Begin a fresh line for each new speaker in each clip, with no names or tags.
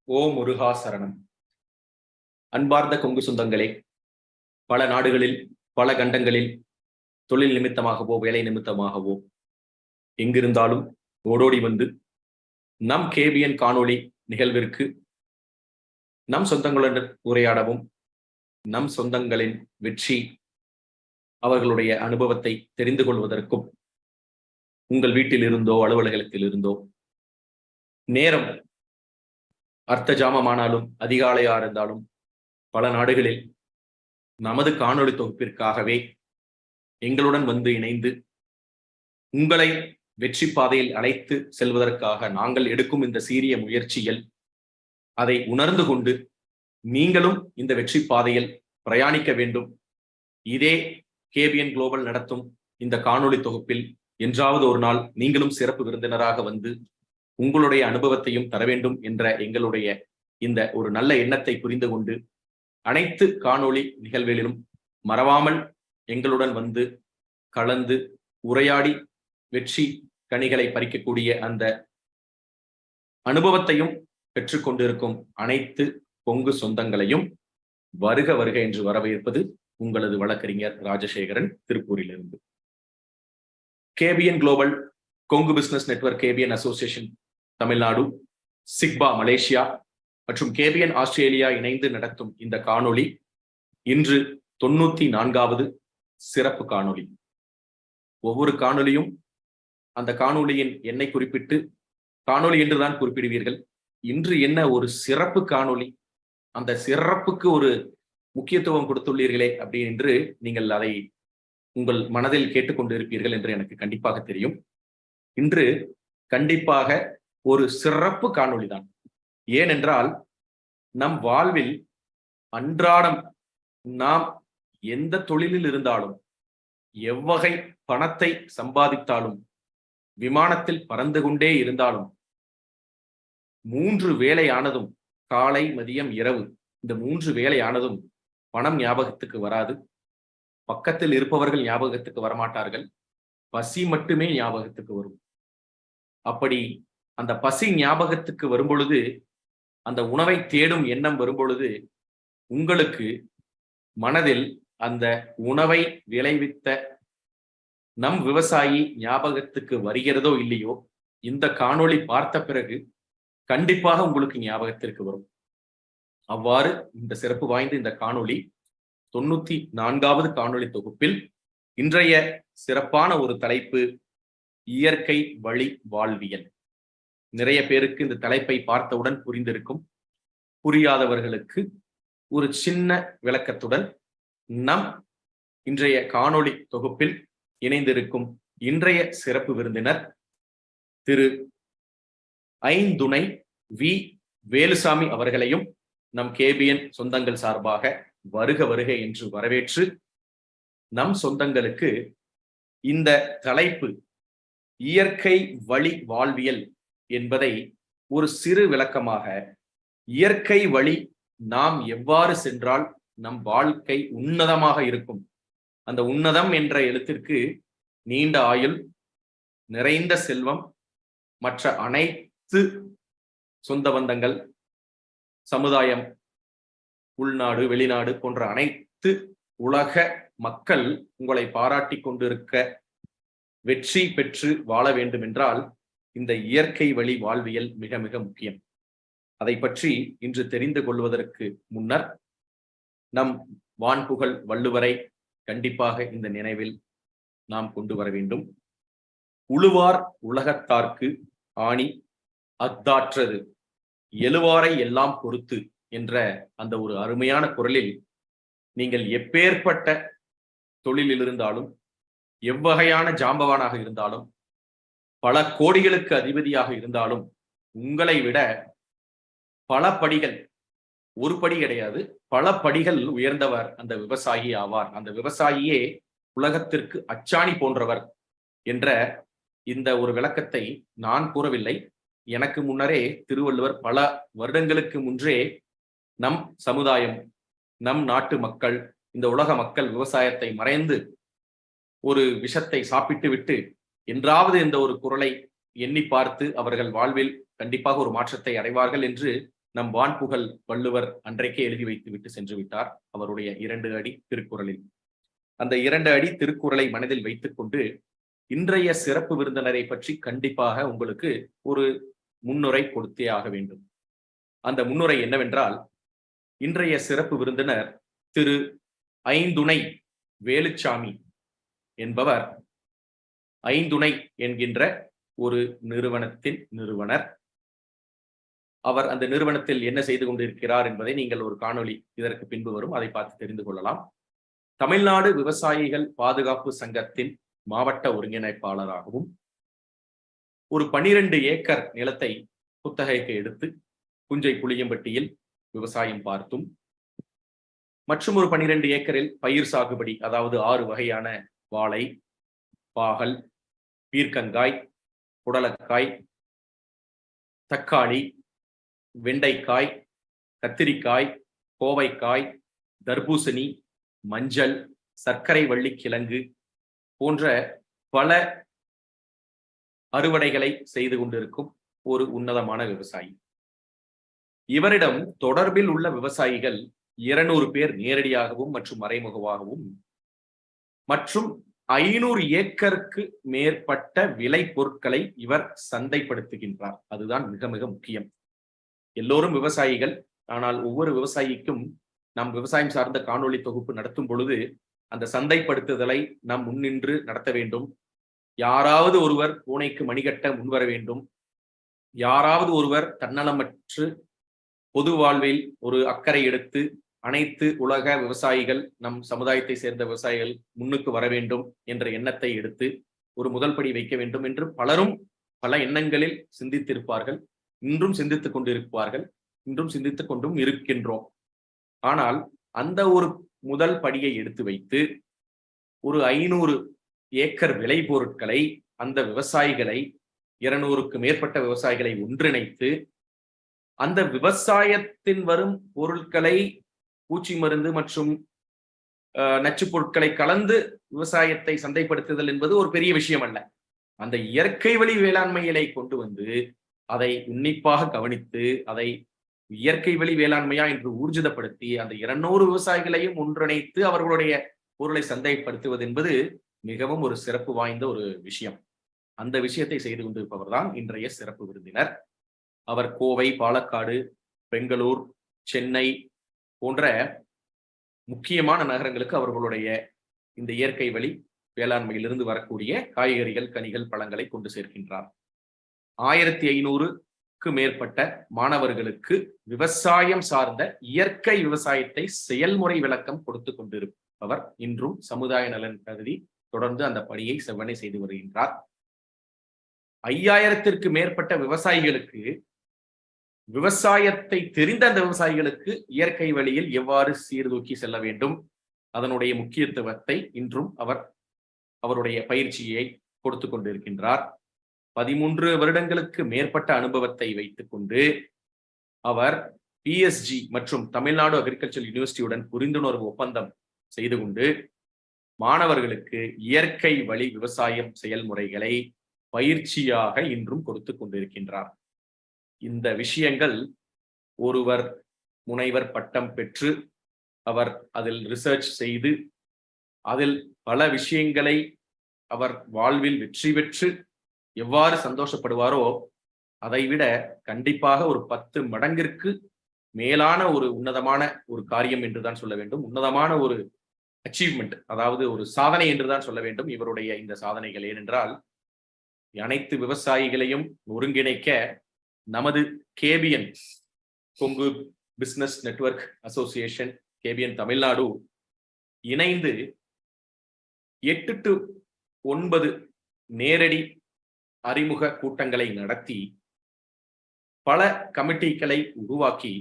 ஓ முருகா சரணம். அன்பார்ந்த கொங்கு சொந்தங்களே, பல நாடுகளில் பல கண்டங்களில் தொழில் நிமித்தமாகவோ வேலை நிமித்தமாகவோ எங்கிருந்தாலும் ஓடோடி வந்து நம் கேபிஎன் காணொளி நிகழ்விற்கு நம் சொந்தங்களுடன் உரையாடவும், நம் சொந்தங்களின் வெற்றி அவர்களுடைய அனுபவத்தை தெரிந்து கொள்வதற்கும் உங்கள் வீட்டில் இருந்தோ அலுவலகத்தில் இருந்தோ நேரம் அர்த்த ஜாமமானாலும் அதிகாலையா இருந்தாலும் பல நாடுகளில் நமது காணொளி தொகுப்பிற்காகவே எங்களுடன் வந்து இணைந்து உங்களை வெற்றி பாதையில் அழைத்து செல்வதற்காக நாங்கள் எடுக்கும் இந்த சீரிய முயற்சியில் அதை உணர்ந்து கொண்டு நீங்களும் இந்த வெற்றி பாதையில் பிரயாணிக்க வேண்டும். இதே கேபிஎன் குளோபல் நடத்தும் இந்த காணொளி தொகுப்பில் என்றாவது ஒரு நாள் நீங்களும் சிறப்பு விருந்தினராக வந்து உங்களுடைய அனுபவத்தையும் தர வேண்டும் என்ற எங்களுடைய இந்த ஒரு நல்ல எண்ணத்தை புரிந்து கொண்டு அனைத்து காணொளி நிகழ்வுகளிலும் மறவாமல் எங்களுடன் வந்து கலந்து உரையாடி வெற்றி கனிகளை பறிக்கக்கூடிய அந்த அனுபவத்தையும் பெற்றுக்கொண்டிருக்கும் அனைத்து கொங்கு சொந்தங்களையும் வருக வருக என்று வரவேற்பது உங்களது வழக்கறிஞர் ராஜசேகரன், திருப்பூரிலிருந்து. KBN global, Kongu business network KBN association Tamil Nadu, சிக்பா மலேசியா மற்றும் கேபிஎன் ஆஸ்திரேலியா இணைந்து நடத்தும் இந்த காணொளி இன்று 94வது சிறப்பு காணொளி. ஒவ்வொரு காணொளியும் அந்த காணொளியின் எண்ணை குறிப்பிட்டு காணொளி என்றுதான் குறிப்பிடுவீர்கள். இன்று என்ன ஒரு சிறப்பு காணொளி, அந்த சிறப்புக்கு ஒரு முக்கியத்துவம் கொடுத்துள்ளீர்களே அப்படி என்று நீங்கள் அதை உங்கள் மனதில் கேட்டுக்கொண்டு இருப்பீர்கள் என்று எனக்கு கண்டிப்பாக தெரியும். இன்று கண்டிப்பாக ஒரு சிறப்பு காணொளி தான். ஏனென்றால் நம் வாழ்வில் அன்றாடம் நாம் எந்த தொழிலில் இருந்தாலும், எவ்வகை பணத்தை சம்பாதித்தாலும், விமானத்தில் பறந்து கொண்டே இருந்தாலும் 3 வேளையானதும், காலை மதியம் இரவு, இந்த 3 வேளையானதும் பணம் ஞாபகத்துக்கு வராது. பக்கத்தில் இருப்பவர்கள் ஞாபகத்துக்கு வரமாட்டார்கள். பசி மட்டுமே ஞாபகத்துக்கு வரும். அப்படி அந்த பசி ஞாபகத்துக்கு வரும்பொழுது, அந்த உணவை தேடும் எண்ணம் வரும்பொழுது, உங்களுக்கு மனதில் அந்த உணவை விளைவித்த நம் விவசாயி ஞாபகத்துக்கு வருகிறதோ இல்லையோ, இந்த காணொளி பார்த்த பிறகு கண்டிப்பாக உங்களுக்கு ஞாபகத்திற்கு வரும். அவ்வாறு இந்த சிறப்பு வாய்ந்த இந்த காணொளி 94வது காணொளி தொகுப்பில் இன்றைய சிறப்பான ஒரு தலைப்பு, இயற்கை வழி வாழ்வியல். நிறைய பேருக்கு இந்த தலைப்பை பார்த்தவுடன் புரிந்திருக்கும். புரியாதவர்களுக்கு ஒரு சின்ன விளக்கத்துடன் நம் இன்றைய காணொளி தொகுப்பில் இணைந்திருக்கும் இன்றைய சிறப்பு விருந்தினர் திரு ஐந்துணை வி வேலுசாமி அவர்களையும் நம் கேபிஎன் சொந்தங்கள் சார்பாக வருக வருக என்று வரவேற்று, நம் சொந்தங்களுக்கு இந்த தலைப்பு இயற்கை வழி வாழ்வியல் என்பதை ஒரு சிறு விளக்கமாக, இயற்கை வழி நாம் எவ்வாறு சென்றால் நம் வாழ்க்கை உன்னதமாக இருக்கும், அந்த உன்னதம் என்ற எழுத்திற்கு நீண்ட ஆயுள், நிறைந்த செல்வம், மற்ற அனைத்து சொந்த பந்தங்கள், சமுதாயம், உள்நாடு வெளிநாடு போன்ற அனைத்து உலக மக்கள் உங்களை பாராட்டி கொண்டிருக்க வெற்றி பெற்று வாழ வேண்டும் என்றால் இந்த இயற்கை வழி வாழ்வியல் மிக மிக முக்கியம். அதை பற்றி இன்று தெரிந்து கொள்வதற்கு முன்னர் நம் வான்புகழ் வள்ளுவரை கண்டிப்பாக இந்த நினைவில் நாம் கொண்டு வர வேண்டும். உழுவார் உலகத்தார்க்கு ஆணி அஃதாற்றது எழுவாரை எல்லாம் பொறுத்து என்ற அந்த ஒரு அருமையான குரலில், நீங்கள் எப்பேற்பட்ட தொழிலில் இருந்தாலும், எவ்வகையான ஜாம்பவானாக இருந்தாலும், பல கோடிகளுக்கு அதிபதியாக இருந்தாலும், உங்களை விட பல படிகள், ஒரு படி கிடையாது, பல படிகள் உயர்ந்தவர் அந்த விவசாயி ஆவார். அந்த விவசாயியே உலகத்திற்கு அச்சாணி போன்றவர் என்ற இந்த ஒரு விளக்கத்தை நான் கூறவில்லை. எனக்கு முன்னரே திருவள்ளுவர் பல வருடங்களுக்கு முன்றே நம் சமுதாயம், நம் நாட்டு மக்கள், இந்த உலக மக்கள் விவசாயத்தை மறைந்து ஒரு விஷத்தை சாப்பிட்டு விட்டு என்றாவது இந்த ஒரு குறளை எண்ணி பார்த்து அவர்கள் வாழ்வில் கண்டிப்பாக ஒரு மாற்றத்தை அடைவார்கள் என்று நம் வான்புகழ் வள்ளுவர் அன்றைக்கே எழுதி வைத்து விட்டு சென்று விட்டார் அவருடைய 2 அடி திருக்குறளில். அந்த 2 அடி திருக்குறளை மனதில் வைத்துக் கொண்டு இன்றைய சிறப்பு விருந்தினரை பற்றி கண்டிப்பாக உங்களுக்கு ஒரு முன்னுரை கொடுத்தே ஆக வேண்டும். அந்த முன்னுரை என்னவென்றால், இன்றைய சிறப்பு விருந்தினர் திரு ஐந்துணை வேலுச்சாமி என்பவர் ஐந்துணை என்கின்ற ஒரு நிறுவனத்தின் நிறுவனர். அவர் அந்த நிறுவனத்தில் என்ன செய்து கொண்டிருக்கிறார் என்பதை நீங்கள் ஒரு காணொளி இதற்கு பின்பு வரும், அதை பார்த்து தெரிந்து கொள்ளலாம். தமிழ்நாடு விவசாயிகள் பாதுகாப்பு சங்கத்தின் மாவட்ட ஒருங்கிணைப்பாளராகவும், ஒரு 12 ஏக்கர் நிலத்தை குத்தகைக்கு எடுத்து புஞ்சை புளியம்பட்டியில் விவசாயம் பார்த்தும், மற்றும் ஒரு 12 ஏக்கரில் பயிர் சாகுபடி, அதாவது 6 வகையான வாழை, பாகல், பீர்க்கங்காய், புடலக்காய், தக்காளி, வெண்டைக்காய், கத்திரிக்காய், கோவைக்காய், தர்பூசணி, மஞ்சள், சர்க்கரை வள்ளி கிழங்கு போன்ற பல அறுவடைகளை செய்து கொண்டிருக்கும் ஒரு உன்னதமான விவசாயி. இவரிடம் தொடர்பில் உள்ள விவசாயிகள் 200 பேர் நேரடியாகவும் மற்றும் மறைமுகமாகவும், மற்றும் 500 ஏக்கருக்கு மேற்பட்ட விளை பொருட்களை இவர் சந்தைப்படுத்துகின்றார். அதுதான் மிக மிக முக்கியம். எல்லோரும் விவசாயிகள், ஆனால் ஒவ்வொரு விவசாயிக்கும் நாம் விவசாயம் சார்ந்த காணொளி தொகுப்பு நடத்தும் பொழுது அந்த சந்தைப்படுத்துதலை நாம் முன்னின்று நடத்த வேண்டும். யாராவது ஒருவர் பூனைக்கு மணிகட்ட முன்வர வேண்டும். யாராவது ஒருவர் தன்னலமற்று பொது வாழ்வில் ஒரு அக்கறை எடுத்து அனைத்து உலக விவசாயிகள், நம் சமுதாயத்தை சேர்ந்த விவசாயிகள் முன்னுக்கு வர வேண்டும் என்ற எண்ணத்தை எடுத்து ஒரு முதல் படி வைக்க வேண்டும் என்று பலரும் பல எண்ணங்களில் சிந்தித்திருப்பார்கள். இன்றும் சிந்தித்துக் கொண்டிருப்பார்கள், இன்றும் சிந்தித்துக் கொண்டும் இருக்கின்றோம். ஆனால் அந்த ஒரு முதல் படியை எடுத்து வைத்து ஒரு 500 ஏக்கர் விளை பொருட்களை, அந்த விவசாயிகளை 200க்கு மேற்பட்ட விவசாயிகளை ஒன்றிணைத்து அந்த விவசாயத்தின் வரும் பொருட்களை, பூச்சி மருந்து மற்றும் நச்சு பொருட்களை கலந்து விவசாயத்தை சந்தைப்படுத்துதல் என்பது ஒரு பெரிய விஷயம் அல்ல. அந்த இயற்கை வழி வேளாண்மைகளை கொண்டு வந்து அதை உன்னிப்பாக கவனித்து அதை இயற்கை வழி வேளாண்மையா என்று ஊர்ஜிதப்படுத்தி அந்த 200 விவசாயிகளையும் ஒன்றிணைத்து அவர்களுடைய பொருளை சந்தைப்படுத்துவது என்பது மிகவும் ஒரு சிறப்பு வாய்ந்த ஒரு விஷயம். அந்த விஷயத்தை செய்து கொண்டிருப்பவர் தான் இன்றைய சிறப்பு விருந்தினர். அவர் கோவை, பாலக்காடு, பெங்களூர், சென்னை போன்ற முக்கியமான நகரங்களுக்கு அவர்களுடைய இந்த இயற்கை வழி வேளாண்மையிலிருந்து வரக்கூடிய காய்கறிகள், கனிகள், பழங்களை கொண்டு சேர்க்கின்றார். 1500க்கு மேற்பட்ட மாணவர்களுக்கு விவசாயம் சார்ந்த இயற்கை விவசாயத்தை செயல்முறை விளக்கம் கொடுத்து கொண்டிருப்பவர். இன்றும் சமுதாய நலன் கருதி தொடர்ந்து அந்த பணியை செவ்வனே செய்து வருகின்றார். 5000த்திற்கு மேற்பட்ட விவசாயிகளுக்கு, விவசாயத்தை தெரிந்த அந்த விவசாயிகளுக்கு இயற்கை வழியில் எவ்வாறு சீர்தூக்கி செல்ல வேண்டும், அதனுடைய முக்கியத்துவத்தை இன்றும் அவர் அவருடைய பயிற்சியை கொடுத்து கொண்டிருக்கின்றார். 13 வருடங்களுக்கு மேற்பட்ட அனுபவத்தை வைத்துக் கொண்டு அவர் PSG மற்றும் தமிழ்நாடு அக்ரிகல்ச்சர் யூனிவர்சிட்டியுடன் புரிந்துணர்வு ஒப்பந்தம் செய்து கொண்டு மாணவர்களுக்கு இயற்கை வழி விவசாயம் செயல்முறைகளை பயிற்சியாக இன்றும் கொடுத்து கொண்டிருக்கின்றார். இந்த விஷயங்கள் ஒருவர் முனைவர் பட்டம் பெற்று அவர் அதில் ரிசர்ச் செய்து அதில் பல விஷயங்களை அவர் வாழ்வில் வெற்றி பெற்று எவ்வாறு சந்தோஷப்படுவாரோ அதைவிட கண்டிப்பாக ஒரு 10 மடங்கிற்கு மேலான ஒரு உன்னதமான ஒரு காரியம் என்றுதான் சொல்ல வேண்டும். உன்னதமான ஒரு அச்சீவ்மெண்ட், அதாவது ஒரு சாதனை என்றுதான் சொல்ல வேண்டும் இவருடைய இந்த சாதனைகள். ஏனென்றால் அனைத்து விவசாயிகளையும் ஒருங்கிணைக்க நமது KPN, Kongu business network association, KPN Tamil Nadu இணைந்து 8 to 9 நேரடி அறிமுக கூட்டங்களை நடத்தி பல கமிட்டிகளை உருவாக்கி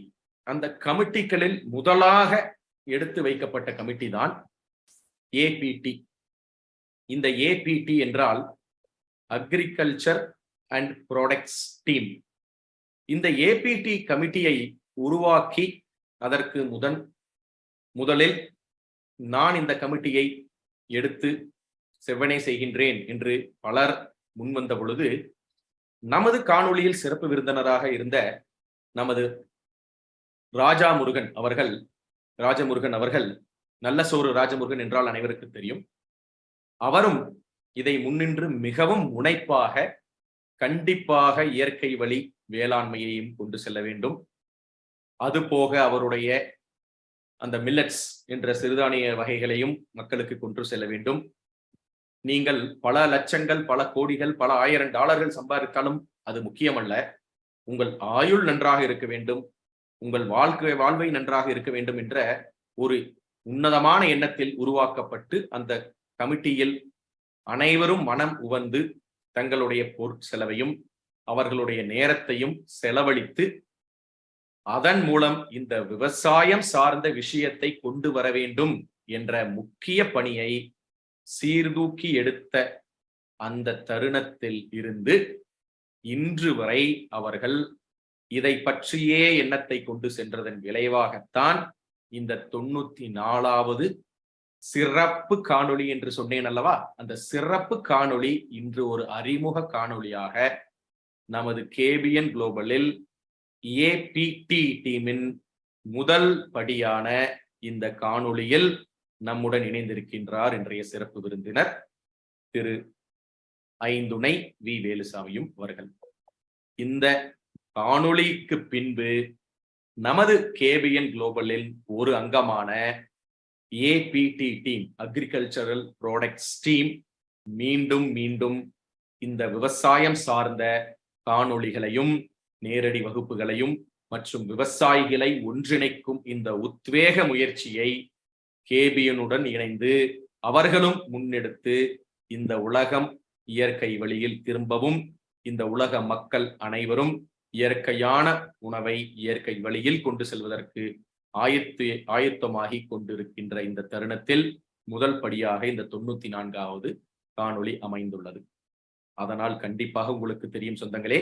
அந்த கமிட்டிகளில் முதலாக எடுத்து வைக்கப்பட்ட கமிட்டி தான் APT. இந்த APT என்றால் அக்ரிகல்ச்சர் அண்ட் ப்ராடக்ட்ஸ் டீம். இந்த APT கமிட்டியை உருவாக்கி அதற்கு முதலில் நான் இந்த கமிட்டியை எடுத்து செவ்வனே செய்கின்றேன் என்று பலர் முன்வந்த பொழுது நமது காணொளியில் சிறப்பு விருந்தினராக இருந்த நமது ராஜமுருகன் அவர்கள் நல்ல சோறு ராஜமுருகன் என்றால் அனைவருக்கு தெரியும். அவரும் இதை முன்னின்று மிகவும் முனைப்பாக கண்டிப்பாக இயற்கை வழி வேளாண்மையையும் கொண்டு செல்ல வேண்டும். அதுபோக அவருடைய அந்த மில்லட்ஸ் என்ற சிறுதானிய வகைகளையும் மக்களுக்கு கொண்டு செல்ல வேண்டும். நீங்கள் பல லட்சங்கள், பல கோடிகள், பல $1000 சம்பாதித்தாலும் அது முக்கியமல்ல. உங்கள் ஆயுள் நன்றாக இருக்க வேண்டும், உங்கள் வாழ்வை நன்றாக இருக்க வேண்டும் என்ற ஒரு உன்னதமான எண்ணத்தில் உருவாக்கப்பட்டு அந்த கமிட்டியில் அனைவரும் மனம் உவந்து தங்களுடைய பொருட்செலவையும் அவர்களுடைய நேரத்தையும் செலவழித்து அதன் மூலம் இந்த விவசாயம் சார்ந்த விஷயத்தை கொண்டு வர வேண்டும் என்ற முக்கிய பணியை சீர்தூக்கி எடுத்த அந்த தருணத்தில் இருந்து இன்று வரை அவர்கள் இதை பற்றியே எண்ணத்தை கொண்டு சென்றதன் விளைவாகத்தான் இந்த 94வது சிறப்பு காணொளி என்று சொன்னேன் அல்லவா, அந்த சிறப்பு காணொளி இன்று ஒரு அறிமுக காணொளியாக நமது கேபிஎன் குளோபலில் APT டீமின் முதல் படியான இந்த காணொளியில் நம்முடன் இணைந்திருக்கின்றார் இன்றைய சிறப்பு விருந்தினர் திரு ஐந்துணை வி. வேலுசாமியும் அவர்கள். இந்த காணொளிக்கு பின்பு நமது கேபிஎன் குளோபலில் ஒரு அங்கமான APT team, agricultural products team மீண்டும் இந்த விவசாயம் சார்ந்த காணொளிகளையும் நேரடி வகுப்புகளையும் மற்றும் விவசாயிகளை ஒன்றிணைக்கும் இந்த உத்வேக முயற்சியை கேபியனுடன் இணைந்து அவர்களும் முன்னெடுத்து இந்த உலகம் இயற்கை வழியில் திரும்பவும் இந்த உலக மக்கள் அனைவரும் இயற்கையான உணவை இயற்கை வழியில் கொண்டு செல்வதற்கு ஆயத்தமாகி கொண்டிருக்கின்ற இந்த தருணத்தில் முதல் படியாக இந்த 94வது காணொளி அமைந்துள்ளது. அதனால் கண்டிப்பாக உங்களுக்கு தெரியும் சொந்தங்களே,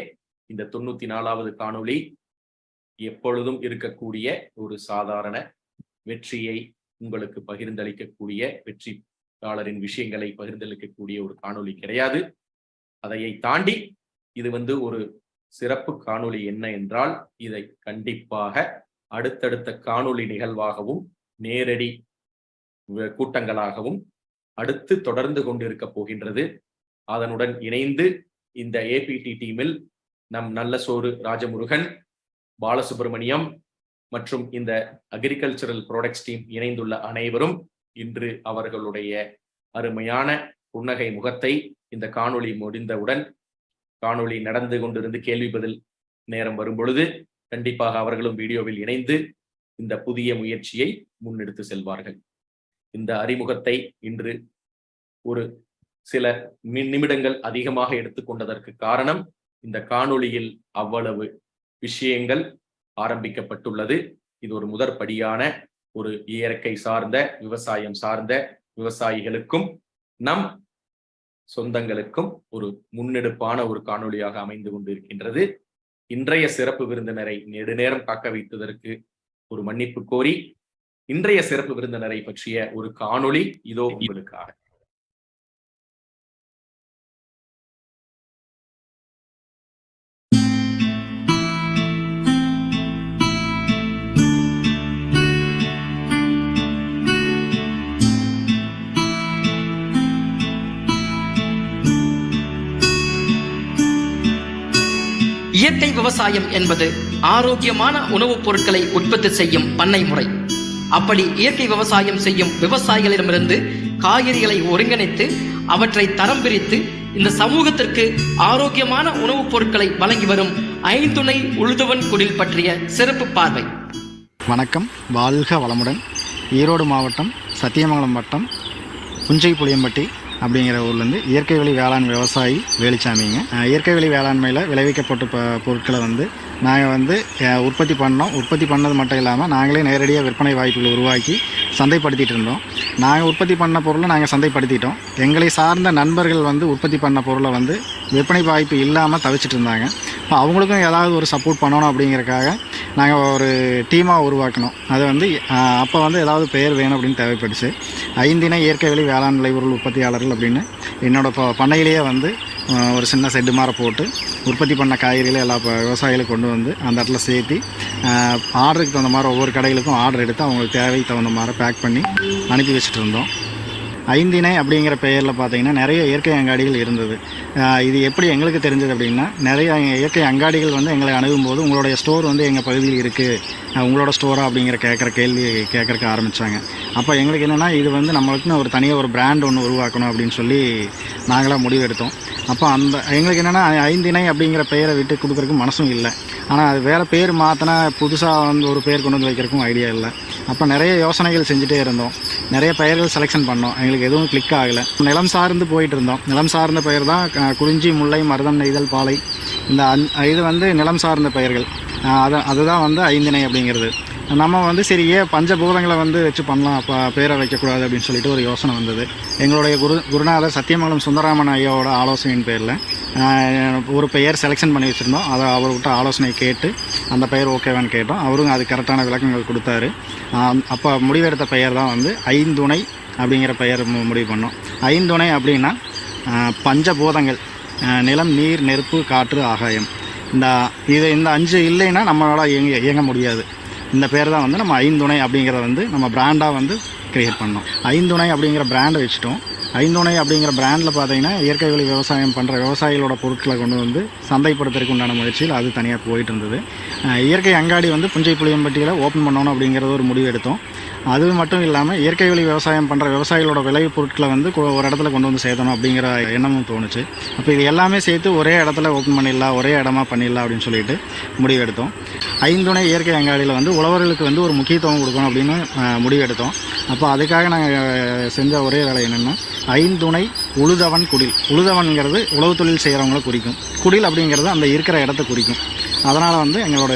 இந்த 94வது காணொளி எப்பொழுதும் இருக்கக்கூடிய ஒரு சாதாரண வெற்றியை உங்களுக்கு பகிர்ந்தளிக்கக்கூடிய, வெற்றியாளரின் விஷயங்களை பகிர்ந்தளிக்கக்கூடிய ஒரு காணொளி கிடையாது. அதையை தாண்டி இது ஒரு சிறப்பு காணொளி என்ன என்றால், இதை கண்டிப்பாக அடுத்தடுத்த காணொளி நிகழ்வாகவும் நேரடி கூட்டங்களாகவும் அடுத்து தொடர்ந்து கொண்டிருக்க போகின்றது. அதனுடன் இணைந்து இந்த APT டீமில் நம் நல்ல சோறு ராஜமுருகன், பாலசுப்ரமணியம் மற்றும் இந்த அக்ரிகல்ச்சரல் ப்ராடக்ட்ஸ் டீம் இணைந்துள்ள அனைவரும் இன்று அவர்களுடைய அருமையான புன்னகை முகத்தை இந்த காணொளி முடிந்தவுடன், காணொளி நடந்து கொண்டிருந்து கேள்வி பதில் நேரம் வரும் பொழுது கண்டிப்பாக அவர்களும் வீடியோவில் இணைந்து இந்த புதிய முயற்சியை முன்னெடுத்து செல்வார்கள். இந்த அறிமுகத்தை இன்று ஒரு சில நிமிடங்கள் அதிகமாக எடுத்துக்கொண்டதற்கு காரணம், இந்த காணொளியில் அவ்வளவு விஷயங்கள் ஆரம்பிக்கப்பட்டுள்ளது. இது ஒரு முதற்படியான ஒரு இயற்கை சார்ந்த விவசாயம் சார்ந்த விவசாயிகளுக்கும் நம் சொந்தங்களுக்கும் ஒரு முன்னெடுப்பான ஒரு காணொளியாக அமைந்து கொண்டிருக்கின்றது. இன்றைய சிறப்பு விருந்தினரை நெடுநேரம் காக்க வைத்ததற்கு ஒரு மன்னிப்பு கோரி இன்றைய சிறப்பு விருந்தினரை பற்றிய ஒரு காணொளி இதோ உங்களுக்காக.
இயற்கை விவசாயம் என்பது ஆரோக்கியமான உணவுப் பொருட்களை உற்பத்தி செய்யும் பண்ணை முறை. அப்படி இயற்கை விவசாயம் செய்யும் விவசாயிகளிடமிருந்து காய்கறிகளை ஒருங்கிணைத்து அவற்றை தரம் பிரித்து இந்த சமூகத்திற்கு ஆரோக்கியமான உணவுப் பொருட்களை வழங்கி வரும் ஐந்துணை உழுதுவன் குடில் பற்றிய சிறப்பு பார்வை.
வணக்கம், வாழ்க வளமுடன். ஈரோடு மாவட்டம் சத்தியமங்கலம் வட்டம் புஞ்சைப்புளியம்பட்டி அப்படிங்கிற ஊர்லேருந்து இயற்கை வழி வேளாண் விவசாயி வேலுசாமிங்க. இயற்கை வழி வேளாண்மையில் விளைவிக்கப்பட்ட பொருட்களை நாங்கள் உற்பத்தி பண்ணோம். உற்பத்தி பண்ணது மட்டும் இல்லாமல் நாங்களே நேரடியாக விற்பனை வாய்ப்புகளை உருவாக்கி சந்தைப்படுத்திகிட்டு இருந்தோம். நாங்கள் உற்பத்தி பண்ண பொருளை நாங்கள் சந்தைப்படுத்திட்டோம். எங்களை சார்ந்த நண்பர்கள் உற்பத்தி பண்ண பொருளை விற்பனை வாய்ப்பு இல்லாமல் தவிச்சிட்டு இருந்தாங்க. இப்போ அவங்களுக்கும் ஏதாவது ஒரு சப்போர்ட் பண்ணணும் அப்படிங்கிறக்காக நாங்கள் ஒரு டீமாக உருவாக்கணும். அது அப்போ ஏதாவது பெயர் வேணும் அப்படின்னு தேவைப்படுச்சு. ஐந்திணை இயற்கை வழி வேளாண் விளைபொருள் உற்பத்தியாளர்கள் அப்படின்னு என்னோடய பண்ணையிலேயே ஒரு சின்ன செட்டு மாதிரி போட்டு உற்பத்தி பண்ண காய்கறிகளை எல்லா விவசாயிகளும் கொண்டு வந்து அந்த இடத்துல சேர்த்து ஆர்டருக்கு தகுந்த மாதிரி ஒவ்வொரு கடைகளுக்கும் ஆர்டர் எடுத்து அவங்களுக்கு தேவைக்கு தகுந்த மாதிரி பேக் பண்ணி அனுப்பி வச்சுட்டு இருந்தோம். ஐந்திணை அப்படிங்கிற பெயரில் பார்த்திங்கன்னா நிறைய இயற்கை அங்காடிகள் இருந்தது. இது எப்படி எங்களுக்கு தெரிஞ்சது அப்படின்னா, நிறைய இயற்கை அங்காடிகள் வந்து எங்களை அணுகும்போது உங்களுடைய ஸ்டோர் வந்து எங்கள் பகுதியில் இருக்குது, உங்களோட ஸ்டோரா அப்படிங்கிற கேள்வி கேட்குறக்கு ஆரம்பித்தாங்க. அப்போ எங்களுக்கு என்னென்னா, இது வந்து நம்மளுக்குன்னு ஒரு தனியாக ஒரு பிராண்ட் ஒன்று உருவாக்கணும் அப்படின்னு சொல்லி நாங்களாக முடிவெடுத்தோம். அப்போ எங்களுக்கு என்னென்னா, ஐந்திணை அப்படிங்கிற பெயரை விட்டு கொடுக்குறதுக்கு மனசும் இல்லை. ஆனால் அது வேறு பேர் மாற்றினா புதுசாக வந்து ஒரு பேர் கொண்டு வந்து வைக்கிறதுக்கும் ஐடியா இல்லை. அப்போ நிறைய யோசனைகள் செஞ்சுட்டே இருந்தோம், நிறைய பெயர்கள் செலெக்ஷன் பண்ணோம். எங்களுக்கு எதுவும் கிளிக் ஆகலை. நிலம் சார்ந்து போயிட்டு இருந்தோம். நிலம் சார்ந்த பெயர் தான் குறிஞ்சி, முல்லை, மருதம், நெய்தல், பாலை. இது வந்து நிலம் சார்ந்த பெயர்கள். அதுதான் வந்து ஐந்திணை அப்படிங்கிறது. நம்ம வந்து சரி ஏன் பஞ்சபூதங்களை வந்து வச்சு பண்ணலாம், அப்போ பேரை வைக்கக்கூடாது அப்படின்னு சொல்லிட்டு ஒரு யோசனை வந்தது. எங்களுடைய குருநாதர் சத்தியமங்கலம் சுந்தராமன் ஐயாவோட ஆலோசனையின் பேரில் ஒரு பெயர் செலெக்ஷன் பண்ணி வச்சுருந்தோம். அதை அவர்கிட்ட ஆலோசனை கேட்டு அந்த பெயர் ஓகேவான்னு கேட்டோம். அவரும் அது கரெக்டான விளக்கங்கள் கொடுத்தாரு. அப்போ முடிவெடுத்த பெயர் தான் வந்து ஐந்துணை அப்படிங்கிற பெயர் முடிவு பண்ணோம். ஐந்துணை அப்படின்னா பஞ்சபூதங்கள், நிலம், நீர், நெருப்பு, காற்று, ஆகாயம். இந்த 5 இல்லைன்னா நம்மளால் இயங்க முடியாது. இந்த பேர் தான் வந்து நம்ம ஐந்துணை அப்படிங்கிறத வந்து நம்ம பிராண்டாக வந்து க்ரியேட் பண்ணோம். ஐந்துணை அப்படிங்கிற பிராண்டை வச்சுட்டோம். ஐந்துணை அப்படிங்கிற பிராண்டில் பார்த்தீங்கன்னா இயற்கை வழி விவசாயம் பண்ணுற விவசாயிகளோட பொருட்களை கொண்டு வந்து சந்தைப்படுத்துறதுக்கு உண்டான முயற்சியில் அது தனியாக போயிட்டு இருந்தது. இயற்கை அங்காடி வந்து புஞ்சை புளியம்பட்டியில் ஓப்பன் பண்ணணும் அப்படிங்கிறத ஒரு முடிவு எடுத்தோம். அது மட்டும் இல்லாமல் இயற்கை வழி விவசாயம் பண்ணுற விவசாயிகளோட விளை பொருட்களை வந்து ஒரு இடத்துல கொண்டு வந்து சேர்த்தணும் அப்படிங்கிற எண்ணமும் தோணுச்சு. அப்போ இது எல்லாமே சேர்த்து ஒரே இடத்துல ஓப்பன் பண்ணிடலாம், ஒரே இடமா பண்ணிடலாம் அப்படின்னு சொல்லிட்டு முடிவெடுத்தோம். ஐந்துணை இயற்கை அங்காடியில் வந்து உழவர்களுக்கு வந்து ஒரு முக்கியத்துவம் கொடுக்கணும் அப்படின்னு முடிவெடுத்தோம். அப்போ அதுக்காக நாங்கள் செஞ்ச ஒரே வேலை என்னென்னா, ஐந்துணை உழுதவன் குடில். உழுதவன்கிறது உழவு தொழில் செய்கிறவங்கள குறிக்கும், குடில் அப்படிங்கிறது அந்த இருக்கிற இடத்த குறிக்கும். அதனால் வந்து எங்களோட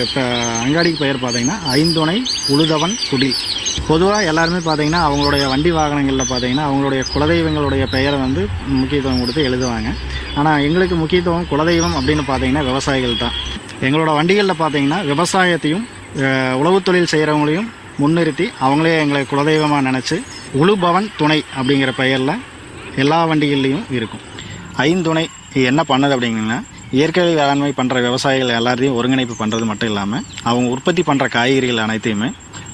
அங்காடிக்கு பெயர் பார்த்திங்கன்னா ஐந்துணை உழுதவன் குடில். பொதுவாக எல்லாருமே பார்த்திங்கன்னா அவங்களுடைய வண்டி வாகனங்களில் பார்த்திங்கன்னா அவங்களுடைய குலதெய்வங்களுடைய பெயரை வந்து முக்கியத்துவம் கொடுத்து எழுதுவாங்க. ஆனால் எங்களுக்கு முக்கியத்துவம் குலதெய்வம் அப்படின்னு பார்த்திங்கன்னா விவசாயிகள் தான். எங்களோட வண்டிகளில் பார்த்திங்கன்னா விவசாயத்தையும் உழவு தொழில் செய்கிறவங்களையும் முன்னிறுத்தி அவங்களே எங்களை குலதெய்வமாக நினச்சி உழுபவன் துணை அப்படிங்கிற பெயரில் எல்லா வண்டிகள்லேயும் இருக்கும். ஐந்துணை என்ன பண்ணுது அப்படிங்கன்னா, இயற்கை வேளாண்மை பண்ணுற விவசாயிகள் எல்லாத்தையும் ஒருங்கிணைப்பு பண்ணுறது மட்டும் இல்லாமல் அவங்க உற்பத்தி பண்ணுற காய்கறிகள் அனைத்தையுமே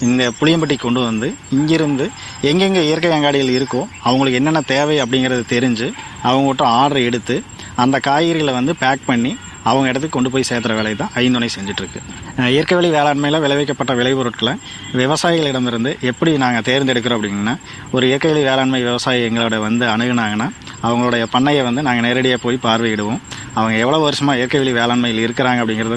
இந்த புளியம்பட்டி கொண்டு வந்து இங்கிருந்து எங்கெங்கே இயற்கை அங்காடிகள் இருக்கோ அவங்களுக்கு என்னென்ன தேவை அப்படிங்கிறது தெரிஞ்சு அவங்ககிட்ட ஆர்டர் எடுத்து அந்த காய்கறிகளை வந்து பேக் பண்ணி அவங்க இடத்துக்கு கொண்டு போய் சேர்த்துற வேலையை தான் ஐந்துணை செஞ்சிட்ருக்கு. இயற்கை வழி வேளாண்மையில் விளைவிக்கப்பட்ட விளைபொருட்களை விவசாயிகளிடமிருந்து எப்படி நாங்கள் தேர்ந்தெடுக்கிறோம் அப்படிங்கன்னா, ஒரு இயற்கை வழி வேளாண்மை விவசாயி எங்களோட வந்து அணுகுனாங்கன்னா அவங்களுடைய பண்ணையை வந்து நாங்கள் நேரடியாக போய் பார்வையிடுவோம். அவங்க எவ்வளோ வருஷமாக இயற்கை வழி வேளாண்மையில் இருக்கிறாங்க அப்படிங்கிறத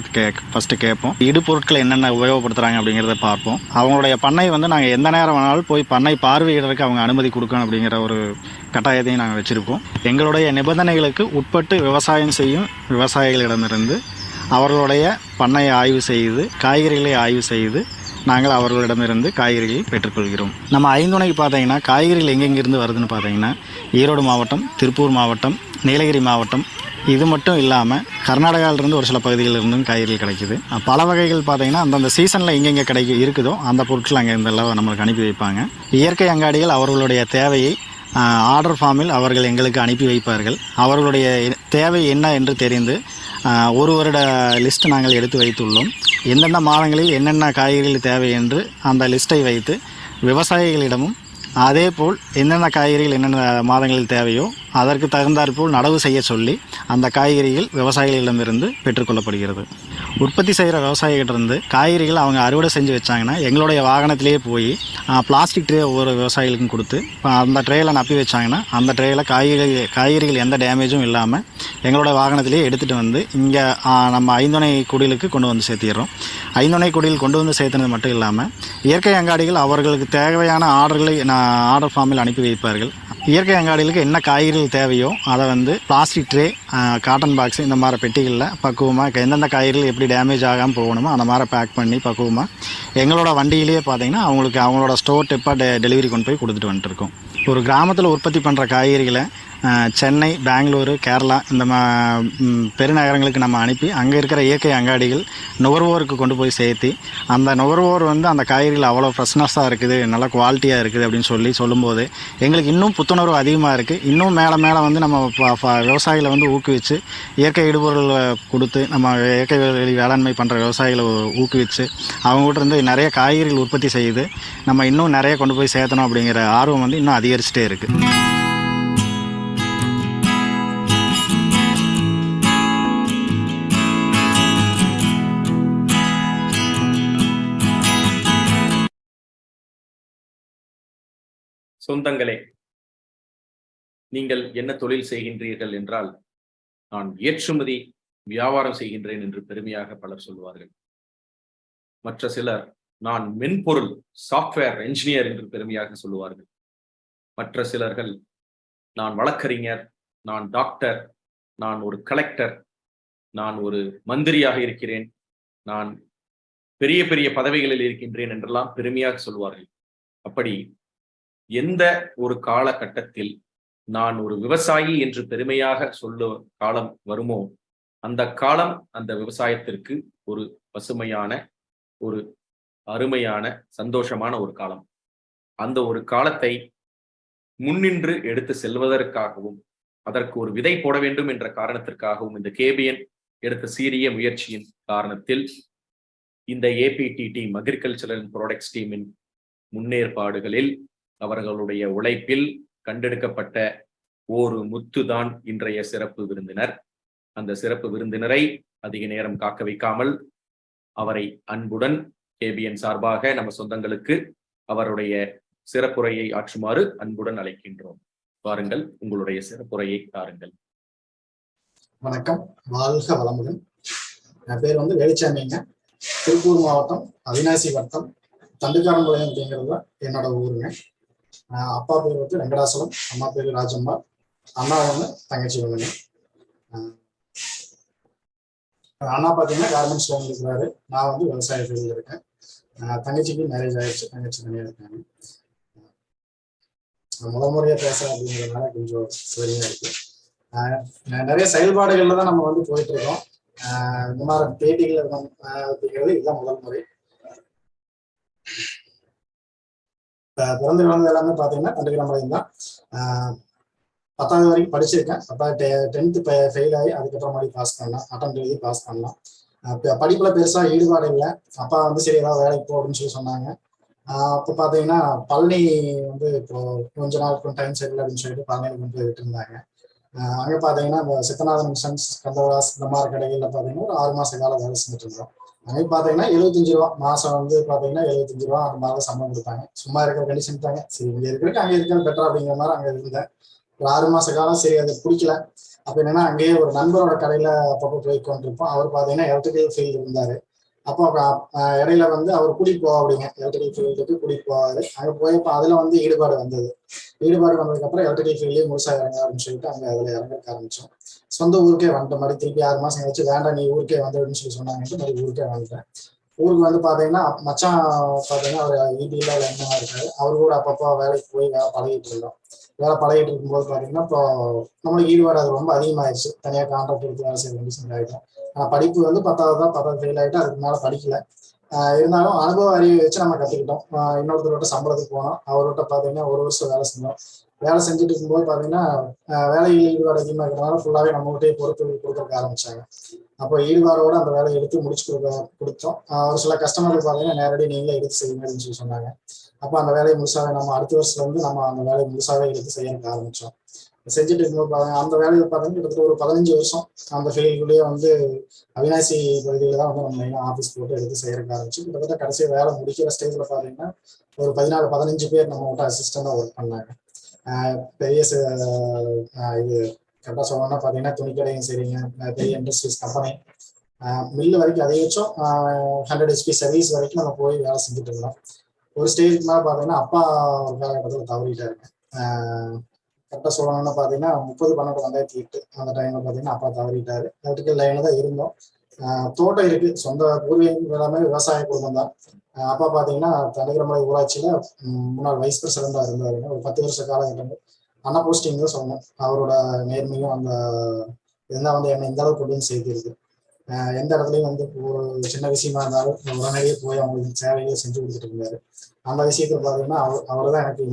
ஃபஸ்ட்டு கேட்போம். இடுபொருட்கள் என்னென்ன உபயோகப்படுத்துகிறாங்க அப்படிங்கிறத பார்ப்போம். அவங்களுடைய பண்ணை வந்து நாங்கள் எந்த நேரம் வேணாலும் போய் பண்ணை பார்வையிடுறதுக்கு அவங்க அனுமதி கொடுக்கணும் அப்படிங்கிற ஒரு கட்டாயத்தையும் நாங்கள் வச்சுருப்போம். எங்களுடைய நிபந்தனைகளுக்கு உட்பட்டு விவசாயம் செய்யும் விவசாயிகளிடமிருந்து அவர்களுடைய பண்ணையை ஆய்வு செய்து காய்கறிகளை ஆய்வு செய்து நாங்கள் அவர்களிடமிருந்து காய்கறிகளை பெற்றுக்கொள்கிறோம். நம்ம ஐந்துணைக்கு பார்த்தீங்கன்னா காய்கறிகள் எங்கெங்கிருந்து வருதுன்னு பார்த்தீங்கன்னா, ஈரோடு மாவட்டம், திருப்பூர் மாவட்டம், நீலகிரி மாவட்டம், இது மட்டும் இல்லாமல் கர்நாடகாவிலிருந்து ஒரு சில பகுதிகளிலிருந்தும் காய்கறிகள் கிடைக்குது. பல வகைகள் பார்த்திங்கன்னா அந்தந்த சீசனில் எங்கெங்கே இருக்குதோ அந்த பொருட்கள் அங்கே இருந்தெல்லாம் நம்மளுக்கு அனுப்பி வைப்பாங்க. இயற்கை அங்காடிகள் அவர்களுடைய தேவையை ஆர்டர் ஃபார்மில் அவர்கள் எங்களுக்கு அனுப்பி வைப்பார்கள். அவர்களுடைய தேவை என்ன என்று தெரிந்து ஒரு வருட லிஸ்ட் நாங்கள் எடுத்து வைத்துள்ளோம். எந்தெந்த மாதங்களில் என்னென்ன காய்கறிகள் தேவை என்று அந்த லிஸ்ட்டை வைத்து விவசாயிகளிடமும் அதேபோல் என்னென்ன காய்கறிகள் என்னென்ன மாதங்களில் தேவையோ அதற்கு தகுந்தாற்போல் நடவு செய்ய சொல்லி அந்த காய்கறிகள் விவசாயிகளிடமிருந்து பெற்றுக்கொள்ளப்படுகிறது. உற்பத்தி செய்கிற விவசாயிகிட்டிருந்து காய்கறிகள் அவங்க அறுவடை செஞ்சு வச்சாங்கன்னா எங்களுடைய வாகனத்திலேயே போய் பிளாஸ்டிக் ட்ரே ஒவ்வொரு விவசாயிகளுக்கும் கொடுத்து அந்த ட்ரேயில் நப்பி வச்சாங்கன்னா அந்த ட்ரேயில் காய்கறிகள் எந்த டேமேஜும் இல்லாமல் எங்களோட வாகனத்திலேயே எடுத்துகிட்டு வந்து இங்கே நம்ம ஐந்துணை குடிலுக்கு கொண்டு வந்து சேர்த்திடுறோம். ஐந்துணை குடியில் கொண்டு வந்து சேர்த்துனது மட்டும் இல்லாமல் இயற்கை அங்காடிகள் அவர்களுக்கு தேவையான ஆர்டர்களை ஆர்டர் ஃபார்மில் அனுப்பி வைப்பார்கள். இயற்கை அங்காடிகளுக்கு என்ன காய்கறிகள் தேவையோ அதை வந்து பிளாஸ்டிக் ட்ரே, காட்டன் பாக்ஸு இந்த மாதிரி பெட்டிகளில் பக்குவமாக எந்தெந்த காய்கறிகள் எப்படி டேமேஜ் ஆகாமல் போகணுமோ அந்த மாதிரி பேக் பண்ணி பக்குவமாக எங்களோட வண்டியிலேயே பார்த்திங்கன்னா அவங்களுக்கு அவங்களோட ஸ்டோர் டிப்பாக டெலிவரி கொண்டு போய் கொடுத்துட்டு வந்துட்டுருக்கோம். ஒரு கிராமத்தில் உற்பத்தி பண்ணுற காய்கறிகளை சென்னை, பெங்களூரு, கேரளா இந்த பெருநகரங்களுக்கு நம்ம அனுப்பி அங்கே இருக்கிற இயற்கை அங்காடிகள் நுகர்வோருக்கு கொண்டு போய் சேர்த்தி அந்த நுகர்வோர் வந்து அந்த காய்கறிகள் அவ்வளோ ஃப்ரெஷ்னஸாக இருக்குது, நல்ல குவாலிட்டியாக இருக்குது அப்படின்னு சொல்லும்போது எங்களுக்கு இன்னும் புத்துணர்வு அதிகமாக இருக்குது. இன்னும் மேலே மேலே வந்து நம்ம விவசாயிகளை வந்து ஊக்குவிச்சு இயற்கை இடுபொருளை கொடுத்து நம்ம இயற்கை வேளாண்மை பண்ணுற விவசாயிகளை ஊக்குவிச்சு அவங்ககிட்ட இருந்து நிறைய காய்கறிகள் உற்பத்தி செய்து நம்ம இன்னும் நிறைய கொண்டு போய் சேர்த்தணும் அப்படிங்கிற ஆர்வம் வந்து இன்னும் அதிகரிச்சுட்டே இருக்குது.
சொந்தங்களே, நீங்கள் என்ன தொழில் செய்கின்றீர்கள் என்றால், நான் ஏற்றுமதி வியாபாரம் செய்கின்றேன் என்று பெருமையாக பலர் சொல்வார்கள். மற்ற சிலர் நான் மென்பொருள் சாஃப்ட்வேர் என்ஜினியர் என்று பெருமையாக சொல்லுவார்கள். மற்ற சிலர்கள் நான் வழக்கறிஞர், நான் டாக்டர், நான் ஒரு கலெக்டர், நான் ஒரு மந்திரியாக இருக்கிறேன், நான் பெரிய பெரிய பதவிகளில் இருக்கின்றேன் என்றெல்லாம் பெருமையாக சொல்வார்கள். அப்படி எந்த ஒரு காலகட்டத்தில் நான் ஒரு விவசாயி என்று பெருமையாக சொல்லும் காலம் வருமோ, அந்த காலம் அந்த விவசாயத்திற்கு ஒரு பசுமையான, ஒரு அருமையான, சந்தோஷமான ஒரு காலம். அந்த ஒரு காலத்தை முன்னின்று எடுத்து செல்வதற்காகவும் அதற்கு ஒரு விதை போட வேண்டும் என்ற காரணத்திற்காகவும் இந்த கேபிஎன் எடுத்த சீரிய முயற்சியின் காரணத்தில் இந்த ஏபிடிடி அக்ரிகல்ச்சரல் ப்ராடக்ட்ஸ் டீமின் முன்னேற்பாடுகளில் அவர்களுடைய உழைப்பில் கண்டெடுக்கப்பட்ட ஒரு முத்துதான் இன்றைய சிறப்பு விருந்தினர். அந்த சிறப்பு விருந்தினரை அதிக நேரம் காக்க வைக்காமல் அவரை அன்புடன் கேபிஎன் சார்பாக நம்ம சொந்தங்களுக்கு அவருடைய சிறப்புரையை ஆற்றுமாறு அன்புடன் அழைக்கின்றோம். வாருங்கள், உங்களுடைய சிறப்புரையை தாருங்கள்.
வணக்கம், வாழ்க வளமுடன். என் பேர் வந்து வேலுச்சாமிங்க. திருப்பூர் மாவட்டம் அவினாசி வட்டம் தண்டுக்காரம்பாளையம் அப்படிங்கிறது என்னோட ஊருங்க. அப்பா பேர் வந்து வெங்கடாசலம், அம்மா பேர் ராஜம்மா, அண்ணா ஒன்று, தங்கச்சி ஒண்ணுங்க. அண்ணா பார்த்தீங்கன்னா கார்மெண்ட்ஸ்ல இருக்கிறாரு, நான் வந்து விவசாய ஃபீல்டில் இருக்கேன். தங்கச்சிக்கு மேரேஜ் ஆயிடுச்சு, தங்கச்சி தனியாக இருக்காங்க. முதல் முறையாக பேச அப்படிங்கிறதுனால கொஞ்சம் சரியா இருக்கு. நிறைய செயல்பாடுகள்ல தான் நம்ம வந்து போயிட்டு இருக்கோம். இந்த மாதிரி பேட்டிகள் அப்படிங்கிறது இதுதான் முதல் முறை. பிறந்து வளர்ந்தது எல்லாமே பார்த்தீங்கன்னா தண்டுக்காரம்பாளையம் தான். 10வது வரைக்கும் படிச்சிருக்கேன். 10th ஃபெயில் ஆகி அதுக்கப்புறம் மாதிரி பாஸ் பண்ணலாம், அட்டம் எழுதி பாஸ் பண்ணலாம். படிப்புல பெருசா ஈடுபாடு இல்லை. அப்பா வந்து சரி ஏதாவது வேலைக்கு போ அப்படின்னு சொல்லி சொன்னாங்க. அப்போ பார்த்தீங்கன்னா பழனி வந்து இப்போ கொஞ்ச நாள் டைம் சரியில்லை அப்படின்னு சொல்லிட்டு பழனியில் கொண்டு போய் விட்டு இருந்தாங்க. அங்கே பார்த்தீங்கன்னா இந்த சித்தநாதன் மிஷன்ஸ், கந்தவாஸ் இந்த மாதிரி கடைகளில் பார்த்தீங்கன்னா ஒரு 6 மாச காலம் வேலை செஞ்சுட்டு இருந்தோம். அங்கே பார்த்தீங்கன்னா 75 ரூபா மாசம் வந்து பார்த்தீங்கன்னா 75 ரூபா அந்த மாதிரி சம்பளம் கொடுத்தாங்க. சும்மா இருக்கிற கண்டிஷன் தாங்க. சரி இங்கே இருக்கிறதுக்கு அங்கே இருக்கிறது பெட்டர் அப்படிங்கிற மாதிரி அங்கே இருந்தேன். ஒரு 6 மாச காலம் சரி அது பிடிக்கல. அப்போ என்னன்னா அங்கேயே ஒரு நண்பரோட கடையில அப்பப்போ போய் கொண்டிருப்போம். அவர் பார்த்தீங்கன்னா எலக்ட்ரிக்கல் ஃபீல்டு இருந்தாரு. அப்போ இடையில வந்து அவர் கூட்டிட்டு போவா அப்படிங்க, எலக்ட்ரிக்கல் ஃபீல்டுக்கு கூட்டிட்டு போவாரு. அங்கே போயப்போ அதுல வந்து ஈடுபாடு வந்தது. ஈடுபாடு வந்ததுக்கு அப்புறம் எலக்ட்ரிக்கல் ஃபீல்ட்லேயே முழுசா இறங்க அப்படின்னு சொல்லிட்டு அங்கே அதில் இறங்க ஆரம்பிச்சோம். சொந்த ஊருக்கே வந்துட்ட மாதிரி திருப்பி 6 மாசம் கழிச்சு வேண்டாம் நீ ஊருக்கே வந்துடுன்னு சொல்லி சொன்னாங்கன்ட்டு மாதிரி ஊருக்கே வந்துட்டேன். ஊருக்கு வந்து பார்த்தீங்கன்னா மச்சான் பார்த்தீங்கன்னா அவர் ஈபியில் என்ன இருக்காரு, அவரு கூட அப்பப்போ வேலைக்கு போய் வேலை பழகிட்டு இருந்தோம். வேலை பழகிட்டு இருக்கும்போது பார்த்தீங்கன்னா இப்போ நம்மளுக்கு ஈடுபாடு அது ரொம்ப அதிகமாகிடுச்சு. தனியாக கான்ட்ராக்ட் எடுத்து வேலை செய்ய வேண்டிய ஆகிட்டோம். படிப்பு வந்து 10வது தான், 10வது ஃபெயில் ஆகிட்டு அதுக்கு மேலே படிக்கல. இருந்தாலும் அனுபவ அறிவை வச்சு நம்ம கற்றுக்கிட்டோம். இன்னொருத்தரோட சம்பளத்துக்கு போனோம். அவர்கிட்ட பார்த்தீங்கன்னா 1 வருஷம் வேலை செஞ்சோம். வேலை செஞ்சுட்டு இருக்கும்போது பார்த்தீங்கன்னா வேலையில் ஈடுபாடு அதிகமாக இருக்கிறதுனால ஃபுல்லாகவே நம்மகிட்டே பொறுப்பு கொடுக்க ஆரம்பிச்சாங்க. அப்போ ஈடுபாடோட அந்த வேலையை எடுத்து முடிச்சு கொடுத்தோம். ஒரு சில கஸ்டமருக்கு பார்த்தீங்கன்னா நேரடியாக நீங்களே எடுத்து செய்யுங்க அப்படின்னு சொல்லி சொன்னாங்க. அப்போ அந்த வேலையை முழுசாவே நம்ம அடுத்த வருஷத்துல வந்து நம்ம அந்த வேலையை முழுசாவே எடுத்து செய்ய ஆரம்பிச்சோம். செஞ்சுட்டு இருக்கும்போது பாருங்க அந்த வேலையை பார்த்தீங்கன்னா கிட்டத்தட்ட ஒரு 15 வருஷம் அந்த ஃபீல்டுலேயே வந்து அவினாசி பகுதியில் தான் வந்து நம்ம மெயினாக ஆஃபீஸ் போட்டு எடுத்து செய்யறதுக்கு ஆரம்பிச்சு கிட்டத்தட்ட கடைசியாக வேலை முடிக்கிற ஸ்டேஜில் பார்த்தீங்கன்னா ஒரு 14-15 பேர் நம்ம கிட்ட அசிஸ்டண்டாக ஒர்க் பண்ணாங்க. பெரிய இது கரெக்டாக சொல்லணும்னா பார்த்தீங்கன்னா துணிக்கடையும் சரிங்க, பெரிய இண்டஸ்ட்ரீஸ் கம்பெனி, மில்லு வரைக்கும் அதிகபட்சம் 100 HP சர்வீஸ் வரைக்கும் நம்ம போய் வேலை செஞ்சுட்டு இருந்தோம். ஒரு ஸ்டேஜுக்கு மேலே பார்த்தீங்கன்னா அப்பா ஒரு காலகட்டத்தில் தவறிட்டாருங்க. கரெக்டாக சொல்லணும்னா பார்த்தீங்கன்னா 30/12/2008 அந்த டைமில் பார்த்தீங்கன்னா அப்பா தவறிட்டாரு. எலக்ட்ரிக்கல் லைனில் தான் இருந்தோம். தோட்டம் இருக்கு, சொந்த பூர்வீகம் எல்லாமே விவசாய குடும்பம் தான். அப்பா பார்த்தீங்கன்னா தண்டுக்காரம்பாளையம் ஊராட்சியில் முன்னாள் வைஸ் பிரசிடண்டாக இருந்தாருங்க. ஒரு 10 வருஷ காலகட்டங்கள் அண்ணா போஸ்டிங் தான் சொல்லணும். அவரோட நேர்மையும் அந்த இதெல்லாம் வந்து என்னை இந்த அளவுக்கு கொண்டு வந்து சேர்த்திருக்கு. எந்த இடத்துலையும் வந்து ஒரு சின்ன விஷயமா இருந்தாலும் உடனடியே போய் அவங்களுக்கு சேவையை செஞ்சு கொடுத்துட்டு இருந்தாரு. அந்த விஷயத்துல பார்த்தீங்கன்னா அவர் தான் எனக்கு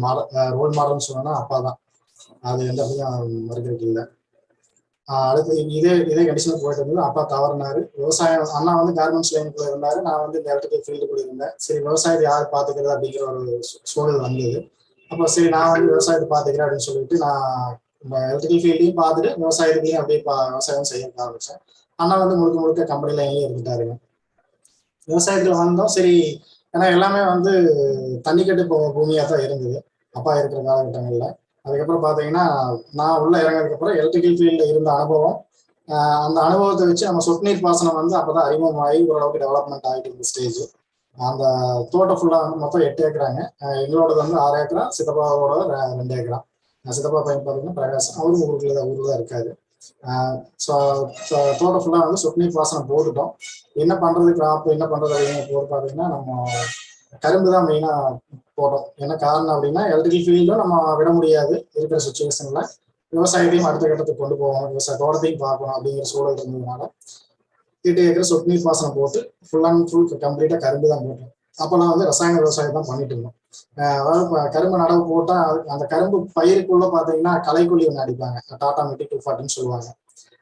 ரோல் மாடல்னு சொன்னா அப்பா தான். அது எந்த இடத்துலையும் மறுக்கிறதுக்கு இல்லை. அடுத்து இதே கண்டிஷன்ல போயிட்டு இருந்தது. அப்பா தவறினாரு. விவசாயம் அண்ணா வந்து கார்மெண்ட்ஸ் லைனுக்குள்ள இருந்தாரு, நான் வந்து இந்த எலக்ட்ரிக்கல் ஃபீல்டுக்குள்ள இருந்தேன். சரி விவசாயத்தை யார் பாத்துக்கிறது அப்படிங்கிற ஒரு சூழல் வந்தது. அப்போ சரி நான் வந்து விவசாயத்தை பாத்துக்கிறேன் அப்படின்னு சொல்லிட்டு நான் எலக்ட்ரிக்கல் ஃபீல்டையும் பார்த்துட்டு விவசாயத்துலையும் அப்படியே விவசாயம் செய்ய ஆரம்பிச்சேன். அண்ணா வந்து முழுக்க முழுக்க கம்பெனி லைன்லயே இருந்துட்டாருங்க. விவசாயத்துல வந்தோம் சரி, ஏன்னா எல்லாமே வந்து தண்ணிக்கட்டு பூமியா தான் இருந்தது அப்பா இருக்கிற காலகட்டங்கள்ல. அதுக்கப்புறம் பார்த்தீங்கன்னா நான் உள்ள இறங்கினதுக்கு அப்புறம் எலக்ட்ரிக்கல் ஃபீல்டில் இருந்த அனுபவம், அந்த அனுபவத்தை வச்சு நம்ம சொட்டு நீர் பாசனம் வந்து அப்பதான் அறிமுகமாகி ஓரளவுக்கு டெவலப்மெண்ட் ஆகிட்டு இருந்த ஸ்டேஜ். அந்த தோட்டம் ஃபுல்லாக வந்து மொத்தம் 8 ஏக்கராங்க. எங்களோடது வந்து 6 ஏக்கரா, சித்தப்பாவோட 2 ஏக்கரா. சித்தப்பா பையன் பார்த்தீங்கன்னா பிரகாஷ், அவரும் ஊர்ல தான் இருக்காரு. தோட்டம் ஃபுல்லாக வந்து சொட்டு நீர் பாசனம் போட்டுட்டோம். என்ன பண்றது கிராப் என்ன பண்றது அப்படின்னு போட்டு பார்த்தீங்கன்னா நம்ம கரும்பு தான் மெயினா போட்டோம். என்ன காரணம் அப்படின்னா எலக்ட்ரிக்கல் ஃபீல்டும் நம்ம விட முடியாது இருக்கிற சுச்சுவேஷன்ல, விவசாயத்தையும் அடுத்த கட்டத்துக்கு கொண்டு போகணும், விவசாய தோட்டத்தையும் பார்க்கணும் அப்படிங்கிற சூழல் இருந்ததுனால 8 ஏக்கர் சொட்டு நீர் பாசனம் போட்டு ஃபுல் அண்ட் ஃபுல் கம்ப்ளீட்டா கரும்பு தான் போட்டோம். அப்பெல்லாம் வந்து ரசாயன விவசாயம் தான் பண்ணிட்டு இருந்தோம். அதாவது கரும்பு நடவு போட்டா அந்த கரும்பு பயிருக்குள்ள பாத்தீங்கன்னா களைக்கொல்லி ஒன்று அடிப்பாங்க, டாடா மெட்டி 240 சொல்லுவாங்க.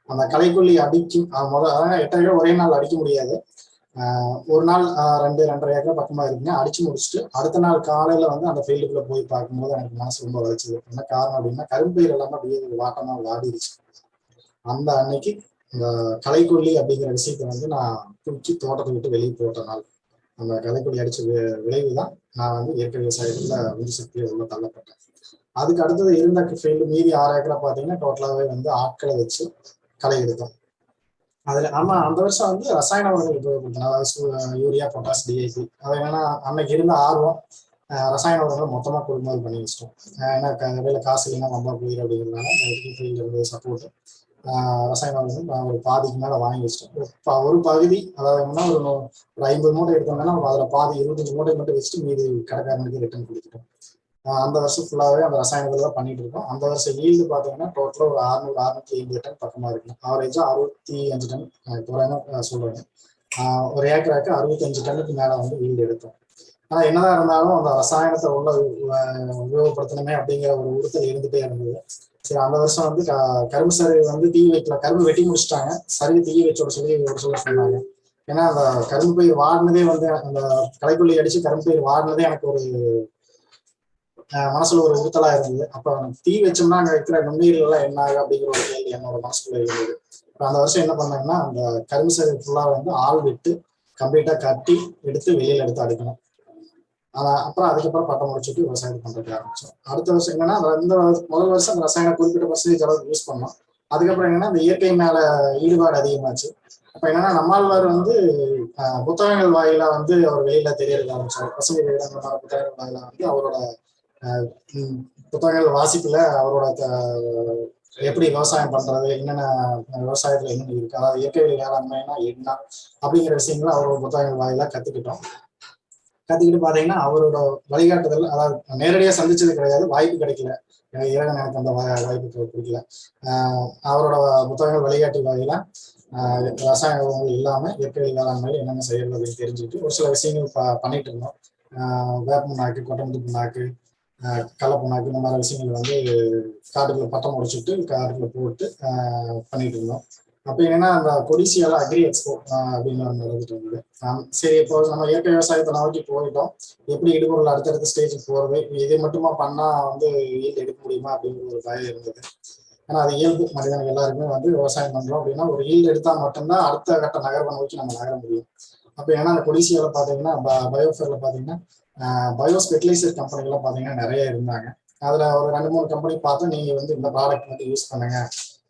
அந்த களைக்கொல்லி அடிக்கும் அதாவது 8 ஏக்கர் ஒரே நாள் அடிக்க முடியாது. ஒரு நாள் 2-2.5 ஏக்கர் பக்கமா இருக்குங்க. அடிச்சு முடிச்சுட்டு அடுத்த நாள் காலையில வந்து அந்த ஃபீல்டுக்குள்ள போய் பார்க்கும்போது எனக்கு மனசு ரொம்ப வலிச்சது. என்ன காரணம் அப்படின்னா கரும்பு பயிர் எல்லாமே அப்படியே வாட்டமா வாடிடுச்சு. அந்த அன்னைக்கு இந்த களைக்கொல்லி அப்படிங்கிற விஷயத்த வந்து நான் தூக்கி தோட்டத்தை விட்டு வெளியே போட்ட நாள். அந்த களைக்கொல்லி அடிச்ச விளைவு தான் நான் வந்து இயற்கை விவசாயத்துல உந்து சக்தியை உள்ள தள்ளப்பட்டேன். அதுக்கு அடுத்தது இருந்த ஃபீல்டு மீதி 6 ஏக்கரா பார்த்தீங்கன்னா டோட்டலாவே வந்து ஆட்களை வச்சு களை எடுத்தோம். அதுல ஆமா அந்த வருஷம் வந்து ரசாயன உரங்கள் உபயோகப்படுத்தினா யூரியா, பொட்டாஸ், டிஐபி. அது என்னன்னா அன்னைக்கு இருந்த ஆர்வம் ரசாயன உரங்கள் மொத்தமா கொள்முதல் பண்ணி வச்சிட்டோம். ஏன்னா வெளியில காசு இல்லைன்னா ரொம்ப போயிரு அப்படிங்கிறதுனால ஃபீல்ட்ல இருந்து சப்போர்ட் ரசாயன உரங்கள் ஒரு பாதிக்கு மேல வாங்கி வச்சிட்டோம். ஒரு பகுதி அதாவது என்னன்னா ஒரு 50 மூட்டை எடுத்தோம்னா அதுல பாதி 25 மூட்டை மட்டும் வச்சுட்டு மீதி கடைக்காரனுக்கு ரிட்டர்ன் கொடுத்துட்டோம். அந்த வருஷம் ஃபுல்லாவே அந்த ரசாயனங்கள் தான் பண்ணிட்டு இருக்கோம். அந்த வருஷம் ஈல்டு பாத்தீங்கன்னா டோட்டலா ஒரு 600-650 டன் பக்கமா இருக்கு. ஆவரேஜா 65 டன் குறையான சொல்றேன். ஒரு ஏக்கராக்கு 65 டன்னுக்கு மேல வந்து ஈல்டு எடுத்தோம். ஆனா என்னதான் இருந்தாலும் அந்த ரசாயனத்தை உள்ள உபயோகப்படுத்தணுமே அப்படிங்கிற ஒரு உறுத்தல் இருந்துட்டே இருந்தது. சரி அந்த வருஷம் வந்து கரும்பு சருகு வந்து தீ வைக்கல, கரும்பு வெட்டி முடிச்சுட்டாங்க, சருகு தீ வச்சோட சொல்லி ஒரு சொல்ல சொன்னாங்க. ஏன்னா அந்த கரும்பு பயிர் வாடினதே வந்து அந்த களைக்கொல்லி அடிச்சு கரும்பு பயிர் வாடினதே எனக்கு ஒரு மனசுல ஒரு உறுத்தலா இருந்தது. அப்ப தீ வச்சோம்னா அங்க இருக்கிற நுண்ணுயிர்கள் எல்லாம் என்ன ஆகும் அப்படிங்கிற ஒரு கேள்வி என்னோட மனசுக்குள்ள இருந்தது. அந்த வருஷம் என்ன பண்ணாங்கன்னா அந்த கரும்பு சருகு ஃபுல்லா வந்து ஆள் விட்டு கம்ப்ளீட்டா கட்டி எடுத்து வெளியில எடுத்து அடிக்கணும். அப்புறம் அதுக்கப்புறம் பட்டம் முடிச்சுட்டு விவசாயம் பண்றதுக்கு ஆரம்பிச்சோம். அடுத்த வருஷம் என்னன்னா இந்த முதல் வருஷம் அந்த ரசாயன குறிப்பிட்ட பர்சன்டேஜ் அளவுக்கு யூஸ் பண்ணோம். அதுக்கப்புறம் என்னன்னா இந்த இயற்கை மேல ஈடுபாடு அதிகமாச்சு. அப்ப என்னன்னா நம்மாழ்வார் வந்து புத்தகங்கள் வாயிலா வந்து அவர் வெளியில தெரியறதுக்கு ஆரம்பிச்சார். பசுமை வேடங்களான புத்தகங்கள் வாயிலா வந்து அவரோட புத்தகங்கள் வாசிப்புல அவரோட எப்படி விவசாயம் பண்றது, என்னென்ன விவசாயத்துல என்னென்ன இருக்கு, அதாவது இயற்கை வேளாண்மைனா என்ன அப்படிங்கிற விஷயங்களை அவரோட புத்தகங்கள் வாயிலா கத்துக்கிட்டு பாத்தீங்கன்னா அவரோட வழிகாட்டுதல், அதாவது நேரடியா சந்திச்சது கிடையாது, வாய்ப்பு கிடைக்கல, இறைவன் எனக்கு அந்த வாய்ப்பு கொடுக்கல. அவரோட புத்தகங்கள் வழிகாட்டு வாயிலா ரசாயன உரங்கள் இல்லாம இயற்கை வேளாண்மையில என்னென்ன செய்யறது அப்படின்னு தெரிஞ்சுக்கிட்டு ஒரு சில விஷயங்கள் பண்ணிட்டு இருந்தோம். வேப்ப புண்ணாக்கு, கொட்டமுத்து புண்ணாக்கு, கடலை புண்ணாக்கு, இந்த மாதிரி விஷயங்கள் வந்து காட்டுக்குள்ள பட்டம் முடிச்சுட்டு காட்டுக்குள்ள போட்டு பண்ணிட்டு இருந்தோம். அப்ப என்னன்னா அந்த கொடிசியால அக்ரி எக்ஸ்போ அப்படின்னு நடந்துட்டு இருந்தது. சரி இப்போ நம்ம இயற்கை விவசாயத்தை நோக்கி போயிட்டோம், எப்படி இடுபொருள் அடுத்தடுத்த ஸ்டேஜுக்கு போறது, இதை மட்டுமா பண்ணா வந்து ஈல்டு எடுக்க முடியுமா அப்படிங்கிற ஒரு பயம் இருந்தது. ஏன்னா அது இயல்பு, மனிதனுக்கு எல்லாருக்குமே வந்து விவசாயம் பண்றோம் அப்படின்னா ஒரு ஈல்டு எடுத்தா மட்டும்தான் அடுத்த கட்ட நகர்வை நோக்கி நம்ம நகர முடியும். அப்ப ஏன்னா அந்த கொடிசியால பாத்தீங்கன்னா பயோஃபேர்ல பாத்தீங்கன்னா பயோ ஸ்பெர்டிலைசர் கம்பெனிகள்லாம் பாத்தீங்கன்னா நிறைய இருந்தாங்க. அதுல ஒரு 2-3 கம்பெனி பார்த்து நீங்க வந்து இந்த ப்ராடக்ட் வந்து யூஸ் பண்ணுங்க,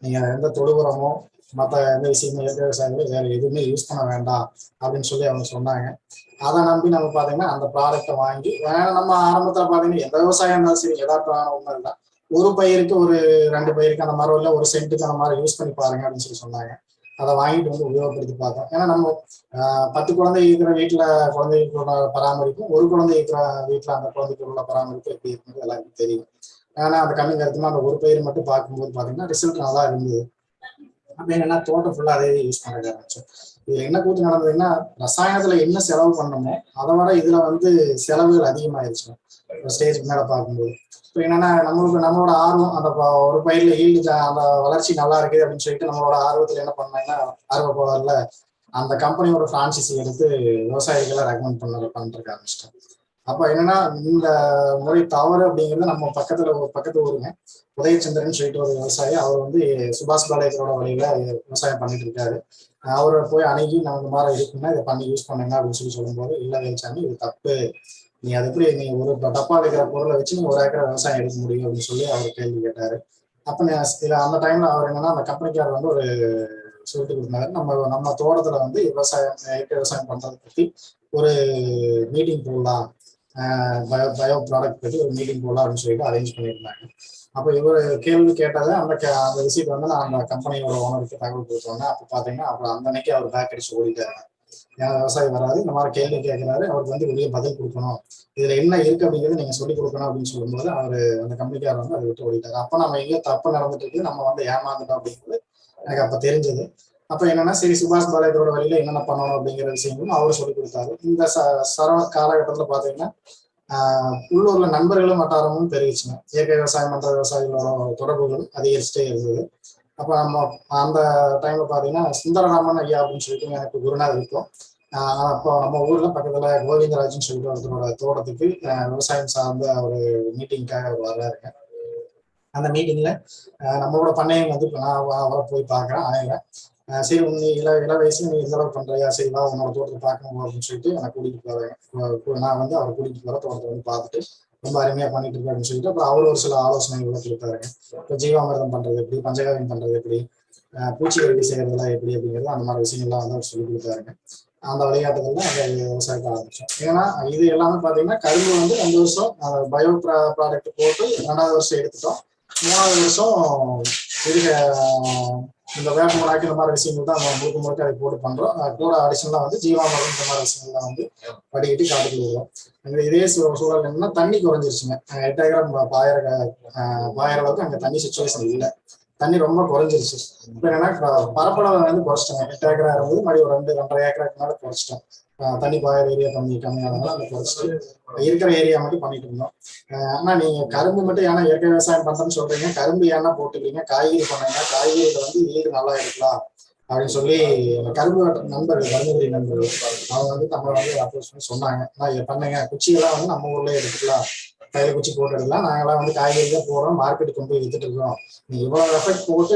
நீங்க எந்த தொழு உரமோ மற்ற எந்த விஷயமும் இயற்கை விவசாயங்களோ வேற எதுவுமே யூஸ் பண்ண வேண்டாம் அப்படின்னு சொல்லி அவங்க சொன்னாங்க. அதை நம்பி நம்ம பாத்தீங்கன்னா அந்த ப்ராடக்டை வாங்கி நம்ம ஆரம்பத்துல பாத்தீங்கன்னா எந்த விவசாயம் இருந்தாலும் சரி யதார்த்தமான உண்மை இல்லை, ஒரு பயிருக்கு ஒரு 2 பயிருக்கு அந்த மாதிரி இல்லை, ஒரு சென்ட்டுக்கு அந்த மாதிரி யூஸ் பண்ணி பாருங்க அப்படின்னு சொல்லி சொன்னாங்க. அதை வாங்கிட்டு வந்து உபயோகப்படுத்தி பார்த்தோம். ஏன்னா நம்ம 10 குழந்தை இருக்கிற வீட்டுல குழந்தைகளோட பராமரிப்பும், ஒரு குழந்தை இருக்கிற வீட்டுல அந்த குழந்தைகளோட பராமரிப்பு எப்படி இருக்குன்னு எல்லாருக்கும் தெரியும். ஆனா அந்த கண்ணு கருத்துமா அந்த ஒரு பயிர் மட்டும் பார்க்கும்போது பாத்தீங்கன்னா ரிசல்ட் நல்லா இருந்தது. அப்ப என்னன்னா தோட்டம் ஃபுல்லா அதே யூஸ் பண்ண ஆரம்பிச்சோம். இதுல என்ன கூத்து நடந்ததுன்னா, ரசாயனத்துல என்ன செலவு பண்ணணுமோ அதை விட இதுல வந்து செலவுகள் அதிகமாயிருச்சு ஒரு ஸ்டேஜ்க்கு மேல பார்க்கும்போது. இப்போ என்னன்னா நம்மளோட ஆர்வம் அந்த ஒரு பயிர்ல ஈல்டு அந்த வளர்ச்சி நல்லா இருக்குது அப்படின்னு சொல்லிட்டு நம்மளோட ஆர்வத்துல என்ன பண்ணாங்கன்னா, ஆர்வ போகல அந்த கம்பெனியோட பிரான்சைசி எடுத்து விவசாயிகளை ரெக்கமெண்ட் பண்ணிருக்க ஆரம்பிச்சிட்டேன். அப்ப என்னன்னா இந்த முறை தவறு அப்படிங்கிறது நம்ம பக்கத்து ஊருங்க உதயச்சந்திரன் சொல்லிட்டு ஒரு விவசாயி, அவர் வந்து சுபாஷ் பாலேக்கரோட வழியில விவசாயம் பண்ணிட்டு இருக்காரு. அவரை போய் அணுகி நான் இந்த மாதிரி இருக்குன்னா இதை பண்ணி யூஸ் பண்ணுங்க அப்படின்னு சொல்லும்போது, இல்ல வேல்சாமி இது தப்பு, நீ அது எப்படி நீ ஒரு டப்பா இருக்கிற பொருளை வச்சு நீ 1 ஏக்கரை விவசாயம் எடுக்க முடியும் அப்படின்னு சொல்லி அவர் கேள்வி கேட்டாரு. அப்ப அந்த டைம்ல அவர் என்னன்னா அந்த கம்பெனிக்காரர் வந்து ஒரு சொல்லிட்டு கொடுத்தாரு, நம்ம தோட்டத்துல வந்து இயற்கை விவசாயம் பண்றதை பத்தி ஒரு மீட்டிங் போடலாம், பயோ ப்ராடக்ட் பத்தி ஒரு மீட்டிங் போடலாம் அப்படின்னு சொல்லிட்டு அரேஞ்ச் பண்ணியிருந்தாங்க. அப்போ இவர் கேள்வி கேட்டதை அந்த விசிட் வந்து நான் அந்த கம்பெனியோட ஓனருக்கு தகவல் கொடுத்தோன்னே அப்போ பார்த்தீங்கன்னா அப்புறம் அந்த அன்னைக்கு அவர் பேக் அடிச்சு ஓடிட்டாரு. ஏன்னா விவசாயி வராது, இந்த மாதிரி கேள்வி கேட்கிறாரு, அவருக்கு வந்து வெளியே பதில் கொடுக்கணும், இதுல என்ன இருக்கு அப்படிங்கிறது நீங்க சொல்லிக் கொடுக்கணும் அப்படின்னு சொல்லும்போது அவர் அந்த கம்பெனிக்காரர் வந்து அதை விட்டு ஓடிட்டாரு. அப்போ நம்ம எங்கேயோ தப்பு நடந்துட்டு இருக்கு, நம்ம வந்து ஏமாந்துட்டோம் அப்படிங்கிறது எனக்கு அப்ப தெரிஞ்சது. அப்ப என்னன்னா சரி சுபாஷ் பாலேக்கரோட வழியில என்னென்ன பண்ணணும் அப்படிங்கிற விஷயங்களும் அவரு சொல்லிக் கொடுத்தாரு. இந்த காலகட்டத்துல பாத்தீங்கன்னா உள்ளூர்ல நண்பர்களும் வட்டாரமும் பெருகிச்சுங்க. இயற்கை விவசாயம் பண்ற விவசாயிகளோட தொடர்புகளும் அதிகரிச்சுட்டே இருந்தது. அப்ப நம்ம அந்த டைம்ல பாத்தீங்கன்னா சுந்தரராமன் ஐயா அப்படின்னு சொல்லிட்டு எனக்கு குருநாதர் இருக்கும். அப்போ நம்ம ஊர்ல பக்கத்துல கோவிந்தராஜன் சொல்லிட்டு ஒருத்தரோட தோட்டத்துக்கு விவசாயம் சார்ந்த ஒரு மீட்டிங்காக அவர் வர்றாருங்க. அந்த மீட்டிங்ல நம்மளோட பண்ணையம் வந்து நான் அவரை போய் பார்க்குறேன் அணையிறேன். சரி நீ இள வயசுல நீ இந்த அளவு பண்றியா, சரி வா உன்னோட தோட்டத்தை பார்க்கணும் அப்படின்னு சொல்லிட்டு எனக்கு கூட்டிட்டு போறேன். நான் வந்து அவரை கூட்டிட்டு போற தோட்டத்தை வந்து பார்த்துட்டு ரொம்ப அருமையா பண்ணிட்டு இருக்கேன் அப்படின்னு சொல்லிட்டு அப்புறம் அவர் ஒரு சில ஆலோசனைகளை கொடுத்தாருங்க. இப்போ ஜீவாமிர்தம் பண்றது எப்படி, பஞ்சகாவியம் பண்றது எப்படி, பூச்சிக்கொல்லி செய்யறதெல்லாம் எப்படி அப்படிங்கிறது அந்த மாதிரி விஷயங்கள்லாம் வந்து அவர் சொல்லி கொடுத்தாருங்க. அந்த விளையாட்டுகள்ல அந்த விவசாயத்தை ஆரம்பிச்சோம். ஏன்னா இது எல்லாமே பாத்தீங்கன்னா கரும்பு வந்து 2 வருஷம் பயோ ப்ராடக்ட் போட்டு 2வது வருஷம் எடுத்துட்டோம். 3வது வருஷம் இதுக்கு இந்த வேப்ப முன்னாடி இந்த மாதிரி விஷயங்கள் தான் நம்ம முழுக்க அதை போட்டு பண்றோம். கூட அடிஷனலா வந்து ஜீவாமிர்தம் இந்த மாதிரி விஷயங்கள்லாம் வந்து வடிகட்டி காட்டுக்கு விடுவோம். இதே சூழல் என்னன்னா தண்ணி குறைஞ்சிருச்சுங்க. 8 ஏக்கர் பாயிர அளவுக்கு அங்க தண்ணி சுச்சுவேஷன் இல்லை, தண்ணி ரொம்ப குறைஞ்சிருச்சு. இப்ப என்னன்னா பரப்பளவை வந்து குறைச்சிட்டாங்க. 8 ஏக்கரா இருந்தது மறுபடியும் ஒரு 2-2.5 ஏக்கருக்கு மேல குறைச்சிட்டோம். தண்ணி பாயிற ஏரியா கம்மியானதுனால அந்த குறைச்சிட்டு இருக்கிற ஏரியா மட்டும் பண்ணிட்டு இருந்தோம். ஆனா நீங்க கரும்பு மட்டும் ஏன்னா இயற்கை விவசாயம் பண்றேன்னு சொல்றீங்க, கரும்பு ஏன்னா போட்டுக்கிறீங்க, காய்கறி பண்ணுங்க, காய்கறியில வந்து ஈடு நல்லா எடுக்கலாம் அப்படின்னு சொல்லி கரும்பு நண்பர்கள், தருமபுரி நண்பர்கள் அவங்க வந்து நம்மளை வந்து அப்ரோச் பண்ணி சொன்னாங்க. நான் இதை பண்ணுங்க, குச்சியெல்லாம் வந்து நம்ம ஊர்லயே எடுத்துக்கலாம், கையில குச்சி போட்டு எடுக்கலாம், நாங்கெல்லாம் வந்து காய்கறி தான் போடுறோம், மார்க்கெட்டுக்கு கொண்டு போய் வித்துட்டு இருக்கோம், நீங்க இவ்வளவு எஃபெக்ட் போட்டு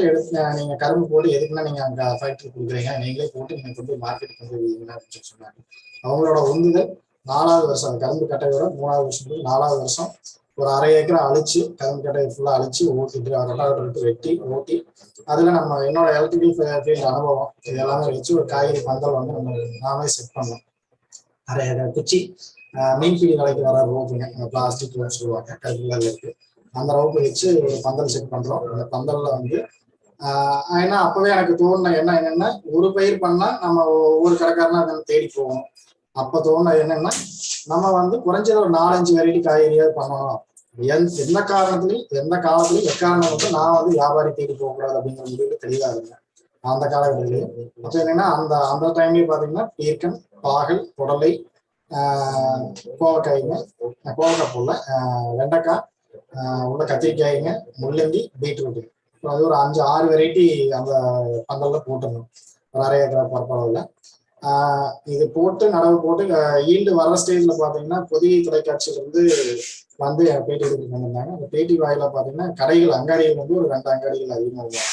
நீங்க கரும்பு போட்டு எதுக்குன்னா நீங்க அங்க ஃபேக்டரி கொடுக்குறீங்க, நீங்களே போட்டு நீங்க கொண்டு போய் மார்க்கெட்டுக்கு கொண்டு போய் வைங்க அப்படின்னு சொன்னாங்க. அவங்களோட உந்துதல் 4வது வருஷம் கரும்பு கட்டையோட 3வது வருஷம் 4வது வருஷம் ஒரு 1/2 ஏக்கரை அழிச்சு கரும்பு கட்டையை ஃபுல்லா அழிச்சு ஓட்டிட்டு விட்டு வெட்டி ஓட்டி அதுல நம்ம என்னோட எலக்ட்ரிக்கல் ஃபீல்டு அனுபவம் இது எல்லாமே வச்சு ஒரு காய்கறி பந்தல் வந்து நம்ம நாமே செட் பண்ணோம். 1/2 ஏக்கர் குச்சி, மீன்பிடி வலைக்கு வர ரோப்புங்க, பிளாஸ்டிக் ரோப் சொல்லுவாங்க, கருப்புல இருக்கு, அந்த ரோப்பை வச்சு ஒரு பந்தல் செட் பண்றோம். அந்த பந்தல்ல வந்து ஏன்னா அப்பவே எனக்கு தோணுன என்னன்னா ஒரு பயிர் பண்ணா நம்ம ஒவ்வொரு கடைக்காரனா தேடி போகணும். அப்ப தோணுனது என்னன்னா நம்ம வந்து குறைஞ்சது ஒரு 4-5 வெரைட்டி காய்கறியாவது பண்ணணும். எந்த காரணத்துலையும் எந்த காலத்துலையும் எக்காரணம் வந்து நான் வந்து வியாபாரி தேடி போகக்கூடாது அப்படிங்கிற முடிவு தெளிவா இருந்தேன் அந்த காலகட்டத்திலேயே. அப்ப என்னன்னா அந்த டைம்லயே பாத்தீங்கன்னா பீர்க்கன், பாகல், புடலை, கோவக்காய்ங்க, கோவக்காய் போடல, வெண்டைக்காய், உள்ள கத்திரிக்காய்ங்க, முள்ளங்கி, பீட்ரூட்டு, அது ஒரு 5-6 வெரைட்டி அந்த பந்தல்ல போட்டுருந்தோம் ஒரு 1/2 ஏக்கர் பரப்பளவுல. இது போட்டு நடவு போட்டு ஈல்டு வர ஸ்டேஜ்ல பாத்தீங்கன்னா பொதிகை தொலைக்காட்சியில இருந்து வந்து பேட்டி எடுத்துட்டு வந்திருந்தாங்க. அந்த பேட்டி வாயில பாத்தீங்கன்னா கடைகள் அங்காடிகள் வந்து ஒரு 2 அங்காடிகள் அதிகமாக வருவாங்க.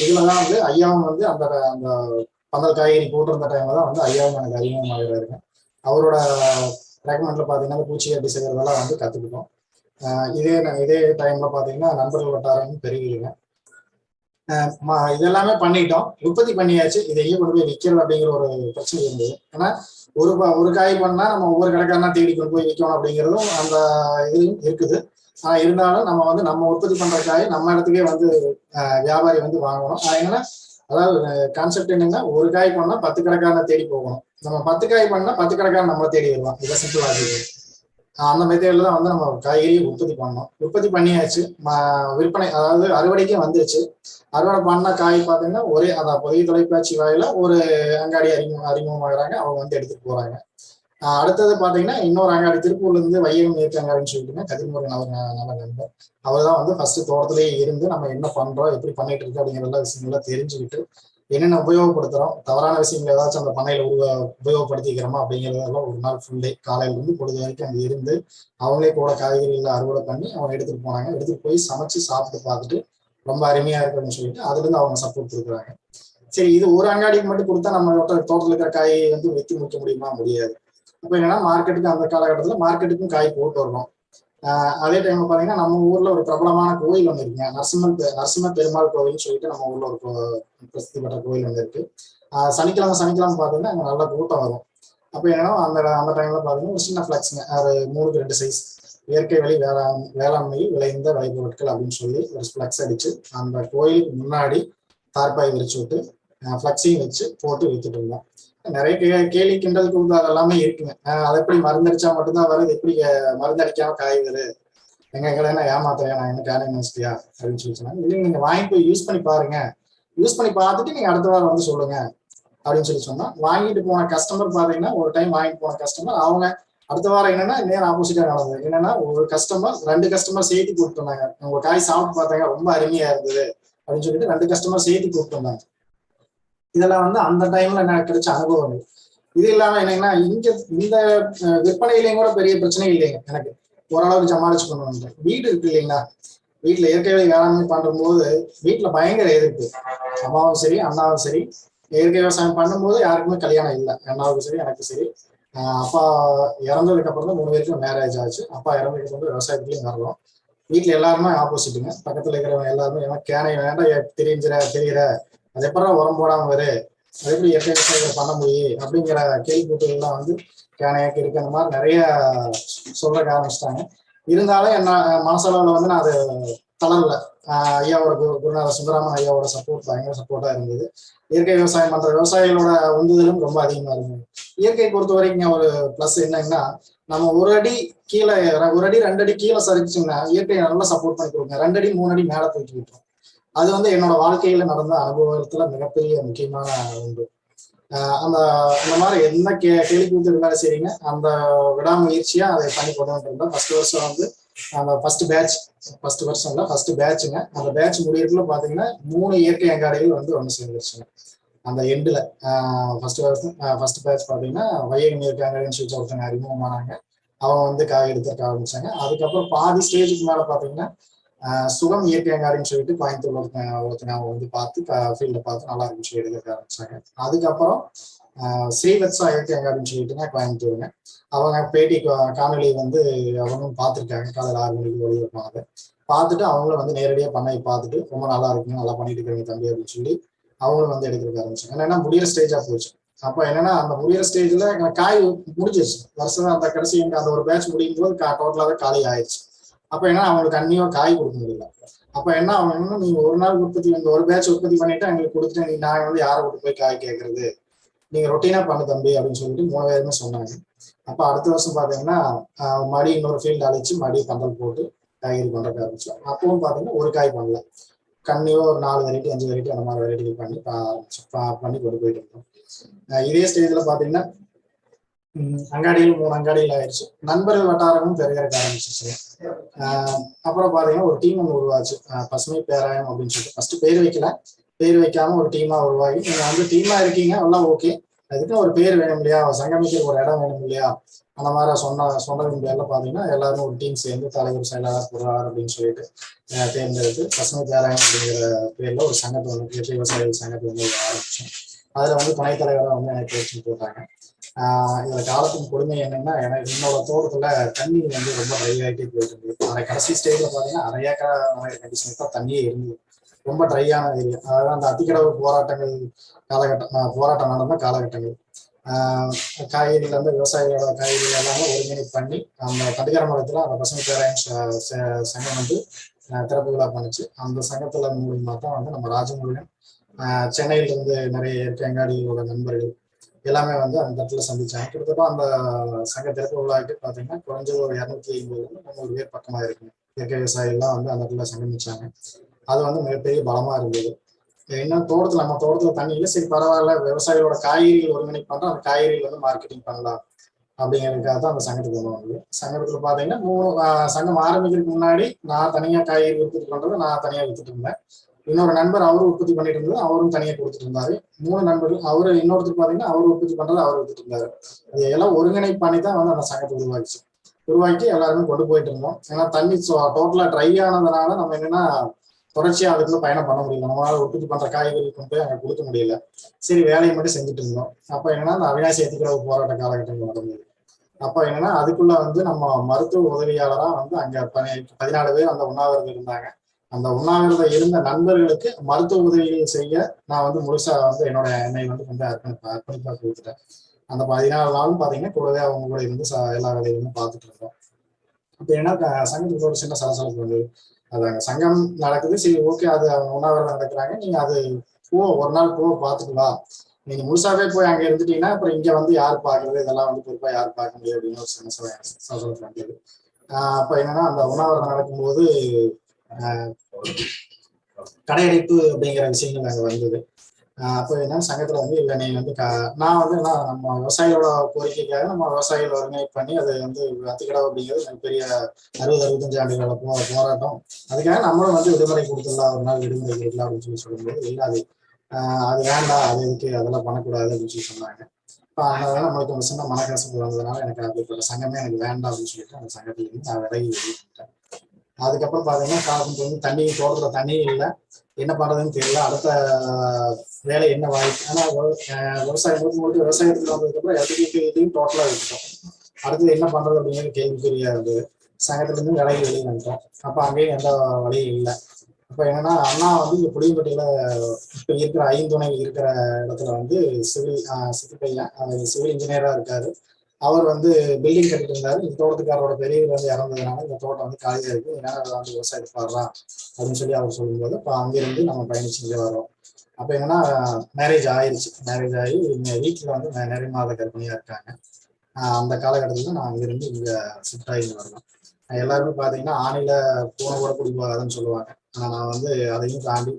இதுலதான் வந்து ஐயாவும் வந்து அந்த அந்த பந்தல் காய்கறி போட்டிருந்த டைம்ல தான் வந்து ஐயாவும் எனக்கு அதிகமாகிறாருங்க. அவரோட ரெக்கமெண்ட்ல பாத்தீங்கன்னா பூச்சிக்கட்டி செய்யறதெல்லாம் வந்து கத்துக்கிட்டோம். இதே டைம்ல பாத்தீங்கன்னா நண்பர்கள் வட்டாரம் பெருகிடுங்க. இதெல்லாமே பண்ணிட்டோம், உற்பத்தி பண்ணியாச்சு, இதை எங்கே கொண்டு போய் விற்கிறது அப்படிங்கிற ஒரு பிரச்சனை இருந்தது. ஏன்னா ஒரு காய் பண்ணா நம்ம ஒவ்வொரு கடைக்காரனா தேடி கொண்டு போய் விற்கணும் அப்படிங்கிறதும் அந்த இதுவும் இருக்குது. இருந்தாலும் நம்ம வந்து நம்ம உற்பத்தி பண்ற காய் நம்ம இடத்துக்கே வந்து வியாபாரி வந்து வாங்கணும். என்னன்னா அதாவது கான்செப்ட் என்னன்னா ஒரு காய் பண்ணா 10 கடைக்காரனை தேடி போகணும், நம்ம 10 காய் பண்ணா 10 கடைக்காரன் நம்மளை தேடி வருவான். இதை சிம்பிள் ஆகுது. அந்த மெத்தேட்ல தான் வந்து நம்ம காய்கறியை உற்பத்தி பண்ணோம். உற்பத்தி பண்ணியாச்சு, விற்பனை அதாவது அறுவடைக்கே வந்துருச்சு. அறுவடை பண்ண காய் பார்த்தீங்கன்னா ஒரே அந்த புதிய தொலைக்காட்சி வாயில ஒரு அங்காடி அறிமுகமாகறாங்க, அவங்க வந்து எடுத்துட்டு போறாங்க. அடுத்தது பாத்தீங்கன்னா இன்னொரு அங்காடி திருப்பூர்ல இருந்து வையம் இயற்கை அங்காடின்னு சொல்லிட்டுங்க கதிர்முருகன் அவர் நல்ல நண்பர். அவர் தான் வந்து ஃபர்ஸ்ட் தோட்டத்திலேயே இருந்து நம்ம என்ன பண்றோம், எப்படி பண்ணிட்டு இருக்கு அப்படிங்கிற எல்லா விஷயங்கள்லாம் தெரிஞ்சுக்கிட்டு என்னென்ன உபயோகப்படுத்துறோம், தவறான விஷயங்கள் ஏதாச்சும் அந்த பண்ணையில உபயோகப்படுத்திக்கிறோமா அப்படிங்கிறதெல்லாம் ஒரு நாள் ஃபுல் டே காலையில இருந்து பொழுது வரைக்கும் அங்கே இருந்து அவங்களே கூட காய்கறிகளை அறுவடை பண்ணி அவங்க எடுத்துட்டு போனாங்க. எடுத்துட்டு போய் சமைச்சு சாப்பிட்டு பார்த்துட்டு ரொம்ப அருமையா இருக்குன்னு சொல்லிட்டு அதுல இருந்து அவங்க சப்போர்ட் கொடுக்குறாங்க. சரி, இது ஒரு அங்காடிக்கு மட்டும் கொடுத்தா நம்ம தோட்டத்தில் இருக்கிற காயை வந்து வெட்டி முடிக்க முடியுமா? முடியாது. அப்போ என்னன்னா மார்க்கெட்டுக்கு அந்த காலகட்டத்தில் மார்க்கெட்டுக்கும் காய் போட்டு வரணும். அதே டைம்ல பாத்தீங்கன்னா நம்ம ஊர்ல ஒரு பிரபலமான கோயில் ஒன்று இருக்குங்க, நரசிம்ம பெருமாள் கோவில்னு சொல்லிட்டு நம்ம ஊர்ல ஒரு பிரசித்தி பெற்ற கோயில் ஒன்று இருக்கு. சனிக்கிழமை பாத்தீங்கன்னா அங்க நல்ல கூட்டம் வரும். அப்போ என்னன்னா அந்த டைம்ல பாத்தீங்கன்னா ஒரு சின்ன ஃபிளக்ஸுங்க, ஒரு 3x2 சைஸ் இயற்கை வழி வேளாண்மையில் விளைந்த விளைபொருட்கள் அப்படின்னு சொல்லி ஒரு ஃபிளக்ஸ் அடிச்சு அந்த கோயிலுக்கு முன்னாடி தார்பாய் விரிச்சு விட்டு ஃபிளக்ஸையும் வச்சு போட்டு வித்துட்டு இருந்தோம். நிறைய கேலி கிண்டல் கூத்து அதெல்லாமே இருக்குங்க. அதை எப்படி மருந்தடிச்சா மட்டும்தான் வருது, எப்படி மருந்தடிக்காம காய் வருது, எங்க கடையில ஏமாத்துறியா, நான் என்ன கேன யூனிவர்சிட்டியா அப்படின்னு சொல்லி சொன்னாங்க. இல்லைங்க, நீங்க வாங்கி போய் யூஸ் பண்ணி பாருங்க, யூஸ் பண்ணி பார்த்துட்டு நீங்க அடுத்த வாரம் வந்து சொல்லுங்க அப்படின்னு சொல்லி சொன்னா, வாங்கிட்டு போன கஸ்டமர் பாத்தீங்கன்னா ஒரு டைம் வாங்கிட்டு போன கஸ்டமர் அவங்க அடுத்த வாரம் என்னன்னா நேரம் ஆப்போசிட்டா நடந்தது. என்னன்னா ஒரு கஸ்டமர் 2 கஸ்டமர் சேர்த்து கூப்பிட்டு வந்தாங்க, உங்க காய் சாப்பிட்டு பார்த்தாங்க ரொம்ப அருமையா இருந்தது அப்படின்னு சொல்லிட்டு 2 கஸ்டமர் சேர்த்து கூப்பிட்டு வந்தாங்க. இதெல்லாம் வந்து அந்த டைம்ல எனக்கு கிடைச்ச அனுபவம். இது இல்லாம என்னன்னா இங்க இந்த விற்பனையிலையும் கூட பெரிய பிரச்சனை இல்லைங்க, எனக்கு ஓரளவுக்கு சமாளிச்சு கொண்டு வந்தேன். வீடு இருக்கு இல்லைங்களா, வீட்டுல இயற்கை வேளாண்மை பண்ணும்போது வீட்டுல பயங்கர எதிர்ப்பு. அம்மாவும் சரி அண்ணாவும் சரி இயற்கை விவசாயம் பண்ணும்போது யாருக்குமே கல்யாணம் இல்லை, அண்ணாவுக்கும் சரி எனக்கு சரி. அப்பா இறந்ததுக்கு அப்புறம் தான் 3 பேருக்கும் மேரேஜ் ஆச்சு. அப்பா இறந்ததுக்கு அப்புறம் விவசாயத்துலயும் வரலாம். வீட்டுல எல்லாருமே ஆப்போசிட்டுங்க, பக்கத்துல இருக்கிறவங்க எல்லாருமே ஏன்னா கேனை வேண்டாம் தெரியற அது எப்பறம் உரம் போடாம வரு, அது எப்படி இயற்கை விவசாயம் பண்ண முடியும் அப்படிங்கிற கேள்வி கூட்டுகள்லாம் வந்து கேனையாக்கு இருக்கு, அந்த மாதிரி நிறைய சொல்ல ஆரம்பிச்சிட்டாங்க. இருந்தாலும் என்ன மனசளவுல வந்து நான் அது தளரல. ஐயாவோட குருநாதர் சுந்தராமன் ஐயாவோட சப்போர்ட் பயங்கர சப்போர்ட்டா இருந்தது. இயற்கை விவசாயம் பண்ற விவசாயிகளோட உந்துதலும் ரொம்ப அதிகமா இருந்தது. இயற்கை பொறுத்த வரைக்கும் ஒரு பிளஸ் என்னன்னா, நம்ம 1 அடி கீழே 1 அடி 2 அடி கீழே சரிச்சுங்கன்னா இயற்கை நல்லா சப்போர்ட் பண்ணி கொடுங்க, 2 அடி 3 அடி மேல தூக்கி விட்டுரும். அது வந்து என்னோட வாழ்க்கையில நடந்த அனுபவத்துல மிகப்பெரிய முக்கியமான ஒன்று. அந்த மாதிரி என்ன கேள்வி கூத்து இருந்தாலும் சரிங்க, அந்த விடாமுயற்சியா அதை பண்ணி கொண்டு வந்துருந்தோம். ஃபர்ஸ்ட் வருஷம் வந்து அந்த ஃபர்ஸ்ட் பேட்சுங்க. அந்த பேட்ச் முடியறதுல பாத்தீங்கன்னா 3 இயற்கை அங்காடிகள் வந்து ஒன்று சேர்ந்துருச்சுங்க. அந்த எண்டுல ஃபர்ஸ்ட் பேட்ச் பாத்தீங்கன்னா வையகம் இயற்கை அங்காடின்னு சொல்லி ஒருத்தங்க அறிமுகமானாங்க. அவங்க வந்து காய் எடுத்துக்க ஆரம்பிச்சாங்க. அதுக்கப்புறம் பாதி ஸ்டேஜுக்கு மேல பாத்தீங்கன்னா சுகம் இயற்கை அங்காடின்னு சொல்லிட்டு கோயம்புத்தூர்ல ஒருத்தங்க அவங்க வந்து பார்த்து ஃபீல்ட பார்த்து நல்லா இருக்குன்னு சொல்லி எடுக்க ஆரம்பிச்சாங்க. அதுக்கப்புறம் ஸ்ரீவத்சா இயற்கை அங்காடின்னு சொல்லிட்டுங்க கோயம்புத்தூருங்க. அவங்க பேட்டி காணொலி வந்து அவங்களும் பார்த்துருக்காங்க, காலையில் 6 மணிக்கு ஒளிபரப்பாங்க. பார்த்துட்டு அவங்களும் வந்து நேரடியாக பண்ணை பார்த்துட்டு ரொம்ப நல்லா இருக்குங்க, நல்லா பண்ணிட்டு இருக்கிறீங்க தம்பி அப்படின்னு சொல்லி அவங்களும் வந்து எடுக்க ஆரம்பிச்சாங்க. என்னன்னா முடிகிற ஸ்டேஜா போச்சு. அப்போ என்னன்னா அந்த முடிகிற ஸ்டேஜ்ல காய் முடிஞ்சிருச்சு. வருஷம் அந்த கடைசி அந்த ஒரு பேட்ச் முடியும் போது டோட்டலாவே காலி ஆயிடுச்சு. அப்ப என்ன அவங்களுக்கு அன்னியோ காய் கொடுக்க முடியல. அப்ப என்ன அவங்க நீங்க ஒரு நாள் ஒரு பேட்ச் உற்பத்தி பண்ணிட்டு எங்களுக்கு கொடுத்துட்டு நீங்க நான் வந்து யாரை விட்டு போய் காய் கேட்கறது, நீங்க ரொட்டீனா பண்ணு தம்பி அப்படின்னு சொல்லிட்டு 3 பேருமே சொன்னாங்க. அப்ப அடுத்த வருஷம் பாத்தீங்கன்னா மடி இன்னொரு ஃபீல்டு அழிச்சு மடி பந்தல் போட்டு காய்கறி பண்றதுக்கு ஆரம்பிச்சோம். அப்பவும் பாத்தீங்கன்னா ஒரு காய் பண்ணல, கண்ணியோ ஒரு 4 வெரைட்டி 5 வெரைட்டி அந்த மாதிரி வெரைட்டிகள் பண்ணி கொண்டு போயிட்டு இருக்கோம். இதே ஸ்டேஜ்ல பாத்தீங்கன்னா அங்காடியில் 3 அங்காடிகள் ஆயிடுச்சு. நண்பர்கள் வட்டாரமும் பெருகிறக்க ஆரம்பிச்சிச்சு. அப்புறம் பாத்தீங்கன்னா ஒரு டீம் ஒன்று உருவாச்சு, பசுமை பேராயம் அப்படின்னு சொல்லிட்டு. ஃபர்ஸ்ட் பேர் வைக்காம ஒரு டீமா உருவாகி நீங்க வந்து டீமா இருக்கீங்க எல்லாம் ஓகே, அதுக்கு ஒரு பேர் வேணும் இல்லையா, சங்கமிக்க ஒரு இடம் வேணும் இல்லையா, அந்த மாதிரி சொன்னதின் பேர்ல பாத்தீங்கன்னா எல்லாரும் ஒரு டீம் சேர்ந்து தலைவர் செயலாளர் பொருளாளர் அப்படின்னு சொல்லிட்டு தேர்ந்தெடுத்து பசுமை பேராயம் அப்படிங்கிற பேர்ல ஒரு சங்கத்தை வந்து விவசாயிகள் சங்கத்தை வந்து ஆரம்பிச்சோம். அதுல வந்து துணைத் தலைவராக வந்து எனக்கு பேச்சு போட்டாங்க. இதுல காலத்தின் கொடுமை என்னன்னா, எனக்கு என்னோட தோட்டத்துல தண்ணி வந்து ரொம்ப ட்ரை ஆகிட்டே போயிட்டு இருந்தது. அதை கடைசி ஸ்டேஜ்ல பாத்தீங்கன்னா 1/2 ஏக்கர் கண்டிஷன் தான் தண்ணியே இருந்தது, ரொம்ப ட்ரையான ஏரியா. அதாவது அந்த அத்திக்கடவு போராட்டம் நடந்த காலகட்டங்கள். காய்கறிகள் வந்து விவசாயிகளோட காய்கறிகள் எல்லாமே ஒருங்கிணைப்பு பண்ணி அந்த கண்டிகரமலத்துல அந்த பசுமை பேராயம் சங்கம் வந்து திறப்பு விழா பண்ணுச்சு. அந்த சங்கத்துல மூலியமா தான் வந்து நம்ம ராஜமுருகன், சென்னையில இருந்து நிறைய இயற்கை அங்காடிகளோட நண்பர்கள், எல்லாமே வந்து அந்த இடத்துல சந்திச்சாங்க. கிட்டத்தட்ட அந்த சங்க திறப்பு விழாவுக்கு பார்த்தீங்கன்னா குறைஞ்சது ஒரு 250-300 பேர் பக்கமா இருக்குங்க. இயற்கை விவசாயிகள்லாம் வந்து அந்த இடத்துல சங்கமிச்சாங்க. அது வந்து மிகப்பெரிய பலமா இருந்தது. இன்னும் நம்ம தோட்டத்துல தண்ணி இல்லை, சரி பரவாயில்ல, விவசாயிகளோட காய்கறிகள் ஒருங்கிணைப்பு பண்றோம், அந்த காய்கறிகள் வந்து மார்க்கெட்டிங் பண்ணலாம் அப்படிங்கிறதுக்காக தான் அந்த சங்கத்துக்கு கொண்டு வந்தது. சங்கத்துல பாத்தீங்கன்னா சங்கம் ஆரம்பிக்கிறதுக்கு முன்னாடி நான் தனியா காய்கறி உற்பத்தி பண்றது நான் தனியா வித்துட்டு இருந்தேன். இன்னொரு நண்பர் அவரும் உற்பத்தி பண்ணிட்டு இருந்தது, அவரும் தனியா கொடுத்துட்டு இருந்தாரு. 3 நண்பர்கள், அவரு இன்னொருத்தர் பாத்தீங்கன்னா அவர் உற்பத்தி பண்றது அவர் வித்துட்டு இருந்தாரு. அது எல்லாம் ஒருங்கிணைப்பு பண்ணி தான் வந்து அந்த சங்கத்தை உருவாக்கி எல்லாருமே கொண்டு போயிட்டு இருந்தோம். ஏன்னா தண்ணி டோட்டலா ட்ரை ஆனதுனால நம்ம என்னன்னா தொடர்ச்சியா அதுக்குள்ள பயணம் பண்ண முடியல. நம்மளால உற்பத்தி பண்ற காய்கறி கொண்டு போய் அங்க கொடுக்க முடியல. சரி, வேலையை மட்டும் செஞ்சுட்டு இருந்தோம். அப்ப என்னன்னா அந்த அவிநாசி எத்திக்கிறவு போராட்ட காலகட்டங்கள் நடந்தது. அப்ப என்னன்னா அதுக்குள்ள வந்து நம்ம மருத்துவ உதவியாளரா வந்து அங்க 14 பேர் அந்த உண்ணாவிரதம் இருந்தாங்க. அந்த உண்ணாவிரதம் இருந்த நண்பர்களுக்கு மருத்துவ உதவிகள் செய்ய நான் வந்து முழுசா வந்து என்னை வந்து கொஞ்சம் அர்ப்பணிப்பா கொடுத்துட்டேன். அந்த 14 நாளும் பாத்தீங்கன்னா கூடவே அவங்க கூட இருந்து எல்லா வேலைகளும் பார்த்துட்டு இருந்தோம். அப்ப ஏன்னா சங்கத்துக்கு ஒரு சின்ன சலசலப்பு வந்து அதாங்க, சங்கம் நடக்குது, சரி ஓகே, அது அவங்க உண்ணாவிரதம் நடக்கிறாங்க, நீங்க அது ஒரு நாள் பார்த்துட்டு வா, நீங்க முழுசாவே போய் அங்க இருந்துட்டீங்கன்னா அப்புறம் இங்க வந்து யாரு பாக்குறது, இதெல்லாம் வந்து பொறுப்பா யாரு பார்க்க முடியும் அப்படின்னு ஒரு சின்ன சலசலப்பு வந்தது. அப்ப என்னன்னா அந்த உண்ணாவிரதம் நடக்கும்போது கடையடைப்பு அப்படிங்கிற விஷயங்கள் அங்க வந்தது. அப்போ என்ன சங்கத்துல வந்து இல்லை, நீ வந்து நான் வந்து நம்ம விவசாயிகளோட கோரிக்கைக்காக நம்ம விவசாயிகள் ஒருங்கிணைப்பு பண்ணி அது வந்து அத்திக்கடவு அப்படிங்கிறது பெரிய 60-65 ஆண்டுகள போராட்டம், அதுக்காக நம்மளும் வந்து விடுமுறை கொடுத்துடலாம், ஒரு நாள் விடுமுறை கொடுக்கலாம் அப்படின்னு சொல்லும்போது இல்லை, அது வேண்டாம், அது எதுக்கு, அதெல்லாம் பண்ணக்கூடாது அப்படின்னு சொல்லி சொன்னாங்க. இப்போ அதனால நம்மளுக்கு ஒரு சின்ன மனக்கசப்பு வந்ததுனால எனக்கு அப்படிப்பட்ட சங்கமே எனக்கு வேண்டாம் அப்படின்னு சொல்லிட்டு அந்த சங்கத்துல இருந்து நான் விலகி வெளியிட்டேன். அதுக்கப்புறம் பாத்தீங்கன்னா தண்ணி தோட்டத்துல தண்ணி இல்லை, என்ன பண்றதுன்னு தெரியல, அடுத்த வேலை என்ன வாய்ப்பு. ஆனா விவசாயம் விவசாயத்துக்கு வந்ததுக்கு அப்புறம் இதையும் டோட்டலா விட்டுட்டோம். அடுத்தது என்ன பண்றது அப்படிங்கிறது கேள்விக்குறியா இருந்தது. சங்கத்துல இருந்து வெளியே வந்துட்டோம். அப்ப அங்கேயும் எந்த வழியும் இல்லை. அப்ப என்னன்னா அண்ணா வந்து இங்க புளியம்பட்டியில இப்ப இருக்கிற ஐந்துணை இருக்கிற இடத்துல வந்து சித்திப்பையா சிவில் இன்ஜினியரா இருக்காரு. அவர் வந்து பில்டிங் கட்டிட்டு இருந்தாரு. இந்த தோட்டத்துக்காரோட பெரியவர் வந்து இறந்ததுனால இந்த தோட்டம் வந்து காலியா இருக்கு, ஏன்னா வந்து விவசாயத்தை பாடுறான் அப்படின்னு சொல்லி அவர் சொல்லும்போது இப்போ அங்கிருந்து நம்ம பயணிச்சுட்டு வரோம். அப்ப என்னன்னா மேரேஜ் ஆயிடுச்சு. மேரேஜ் ஆகி வீட்டுல வந்து நிறைய மாத கர்ப்பிணியா இருக்காங்க. அந்த காலகட்டத்துல நான் அங்கிருந்து இங்க ஷிஃப்ட் ஆகிட்டு வரலாம். எல்லாருமே பாத்தீங்கன்னா ஆணையில பூனை கூட குடி போகாதுன்னு சொல்லுவாங்க. ஆனா நான் வந்து அதையும் தாண்டி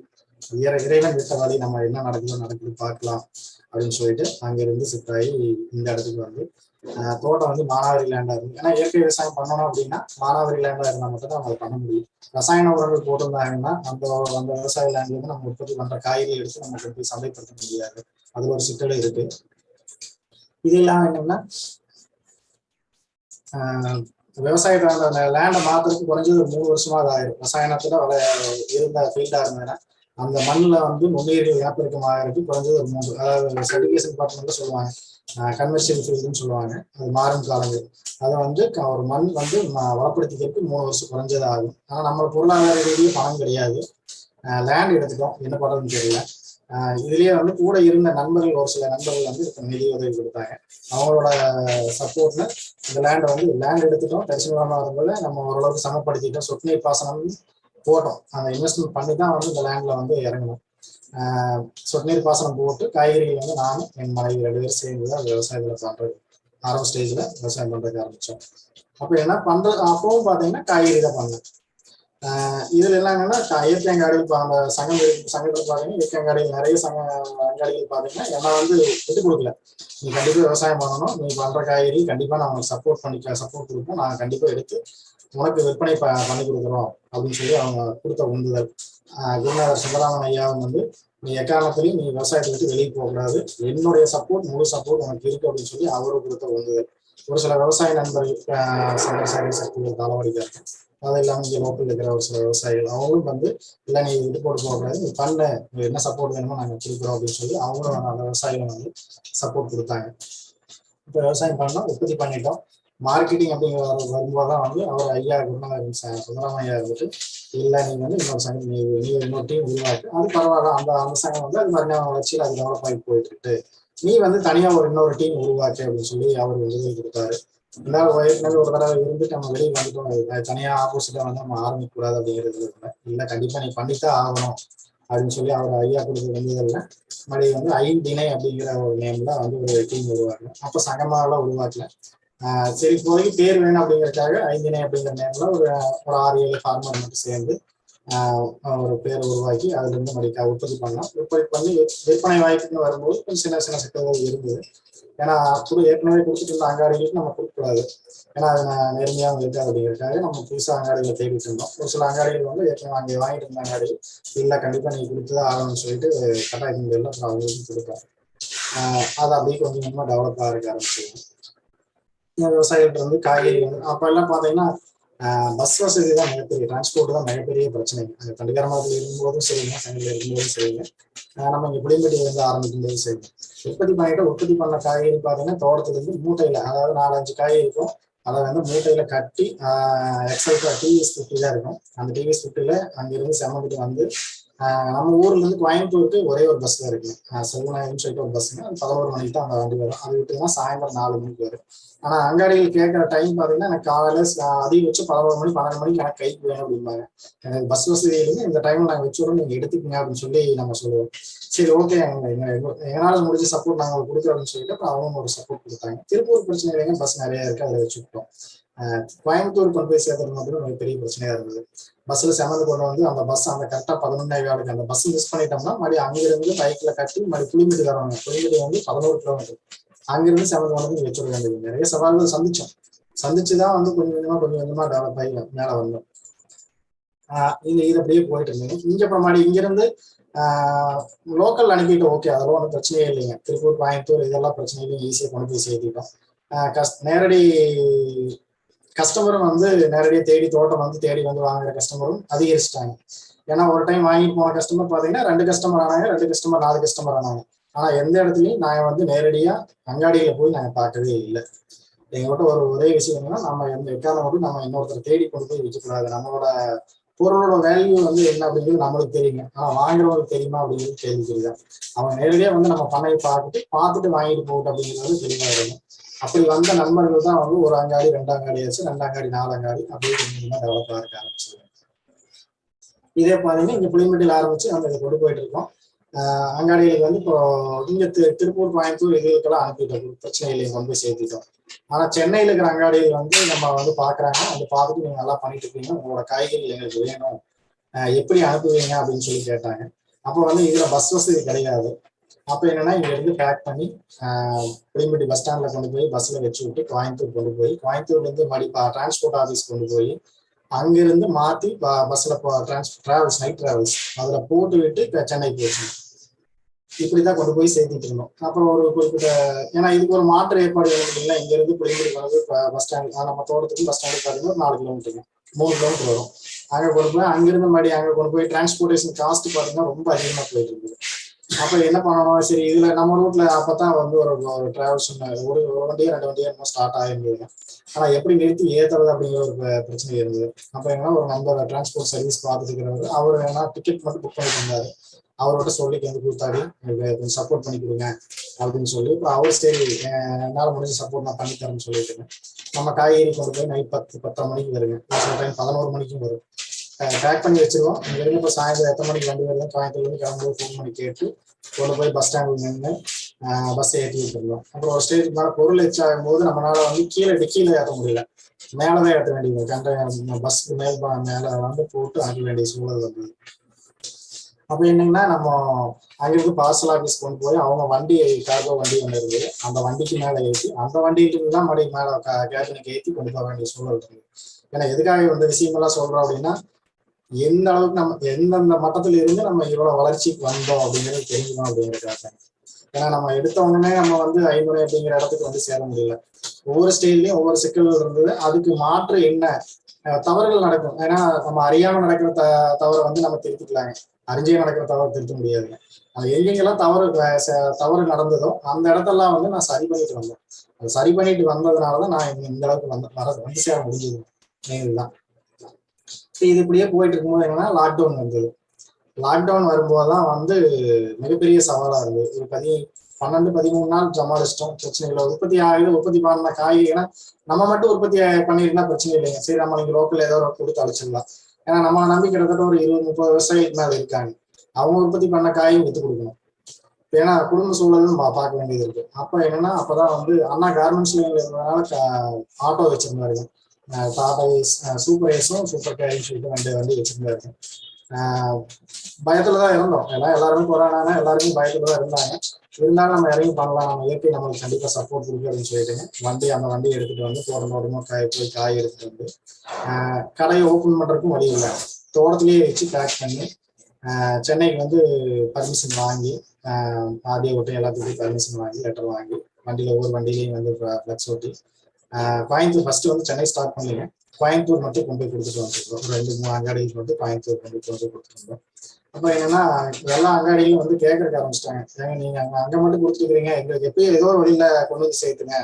இறைவன் விட்ட வழி, நம்ம என்ன நடக்குது பார்க்கலாம் அப்படின்னு சொல்லிட்டு அங்கிருந்து ஷிஃப்ட் ஆகி இந்த இடத்துக்கு வந்து தோட்டம் வந்து மானாவாரி லேண்டா இருக்கு. ஏன்னா இயற்கை விவசாயம் பண்ணணும் அப்படின்னா மானாவாரி லேண்டா இருந்தால் மட்டும் தான் அவங்க பண்ண முடியும். ரசாயன உரங்கள் போட்டிருந்தாங்கன்னா அந்த விவசாய லேண்ட்ல இருந்து நம்ம உற்பத்தி பண்ற காய்கறி எடுத்து நம்ம கொண்டு போய் சந்தைப்படுத்த முடியாது. அதுல ஒரு சிக்கல் இருக்கு. இது இல்லாம என்னன்னா விவசாயத்தை அந்த லேண்டை மாத்துறதுக்கு குறைஞ்சது ஒரு 3 வருஷமா அது ஆயிரும். ரசாயனத்துல இருந்த ஃபீல்டா இருந்ததுன்னா அந்த மண்ணில் வந்து நுண்ணுயிர்கள் இனப்பெருக்கம் ஆகிறதுக்கு குறைஞ்சது ஒரு 3, அதாவது சர்டிஃபிகேஷன் டிபார்ட்மெண்ட்ல சொல்லுவாங்க, கன்வர்ஷியல் ஃபீல்டுன்னு சொல்லுவாங்க. அது மாறும் காலங்கள். அதை வந்து ஒரு மண் வந்து வளப்படுத்திக்கிறதுக்கு 3 வருஷம் குறைஞ்சது ஆகும். ஆனா நம்ம பொருளாதார ரீதியே பணம் கிடையாது, லேண்ட் எடுத்துட்டோம், என்ன பண்றதுன்னு தெரியல. இதுலயே வந்து கூட இருந்த நண்பர்கள், ஒரு சில நண்பர்கள் வந்து நிதி உதவி கொடுத்தாங்க. அவங்களோட சப்போர்ட்ல இந்த லேண்ட் எடுத்துட்டோம். தரிசனமா வரும்போது நம்ம ஓரளவுக்கு சமப்படுத்திட்டோம். சொட்டு நீர் பாசனம் போட்டோம், அந்த இன்வெஸ்ட்மெண்ட் பண்ணி தான் வந்து இந்த லேண்ட்ல வந்து இறங்கணும். சொட்டு நீர் பாசனம் போட்டு காய்கறிகள் வந்து நானும் என் மனைவி 2 பேரும் சேர்ந்து தான் விவசாயத்துல பண்றது. ஆரம்ப ஸ்டேஜ்ல விவசாயம் பண்றதுக்கு ஆரம்பிச்சோம். அப்ப என்ன பண்றது, அப்பவும் பாத்தீங்கன்னா காய்கறி தான் பண்ணேன். இதுல என்னங்கன்னா இயற்கை அங்காடிகள் அந்த சங்கத்துல பாத்தீங்கன்னா இயற்கை அங்காடிகள் நிறைய அங்காடிகள் பாத்தீங்கன்னா என்ன வந்து விட்டு கொடுக்கல, நீ கண்டிப்பா விவசாயம் பண்ணணும், நீ பண்ற காய்கறி கண்டிப்பா நான் உனக்கு சப்போர்ட் கொடுப்போம், நாங்க கண்டிப்பா எடுத்து உனக்கு விற்பனை பண்ணி கொடுக்குறோம் அப்படின்னு சொல்லி அவங்க கொடுத்த உந்துதல். குருநாதர் சுந்தராமன் ஐயாவும் வந்து நீ எக்காரணத்திலையும் நீ விவசாயத்தை விட்டு வெளியே போகக்கூடாது, என்னுடைய சப்போர்ட் முழு சப்போர்ட் உனக்கு இருக்கு அப்படின்னு சொல்லி அவரு கொடுத்த உந்துதல். ஒரு சில விவசாய நண்பர்கள் சந்திரசேகர சக்திகள் தாளவாடிக்காரு, அது இல்லாம இங்க லோக்கல் இருக்கிற ஒரு சில விவசாயிகள் அவங்களும் வந்து இல்லை நீ விட்டு போட்டு போகக்கூடாது, நீ பண்ண என்ன சப்போர்ட் வேணுமோ நாங்க கொடுக்குறோம் அப்படின்னு சொல்லி அவங்களும் அந்த விவசாயிகள் வந்து சப்போர்ட் கொடுத்தாங்க. இப்போ விவசாயம் பண்ணோம், உற்பத்தி பண்ணிட்டோம். மார்க்கெட்டிங் அப்படிங்கிற வரும்போதுதான் வந்து அவர் ஐயா குருநாதர் சுந்தராமன் ஐயா இருந்துட்டு இல்லை நீங்க வந்து இன்னொரு சங்கம் நீ இன்னொரு டீம் உருவாக்கு, அது பரவாயில்ல, அந்த சங்கம் வந்து அது மறுநாள் வளர்ச்சியில் அது டெவலப் ஆகி போயிட்டு இருக்கு, நீ வந்து தனியா இன்னொரு டீம் உருவாக்கு அப்படின்னு சொல்லி அவர் உதவி கொடுத்தாரு. ஏற்கனவே ஒரு தடவை இருந்துட்டு நம்ம வெளியே வந்துட்டோம், தனியா ஆப்போசிட்டா வந்து நம்ம ஆரம்பிக்க கூடாது அப்படிங்கிறது இல்லை, கண்டிப்பா நீ பண்ணித்தான் ஆகணும் அப்படின்னு சொல்லி அவர் ஐயா கொடுத்து வந்ததில்ல. மறுபடியும் வந்து ஐந்திணை அப்படிங்கிற ஒரு நேம்ல வந்து ஒரு டீம் உருவாக்கல. அப்போ சங்கமாவெல்லாம் உருவாக்கல. சரி இப்போதைக்கு பேர் வேணும் அப்படிங்கிறதுக்காக ஐந்திணை அப்படிங்கிற நேம்ல ஒரு 6-7 ஃபார்மர் மட்டும் சேர்ந்து ஒரு பேரை உருவாக்கி அதுல இருந்து மறுபடியும் உற்பத்தி பண்ணலாம். உற்பத்தி பண்ணி விற்பனை வாய்ப்புன்னு வரும்போது கொஞ்சம் சின்ன சின்ன சிக்கல்கள் இருந்தது. ஏன்னா ஏற்கனவே கொடுத்துட்டு இருந்த அங்காடிகளுக்கு நம்ம கொடுக்கக்கூடாது, ஏன்னா அது நேர்மையாக இருக்காது அப்படிங்கிறதுக்காக நம்ம புதுசாக அங்காடிகளை தேடிட்டு இருந்தோம். ஒரு சில அங்காடிகள் வந்து ஏற்கனவே அங்கே வாங்கிட்டு இருந்த அங்காடிகள் இல்லை கண்டிப்பாக நீங்கள் கொடுத்துதான் ஆகணும்னு சொல்லிட்டு கட்டாயம் எல்லாம் அப்புறம் அவங்களுக்கு கொடுப்பாரு. அது அப்படியே கொஞ்சம் கொஞ்சமாக டெவலப் ஆக ஆரம்பிச்சிருக்கோம். விவசாயிகிட்ட இருந்து காய்கறி வந்து அப்போ எல்லாம் பார்த்தீங்கன்னா பஸ் வசதி தான் மிகப்பெரிய, டிரான்ஸ்போர்ட் தான் மிகப்பெரிய பிரச்சனை. அங்கே தண்டிகரமாவத்தில் இருக்கும்போதும் சரிங்க, சென்னையில் இருக்கும்போதும் சரிங்க, நம்ம இங்கே புளியம்பட்டி வந்து ஆரம்பிக்கும் போதும் சரிங்க. உற்பத்தி பண்ண காய்கறி பார்த்தீங்கன்னா தோட்டத்துல இருந்து மூட்டையில, அதாவது 4-5 காய் இருக்கும், அதை வந்து மூட்டையில கட்டி எக்ஸல் டிவிஎஸ் 50 தான் இருக்கும். அந்த டிவிஎஸ் 50ல அங்கிருந்து செம்மந்துட்டு வந்து நம்ம ஊர்ல இருந்து கோயம்புத்தூருக்கு ஒரே ஒரு பஸ் தான் இருக்கு. செல்வநாயகம் சொல்லிட்டு ஒரு பஸ்ஸுங்க, அது 11 மணிக்கு தான் அந்த வண்டி வரும். அது விட்டுனா சாயந்தரம் 4 மணிக்கு வரும். ஆனா அங்காடிகள் கேட்கற டைம் பாத்தீங்கன்னா எனக்கு காலையில அதிகம் வச்சு 11 மணி 12 மணிக்கு எனக்கு கைக்கு வேணும் அப்படிம்பாங்க. எனக்கு பஸ் வசதி இல்லைங்க, இந்த டைம்ல நாங்கள் வச்சுடுறோம், நீங்க எடுத்துக்கங்க அப்படின்னு சொல்லி நம்ம சொல்லுவோம். சரி ஓகே, எங்களால முடிஞ்ச சப்போர்ட் நாங்கள் கொடுக்குறோம் அப்படின்னு சொல்லிட்டு அப்புறம் அவங்க ஒரு சப்போர்ட் கொடுத்தாங்க. திருப்பூர் பிரச்சனை இல்லைங்க, பஸ் நிறைய இருக்கு, அதை வச்சுக்கிட்டோம். கோயம்புத்தூர் கொண்டு போய் சேர்க்கறது மட்டும் மிகப்பெரிய பிரச்சனையா இருந்தது. பஸ்ல செமந்து கொண்டு வந்து அந்த பஸ் அந்த கரெக்டா 11:15 அந்த பஸ் மிஸ் பண்ணிட்டோம்னா மறுபடியும் அங்கிருந்து பைக்ல கட்டி மறுபடியும் புளியம்பட்டி வரவங்க, புளியம்பட்டி வந்து 11 கிலோமீட்டர், அங்கிருந்து செமந்து கொண்டு வந்து வச்சுட வேண்டியது. நிறைய சவால்கள் சந்திச்சுதான் வந்து கொஞ்சம் கொஞ்சமா டெவலப் ஆகி மேல வந்தோம். இது அப்படியே போயிட்டு இருந்தீங்க. இங்க அப்புறம் மறுபடியும் இங்கிருந்து லோக்கல் அனுப்பிட்டு ஓகே, அதெல்லாம் ஒன்றும் பிரச்சனையே இல்லைங்க. திருப்பூர் கோயம்புத்தூர் இதெல்லாம் பிரச்சனை இல்லைங்க, ஈஸியா கொண்டு போய் சேர்த்திட்டோம். நேரடி கஸ்டமரும் வந்து நேரடியாக தோட்டம் வந்து தேடி வந்து வாங்குற கஸ்டமரும் அதிகரிச்சிட்டாங்க. ஏன்னா ஒரு டைம் வாங்கிட்டு போன கஸ்டமர் பார்த்தீங்கன்னா 2 கஸ்டமர் ஆனாங்க, 2 கஸ்டமர் 4 கஸ்டமர் ஆனாங்க. ஆனா எந்த இடத்துலையும் நாங்கள் வந்து நேரடியா அங்காடியில போய் நாங்கள் பார்க்கவே இல்லை. எங்கள்கிட்ட ஒரே விஷயம் என்னன்னா, நம்ம எந்த எக்காலம் மட்டும் நம்ம இன்னொருத்தர் தேடி கொண்டு போய் விற்கக்கூடாது. நம்மளோட பொருளோட வேல்யூ வந்து என்ன அப்படிங்கிறது நம்மளுக்கு தெரியுங்க, ஆனா வாங்குறவங்களுக்கு தெரியுமா அப்படிங்கிறது கேள்விக்குறிதான். அவங்க நேரடியா வந்து நம்ம பண்ணையை பார்த்துட்டு வாங்கிட்டு போகட்டும் அப்படிங்கிறது தெளிவாக இருக்கும். அப்படி வந்த நண்பர்கள் தான் வந்து ஒரு அங்காடி 2 அங்காடி ஆச்சு, 2 அங்காடி 4 அங்காடி அப்படியே கொஞ்சம் டெவலப் ஆக ஆரம்பிச்சு. இதே பாத்தீங்கன்னா இங்க புளியம்பட்டியில் ஆரம்பிச்சு நம்ம இதை கொண்டு போயிட்டு இருக்கோம். அங்காடிகளுக்கு வந்து இப்போ இங்க திருப்பூர் கோயம்புத்தூர் இதுக்கெல்லாம் அனுப்பிட்டோம், பிரச்சனை இல்லையை கொண்டு போய் சேர்த்திட்டோம். ஆனா சென்னையில இருக்கிற அங்காடிகள் வந்து நம்ம வந்து பாக்குறாங்க, வந்து பார்த்துட்டு நீங்க நல்லா பண்ணிட்டு இருக்கீங்க, உங்களோட காய்கறி எங்களுக்கு வேணும், எப்படி அனுப்புவீங்க அப்படின்னு சொல்லி கேட்டாங்க. அப்போ வந்து இதுல பஸ் வசதி கிடையாது. அப்ப என்னன்னா இங்க இருந்து பேக் பண்ணி புளியம்பட்டி பஸ் ஸ்டாண்ட்ல கொண்டு போய் பஸ்ல வச்சு விட்டு கோயம்புத்தூர் கொண்டு போய், கோயம்புத்தூர்ல இருந்து டிரான்ஸ்போர்ட் ஆஃபீஸ் கொண்டு போய் அங்கிருந்து மாத்தி பஸ்ல டிராவல்ஸ் நைட் டிராவல்ஸ் அதுல போட்டு விட்டு சென்னை போச்சு. இப்படிதான் கொண்டு போய் சேர்த்துட்டு இருந்தோம். அப்புறம் ஒரு குறிப்பிட்ட, ஏன்னா இதுக்கு ஒரு மாற்று ஏற்பாடு இல்லைங்களா, இங்க இருந்து புளியம்பட்டி வந்து பஸ் ஸ்டாண்ட் நம்ம தோட்டத்துக்கு பஸ் ஸ்டாண்டுக்கு பார்த்தீங்கன்னா 4 கிலோமீட்டருங்க, 3 கிலோமீட்டர் வரும். அங்க கொண்டு போய் அங்கிருந்து மறுபடியும் அங்க கொண்டு போய் டிரான்ஸ்போர்டேஷன் காஸ்ட் பாத்தீங்கன்னா ரொம்ப அதிகமா போயிட்டு இருக்குது. அப்ப என்ன பண்ணணும், சரி இதுல நம்ம ரூட்ல அப்பதான் வந்து ஒரு டிராவல்ஸ் ஒரு வண்டியோ 2 வண்டியோ என்னமோ ஸ்டார்ட் ஆயிருந்தது. ஆனா எப்படி நிறுத்தி ஏத்துறது அப்படிங்கிற ஒரு பிரச்சனை இருந்தது. அப்ப என்னன்னா ஒரு நண்பர் டிரான்ஸ்போர்ட் சர்வீஸ் பார்த்துட்டு இருக்கிறவர், அவர் என்ன டிக்கெட் மட்டும் புக் பண்ணிட்டு இருந்தாரு. அவரோட சொல்லி கூத்தாடி எனக்கு கொஞ்சம் சப்போர்ட் பண்ணி கொடுங்க அப்படின்னு சொல்லி, இப்போ அவர் சரி என்னால முடிஞ்ச சப்போர்ட் நான் பண்ணி தரேன்னு சொல்லிட்டு நம்ம காய்கறி கொண்டு போய் நைட் 10-10 மணிக்கு வருங்க, சில டைம் 11 மணிக்கும் வரும். பேக் பண்ணி வச்சிருவோம். இங்க இருந்து இப்போ சாயந்தரம் எத்தனை மணிக்கு வண்டி வருது, கோயம்புத்தூர்லேருந்து கிளம்பும்போது ஃபோன் பண்ணி கேட்டு கொண்டு போய் பஸ் ஸ்டாண்டில் நின்று பஸ் ஏற்றி விட்டுருந்தோம். அப்புறம் ஒரு ஸ்டேஜுக்கு மேலே பொருள் எச்சாகும் போது நம்மளால வந்து கீழே ஏற்ற முடியல, மேலதான் ஏற்ற வேண்டியது, பஸ்ஸுக்கு மேல வந்து போட்டு அனுப்ப வேண்டிய சூழல் வந்தது. அப்ப என்னங்கன்னா நம்ம அங்கிருந்து பார்சல் ஆஃபீஸ் கொண்டு போய் அவங்க வண்டி கார்கோ வண்டி ஒன்று இருக்குது, அந்த வண்டிக்கு மேல ஏற்றி அந்த வண்டியிலிருந்து தான் மறுபடியும் மேல கேபினுக்கு ஏற்றி கொண்டு போக வேண்டிய சூழல் இருக்குது. ஏன்னா எதுக்காக இந்த விஷயமெல்லாம் சொல்றோம் அப்படின்னா, எந்த அளவுக்கு நம்ம எந்தெந்த மட்டத்துல இருந்து நம்ம இவ்வளவு வளர்ச்சிக்கு வந்தோம் அப்படிங்கிறது தெரிஞ்சுக்கணும் அப்படிங்கிறதுக்காக. ஏன்னா நம்ம எடுத்த உடனே நம்ம வந்து 5 அப்படிங்கிற இடத்துக்கு வந்து சேர முடியல. ஒவ்வொரு ஸ்டேஜ்லயும் ஒவ்வொரு சிக்கல்கள் இருந்தது. அதுக்கு மாற்று என்ன தவறுகள் நடக்கும், ஏன்னா நம்ம அறியாம நடக்கிற தவறை வந்து நம்ம திருத்திக்கலாங்க, அறிஞ்சே நடக்கிற தவறு திருத்த முடியாதுங்க. அது எங்கெங்கெல்லாம் தவறு நடந்ததோ அந்த இடத்தெல்லாம் வந்து நான் சரி பண்ணிட்டு வந்தேன். அது சரி பண்ணிட்டு வந்ததுனாலதான் நான் இந்த அளவுக்கு வந்து சேர முடிஞ்சது. இதுதான் இது இப்படியே போயிட்டு இருக்கும்போது என்னன்னா லாக்டவுன் வந்தது. லாக்டவுன் வரும்போதுதான் வந்து மிகப்பெரிய சவாலா இருந்தது. ஒரு 12-13 நாள் சமாளிச்சிட்டோம், பிரச்சனை இல்லை. உற்பத்தி பண்ண காய்கறினா நம்ம மட்டும் உற்பத்தி பண்ணிருந்தா பிரச்சனை இல்லைங்க, சரி நம்ம நீங்க லோக்கல் ஏதோ கொடுத்து அழைச்சிடலாம். ஏன்னா நம்ம நம்பி கிட்டத்தட்ட ஒரு 20-30 விவசாயிக்கு மேல இருக்காங்க. அவங்க உற்பத்தி பண்ண காயும் வித்து கொடுக்கணும். ஏன்னா குடும்ப சூழலும் பார்க்க வேண்டியது இருக்கு. அப்ப என்னன்னா அப்பதான் வந்து அண்ணா கார்மெண்ட்ஸ்ல இருந்ததுனால ஆட்டோ வச்சிருந்தாரு. டாடா ஏஸ், சூப்பர் ஏஸும் சூப்பர் கேரின்னு சொல்லிட்டு 2 வண்டி வச்சிருந்தாரு. பயத்துலதான் இருந்தோம், எல்லாருமே கொரோனா எல்லாருமே பயத்துலதான் இருந்தாங்க. இருந்தாலும் நம்ம இறங்கி பண்ணலாம், நம்ம இயற்கை நம்மளுக்கு கண்டிப்பா சப்போர்ட் கொடுக்கு அப்படின்னு சொல்லிட்டு அந்த வண்டி எடுத்துட்டு வந்து தோட்டமா காய் எடுத்துட்டு வந்து கடையை ஓப்பன் பண்றதுக்கும் வழி இல்லை, தோட்டத்திலேயே வச்சு பேக் பண்ணி சென்னைக்கு வந்து பர்மிஷன் வாங்கி ஆர்டிஓ ஓட்டி எல்லாத்துக்கும் பர்மிஷன் வாங்கி லெட்டர் வாங்கி வண்டியில ஒவ்வொரு வண்டியிலையும் வந்து ஃபிளக்ஸ் ஓட்டி கோயம்புத்தூர் ஃபர்ஸ்ட் வந்து சென்னை ஸ்டார்ட் பண்ணீங்க, கோயம்புத்தூர் மட்டும் கொண்டு போய் கொடுத்துட்டு வந்துருக்கோம். 2-3 அங்காடிக்கு வந்து கோயம்புத்தூர் கொண்டு போய் கொடுத்துருந்தோம். அப்போ என்னன்னா எல்லா அங்காடிகளும் வந்து கேட்கறக்க ஆரம்பிச்சிட்டாங்க, ஏங்க நீங்க அங்க மட்டும் கொடுத்துருக்கீங்க, எங்களுக்கு எப்பயும் ஏதோ ஒரு வழியில கொண்டு வந்து சேர்த்துங்க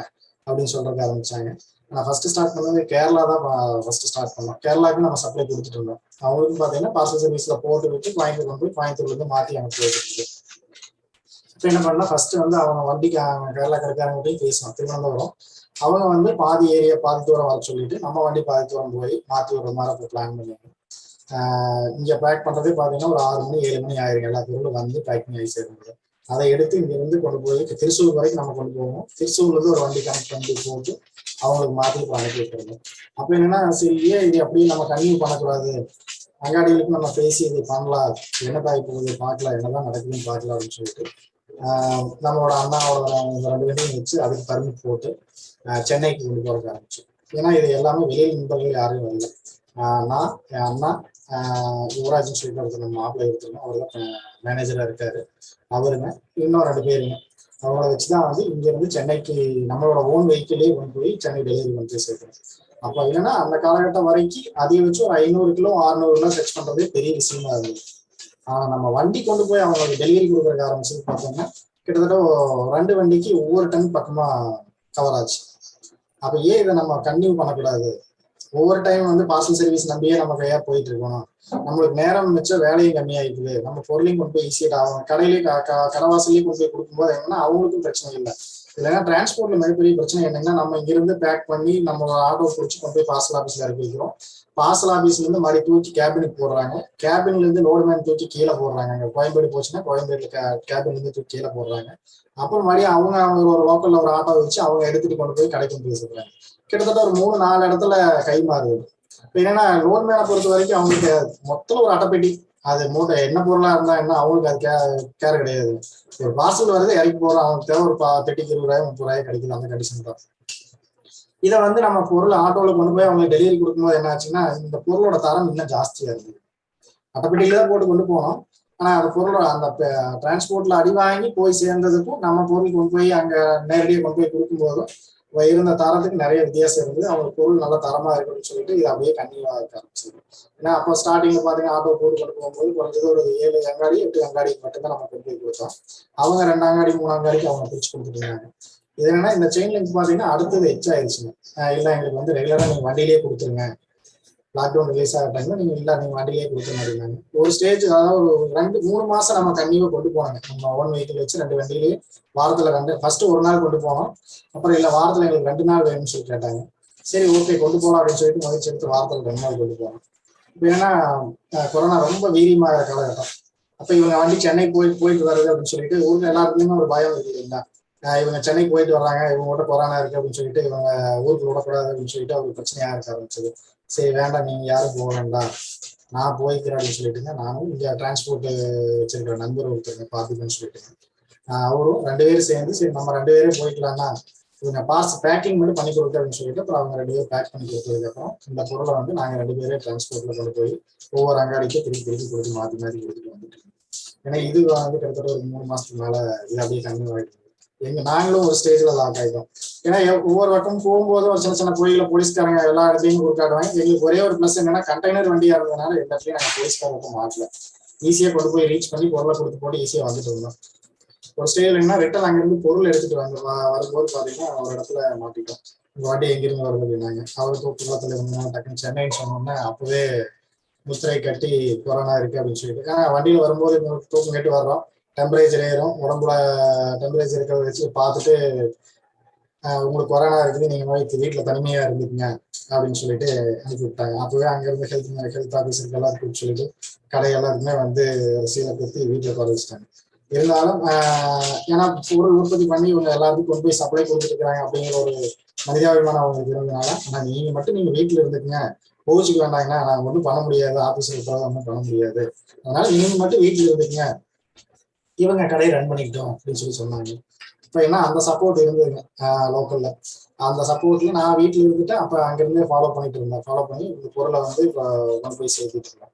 அப்படின்னு சொல்றதுக்கு ஆரம்பிச்சாங்க. நான் ஃபர்ஸ்ட் ஸ்டார்ட் பண்ணது கேரளா தான் ஃபர்ஸ்ட் ஸ்டார்ட் பண்ணோம். கேரளாவுக்கு நம்ம சப்ளை கொடுத்துட்டு இருந்தோம். அவங்களுக்கு பார்த்தீங்கன்னா பார்சல் சர்வீஸ்ல போட்டு விட்டு கோயம்புத்தூர் கொண்டு போய் கோயம்புத்தூர்ல இருந்து மாற்றி அனுப்பி வச்சுருக்கு. இப்போ என்ன பண்ணலாம், ஃபர்ஸ்ட் வந்து அவங்க வண்டிக்கு கேரளா கடைக்காரங்கிட்டையும் பேசணும், திருவனந்தபுரம் அவங்க வந்து பாதி ஏரியா பாதி தூரம் வர சொல்லிட்டு நம்ம வண்டி பாதி தூரம் போய் மாற்றி விடுற மாதிரி பிளான் பண்ணுவாங்க. இங்க பேக் பண்றதே பாத்தீங்கன்னா ஒரு 6 மணி 7 மணி ஆயிரம், எல்லா பொருளும் வந்து பேக்கிங் ஆகி சேர்ந்து அதை எடுத்து இங்க இருந்து கொண்டு போய் திருச்சூர் வரைக்கும் நம்ம கொண்டு போவோம். திருச்சூர்ல இருந்து ஒரு வண்டி கனெக்ட் பண்ணி போட்டு அவங்களுக்கு மாற்றி அனுப்பி விட்டுருந்தோம். அப்ப என்னன்னா சரி ஏன் இது அப்படியே நம்ம கன்டினியூ பண்ணக்கூடாது, அங்காடிகளுக்கு நம்ம பேசி இது பண்ணலாம், என்ன தாய் போகுது பார்க்கலாம், என்னதான் நடக்குதுன்னு பார்க்கலாம் அப்படின்னு சொல்லிட்டு நம்மளோட அண்ணாவோட 2 பேரையும் வச்சு அதுக்கு பர்மிட் போட்டு சென்னைக்கு கொண்டு போக ஆரம்பிச்சோம். ஏன்னா இது எல்லாமே வெளியில் நண்பர்கள் யாரும் வரல. நான் என் அண்ணா யுவராஜ்னு சொல்லிட்டு ஒருத்தர் நம்ம மாப்பிள்ளை எடுத்துருக்கோம், அவர் தான் மேனேஜரா இருக்காரு, அவருங்க இன்னும் 2 பேருங்க. அவங்கள வச்சுதான் வந்து இங்க இருந்து சென்னைக்கு நம்மளோட ஓன் வெஹிக்கிளே கொண்டு போய் சென்னை டெலிவரி பண்ணி சேர்க்கணும். அப்போ என்னன்னா அந்த காலகட்டம் வரைக்கும் அதிக வச்சு ஒரு 500 கிலோ 600 கிலோ செக் பண்றதே பெரிய விஷயமா இருந்தது. ஆனா நம்ம வண்டி கொண்டு போய் அவங்களுக்கு டெலிவரி கொடுக்குறதுக்கு ஆரம்பிச்சது பார்த்தோம்னா கிட்டத்தட்ட 2 வண்டிக்கு ஒவ்வொரு டன் பக்கமா கவர் ஆச்சு. அப்ப ஏன் இதை நம்ம கண்டினியூ பண்ணக்கூடாது, ஒவ்வொரு டைம் வந்து பார்சல் சர்வீஸ் நம்பியே நம்ம கையா போயிட்டு இருக்கணும், நம்மளுக்கு நேரம் மிச்சம் வேலையும் கம்மியாயிக்குது, நம்ம பொருளையும் கொண்டு போய் ஈஸியா ஆகும், கடையிலேயே கடைவாசலையும் கொண்டு போய் கொடுக்கும்போது என்னன்னா அவங்களுக்கும் பிரச்சனை இல்லை. இல்லைன்னா டிரான்ஸ்போர்ட்ல மிகப்பெரிய பிரச்சனை என்னன்னா நம்ம இங்கிருந்து பேக் பண்ணி நம்ம ஆட்டோ பிடிச்சி கொண்டு போய் பார்சல் ஆஃபீஸ்ல இறக்கி வைக்கிறோம், பார்சல் ஆஃபீஸ்ல இருந்து மறுபடியும் தூக்கி கேபினுக்கு போடுறாங்க, கேபின்ல இருந்து லோடுமேன் தூக்கி கீழே போடுறாங்க, அங்க கோயம்பேடு போச்சுன்னா கோயம்பேடுல கேபின்ல இருந்து தூக்கி கீழே போடுறாங்க. அப்புறம் மறுபடியும் அவங்க ஒரு லோக்கல்ல ஒரு ஆட்டோ வச்சு அவங்க எடுத்துட்டு கொண்டு போய் கடைக்கு கொண்டு போய் சேர்க்குறாங்க. கிட்டத்தட்ட ஒரு 3-4 இடத்துல கை மாறுது. இப்போ என்னன்னா லோன் மேனை பொறுத்த வரைக்கும் அவங்களுக்கு மொத்தம் ஒரு அட்டைப்பெட்டி, அது மூட்டை என்ன பொருளா இருந்தா என்ன அவங்களுக்கு அது கேர் கிடையாது. ஒரு பார்சல் வருது இறக்கி போறோம், அவங்களுக்கு தேவை ஒரு பெட்டிக்கு 20,000-30,000 கிடைக்குது, அந்த கண்டிஷன் தான். இதை வந்து நம்ம பொருள் ஆட்டோவில் கொண்டு போய் அவங்க டெலிவரி கொடுக்கும்போது என்ன ஆச்சுன்னா இந்த பொருளோட தரம் இன்னும் ஜாஸ்தியா இருந்தது. அட்டைப்பெட்டியில தான் போட்டு கொண்டு போனோம், ஆனா அந்த பொருளோட அந்த டிரான்ஸ்போர்ட்ல அடி வாங்கி போய் சேர்ந்ததுக்கும் நம்ம பொருள் கொண்டு போய் அங்க நேரடியாக கொண்டு போய் கொடுக்கும்போதும் இருந்த தரத்துக்கு நிறைய வித்தியாசம் இருந்தது. அவங்க பொருள் நல்ல தரமா இருக்குன்னு சொல்லிட்டு இது அப்படியே கண்டினியூவா இருக்க ஆரம்பிச்சது. ஏன்னா அப்போ ஸ்டார்டிங்ல பாத்தீங்கன்னா ஆட்டோ போட்டு கொண்டு போகும்போது குறைஞ்சது ஒரு 7 அங்காடி 8 அங்காடிக்கு மட்டும்தான் நம்ம கொண்டு போய் கொடுத்தோம். அவங்க 2 அங்காடி 3 அங்காடிக்கு அவங்க பிரிச்சு கொடுத்துட்டு இருந்தாங்க. இது என்னன்னா இந்த செயின் லிங்க் பாத்தீங்கன்னா அடுத்தது எச் ஆயிடுச்சுங்க. இல்ல எங்களுக்கு வந்து ரெகுலரா நீங்க வண்டியிலேயே கொடுத்துருங்க, லாக்டவுன் ரிலீஸ் ஆகிற டைம்ல நீங்க வண்டியிலேயே கொடுத்துருங்க அப்படின்னாங்க. ஒரு ஸ்டேஜ் அதாவது ஒரு 2-3 மாசம் நம்ம கண்டிப்பா கொண்டு போனாங்க. நம்ம ஓன் வெஹிக்கிள் வச்சு 2 வண்டியிலேயே வாரத்துல ஃபர்ஸ்ட் ஒரு நாள் கொண்டு போனோம். அப்புறம் இல்ல வாரத்துல எங்களுக்கு 2 நாள் வேணும்னு சொல்லி கேட்டாங்க. சரி ஓகே கொண்டு போகலாம் அப்படின்னு சொல்லிட்டு முயற்சி எடுத்து வாரத்துல 2 நாள் கொண்டு போனோம். இப்போ ஏன்னா கொரோனா ரொம்ப வீரியமாகிற காலகட்டம். அப்ப இவங்க வண்டி சென்னை போயிட்டு வருது அப்படின்னு சொல்லிட்டு ஊருக்கு எல்லாருக்குமே ஒரு பயம் இருக்கு இல்லைங்களா, இவங்க சென்னைக்கு போயிட்டு வர்றாங்க, இவங்க கூட கொரோனா இருக்கு அப்படின்னு சொல்லிட்டு இவங்க ஊருக்கு விடக்கூடாது அப்படின்னு சொல்லிட்டு அவங்களுக்கு பிரச்சனையா இருக்க ஆரம்பிச்சது. சரி வேண்டாம் நீங்க யாரும் போக வேண்டாம் நான் போய்க்கிறேன் அப்படின்னு சொல்லிட்டுங்க, நானும் இங்க டிரான்ஸ்போர்ட் வச்சிருக்கிற நண்பர் ஒருத்தருங்க பார்த்துக்கன்னு சொல்லிட்டுங்க அவரும் 2 பேரும் சேர்ந்து சரி நம்ம 2 பேரும் போய்க்கலாம்னா இவங்க பார்சல் பேக்கிங் மட்டும் பண்ணி கொடுக்க அப்படின்னு சொல்லிட்டு அப்புறம் அவங்க 2 பேரும் பேக் பண்ணி கொடுத்ததுக்கு அப்புறம் இந்த பொருளை வந்து நாங்க 2 பேரே டிரான்ஸ்போர்ட்ல கொண்டு போய் ஒவ்வொரு அங்காடிக்கும் திருப்பி கொடுத்து மாற்றி கொடுத்துட்டு வந்துட்டு. ஏன்னா இது வந்து கிட்டத்தட்ட ஒரு 3 மாசத்துக்கு மேல இது அப்படியே கண்டினியூ ஆயிட்டு நாங்களும் ஒரு ஸ்டேஜ்ல லாக் ஆயிட்டோம். ஏன்னா ஒவ்வொரு வட்டம் போகும்போது ஒரு சின்ன கோயில போலீஸ்காரங்க எல்லா இடத்தையும் கொடுக்காடுவாங்க. எங்களுக்கு ஒரே ஒரு பிளஸ் என்னன்னா கண்டெய்னர் வண்டியா இருந்ததுனால எல்லா இடத்துலயும் நாங்க போலீஸ்காரங்க மாட்டல, ஈஸியா கொண்டு போய் ரீச் பண்ணி பொருளை கொடுத்து போட்டு ஈஸியா வந்துட்டு இருந்தோம். ஒரு ஸ்டேஜ்ல என்ன ரிட்டன் அங்கிருந்து பொருள் எடுத்துட்டு வரும்போது பாத்தீங்கன்னா ஒரு இடத்துல மாட்டிட்டோம். உங்க வண்டி எங்கிருந்து வருது அப்படின்னாங்க. அவருக்கு குளத்துல இருந்தாங்க, டக்குன்னு சென்னைன்னு சொன்னோம்னா அப்பவே முத்திரை கட்டி கொரோனா இருக்கு அப்படின்னு சொல்லிட்டு வண்டியில வரும்போது தூக்கம் கேட்டு வர்றோம், டெம்பரேச்சர் ஏறும், உடம்புல டெம்பரேச்சர் இருக்கிறத வச்சு பார்த்துட்டு உங்களுக்கு கொரோனா இருக்குது, நீங்க வீட்டுல தனிமையா இருந்துக்குங்க அப்படின்னு சொல்லிட்டு அனுப்பி விட்டாங்க. அப்பவே அங்க இருந்து ஹெல்த் ஆஃபீஸருக்கு எல்லாருக்கும் சொல்லிட்டு கடை எல்லாருக்குமே வந்து சீலை கொடுத்து வீட்டுல குறை வச்சுட்டாங்க. இருந்தாலும் ஏன்னா பொருள் உற்பத்தி பண்ணி இவங்க எல்லாருக்கும் கொண்டு போய் சப்ளை கொடுத்துட்டு இருக்கிறாங்க அப்படிங்கிற ஒரு மனிதாபிமானம் அவங்களுக்கு இருந்ததுனால, ஆனா நீங்க வீட்டுல இருந்துக்குங்க, கோவிச்சுக்க வேண்டாங்கன்னா நாங்க ஒன்றும் பண்ண முடியாது, ஆபீஸ்ல இருக்கிறத ஒன்றும் பண்ண முடியாது, அதனால நீங்க மட்டும் வீட்டுல இருந்துக்குங்க, இவங்க கடையை ரன் பண்ணிக்கிட்டோம் அப்படின்னு சொல்லி சொன்னாங்க. இப்ப என்ன அந்த சப்போர்ட் இருந்ததுங்க லோக்கல்ல. அந்த சப்போர்ட்ல நான் வீட்டுல இருந்துட்டு அப்ப அங்கிருந்தே ஃபாலோ பண்ணிட்டு இருந்தேன். ஃபாலோ பண்ணி இந்த பொருளை வந்து இப்போ கொண்டு போய் சேர்த்துட்டு இருந்தேன்.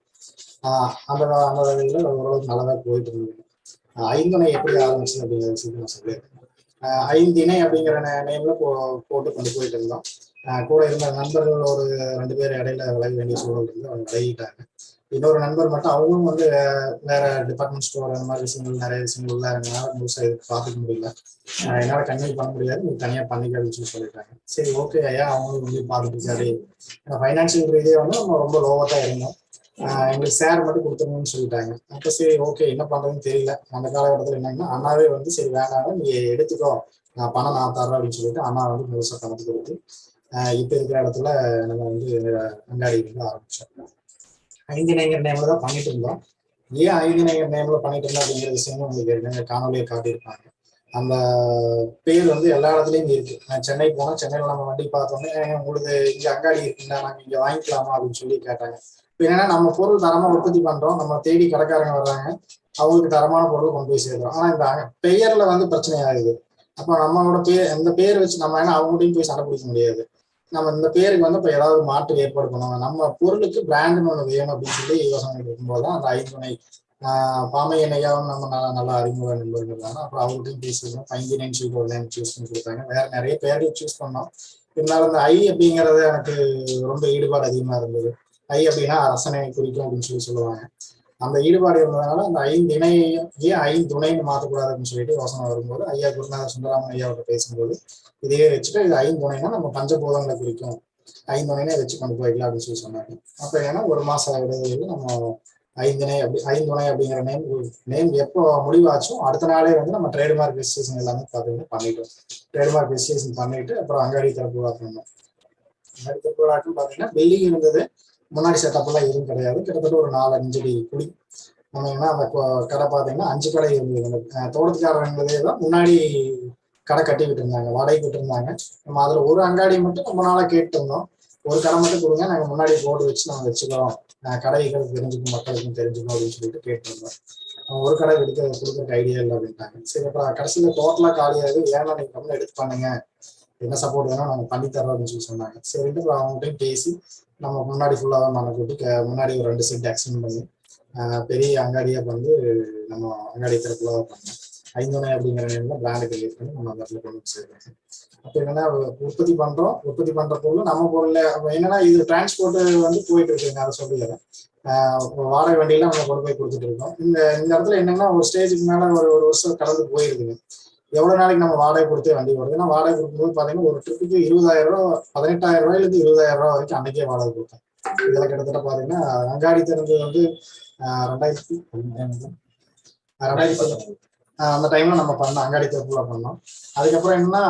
அந்த அந்த வகையில ஓரளவுக்கு நல்லாவே போயிட்டு இருந்தது. ஐந்திணை எப்படி ஆரம்பிச்சு அப்படிங்கிற விஷயத்த நான் சொல்லியிருக்கேன். ஐந்திணை அப்படிங்கிற நேம்ல போட்டு கொண்டு போயிட்டு இருந்தோம். கூட இருந்த நண்பர்கள் ஒரு 2 பேர் இடையில விலக வேண்டிய சூழல் இருந்து அவங்க விலகிட்டாங்க. இன்னொரு நண்பர் மட்டும் அவங்களும் வந்து வேற டிபார்ட்மெண்ட் ஸ்டோர் அந்த மாதிரி விஷயங்கள் நிறைய விஷயங்கள் உள்ள எங்களால் முழுசா இதுக்கு பார்த்துக்க முடியல, என்னால் கன்வியூ பண்ண முடியாது, நீங்க தனியாக பண்ணிக்க அப்படின்னு சொல்லி சொல்லிட்டாங்க. சரி ஓகே ஐயா, அவங்களும் வந்து பார்த்துட்டு இருக்காரு. ஃபைனான்சியல் ரீதியாக வந்து நம்ம ரொம்ப லோவாக தான் இருந்தோம். எங்களுக்கு ஷேர் மட்டும் கொடுத்துருங்கன்னு சொல்லிட்டாங்க. அப்போ சரி ஓகே என்ன பண்றதுன்னு தெரியல. அந்த காலகட்டத்தில் என்னங்கன்னா அண்ணாவே வந்து சரி வேணாம் நீ எடுத்துக்கோ, பணம் நான் தர்றேன் அப்படின்னு சொல்லிட்டு அண்ணா வந்து முழுசா பணத்தை கொடுத்து இப்போ இருக்கிற இடத்துல நம்ம வந்து அங்காடி வந்து ஆரம்பிச்சோம். ஐந்திணைங்கிற நேம்ல தான் பண்ணிட்டு இருந்தோம். ஏன் ஐந்திணைங்கிற நேம்ல பண்ணிட்டு இருந்தோம் அப்படிங்கிற விஷயமும் உங்களுக்கு ஏற்கனவே காணொலியை காட்டியிருப்பாங்க. அந்த பேர் வந்து எல்லா இடத்துலயும் இருக்கு. நான் சென்னை போனோம், சென்னையில நம்ம வண்டி பார்த்தோன்னே உங்களுக்கு இங்க அங்காடி இருக்குங்களா, நாங்க இங்க வாங்கிக்கலாமா அப்படின்னு சொல்லி கேட்டாங்க. இப்போ என்னன்னா நம்ம பொருள் தரமா உற்பத்தி பண்றோம், நம்ம தேடி கடைக்காரங்க வர்றாங்க, அவங்களுக்கு தரமான பொருள் கொண்டு போய் சேர்க்கிறோம். ஆனா இந்த பெயர்ல வந்து பிரச்சனை ஆகுது. அப்ப நம்மளோட பேர் இந்த பேர் வச்சு நம்ம ஏன்னா அவங்கள்டையும் போய் சண்டை பிடிக்க முடியாது. நம்ம இந்த பேருக்கு வந்து இப்போ ஏதாவது மாற்று ஏற்பாடு பண்ணுவாங்க, நம்ம பொருளுக்கு பிராண்டுன்னு ஒன்று வேணும் அப்படின்னு சொல்லி யோசனை இருக்கும்போது தான் அந்த ஐந்துணை பாமை எண்ணெயாவும் நம்ம நல்லா அறிமுக நண்பர்கள். அப்புறம் அவங்கள்ட்டையும் பேசிருக்கோம். 5 சொல்லிட்டு ஒரு நேம் சூஸ் பண்ணி கொடுத்தாங்க. வேற நிறைய பேர்கள் சூஸ் பண்ணோம். இருந்தாலும் இந்த ஐ அப்படிங்கிறது எனக்கு ரொம்ப ஈடுபாடு அதிகமா இருந்தது. ஐ அப்படின்னா ரசனை குறிக்கும் அப்படின்னு சொல்லி சொல்லுவாங்க. அந்த ஈடுபாடு இருந்ததுனால அந்த 5 இணையையும் ஏன் 5 துணைன்னு மாற்றக்கூடாது அப்படின்னு சொல்லிட்டு யோசனை வரும்போது ஐயா குருநாதர் சுந்தராமன் ஐயாவோட பேசும்போது இதையே வச்சுட்டு இது 5 துணைனா நம்ம பஞ்சபூதங்களை குறிக்கும், 5 துணைனே வச்சு கொண்டு போய்க்கலாம் அப்படின்னு சொல்லி சொன்னாங்க. அப்ப ஏன்னா ஒரு மாசம் இடைவெளியில் நம்ம 5 துணை அப்படிங்கிற நேம் எப்போ முடிவாச்சோ அடுத்த நாளே வந்து நம்ம ட்ரேட்மார்க் ரெஜிஸ்ட்ரேஷன் எல்லாமே பார்த்தீங்கன்னா பண்ணிட்டோம். ட்ரேட்மார்க் ரெஜிஸ்ட்ரேஷன் பண்ணிட்டு அப்புறம் அங்காடி திறப்பு விழா பண்ணோம். அங்காடி திறப்பு விழாக்குன்னு பார்த்தீங்கன்னா பில்டிங் இருந்தது, முன்னாடி செட்டப் எல்லாம் எதுவும் கிடையாது. கிட்டத்தட்ட ஒரு 4-5 அடி குழி. நம்ம என்ன அந்த கடை பார்த்தீங்கன்னா 5 கடை இருந்தது. தோட்டத்துக்காரங்களே தான் முன்னாடி கடை கட்டிக்கிட்டு இருந்தாங்க, வாடகை விட்டு இருந்தாங்க. நம்ம அதுல ஒரு அங்காடி மட்டும் ரொம்ப நாளா கேட்டு இருந்தோம், ஒரு கடை மட்டும் கொடுங்க, நாங்க முன்னாடி போர்டு வச்சு நம்ம வச்சுக்கிறோம், கடைகள் தெரிஞ்சுக்கும் மக்களுக்கும் தெரிஞ்சுக்கும் அப்படின்னு சொல்லிட்டு கேட்டு இருந்தோம். ஒரு கடை கொடுக்கறதுக்கு ஐடியா இல்லை அப்படின்ட்டாங்க. சரி அப்புறம் கடைசியில டோட்டலா காலியாகுது, ஏன்னா நீங்க கம்மி எடுத்து பண்ணுங்க, என்ன சப்போர்ட் வேணும் நாங்க பண்ணி தரோம் அப்படின்னு சொல்லி சொன்னாங்க. சரிட்டு அப்புறம் அவங்ககிட்டையும் பேசி நம்ம முன்னாடி ஃபுல்லாக மண்ணை கூட்டி முன்னாடி ஒரு 2 செட் எக்ஸ்டெண்ட் பண்ணி பெரிய அங்காடியா வந்து நம்ம அங்காடி திறப்புல பண்ணோம். 5 துணை அப்படிங்கிற நேம்ல பிராண்டு கிரியேட் பண்ணி நம்ம அந்த இடத்துல கொண்டு வந்து சேர்க்கணும். அப்போ என்னன்னா உற்பத்தி பண்ற பொருள் நம்ம பொருள் என்னன்னா இது டிரான்ஸ்போர்ட் வந்து போயிட்டு இருக்குங்க, அதை சொல்லிடுறேன். வாடகை வண்டியெல்லாம் நம்ம கொண்டு போய் கொடுத்துட்டு இருக்கோம். இந்த இடத்துல என்னன்னா ஒரு ஸ்டேஜுக்கு மேல ஒரு வருஷம் கடந்து போயிருக்குங்க. எவ்வளவு நாளைக்கு நம்ம வாடகை கொடுத்தே வண்டி வருது. ஏன்னா வாடகை கொடுக்கும்போது பாத்தீங்கன்னா ஒரு ட்ரிப்புக்கு 20,000 ரூபா, 18,000 ரூபாயிலிருந்து 20,000 ரூபாய் வரைக்கும் அன்னைக்கே வாடகை கொடுத்தோம். இதெல்லாம் கிட்டத்தட்ட பாத்தீங்கன்னா அங்காடி திறந்து வந்து 2000 அந்த டைம்ல நம்ம பண்ணோம், அங்காடி திறப்புல பண்ணோம். அதுக்கப்புறம் என்னன்னா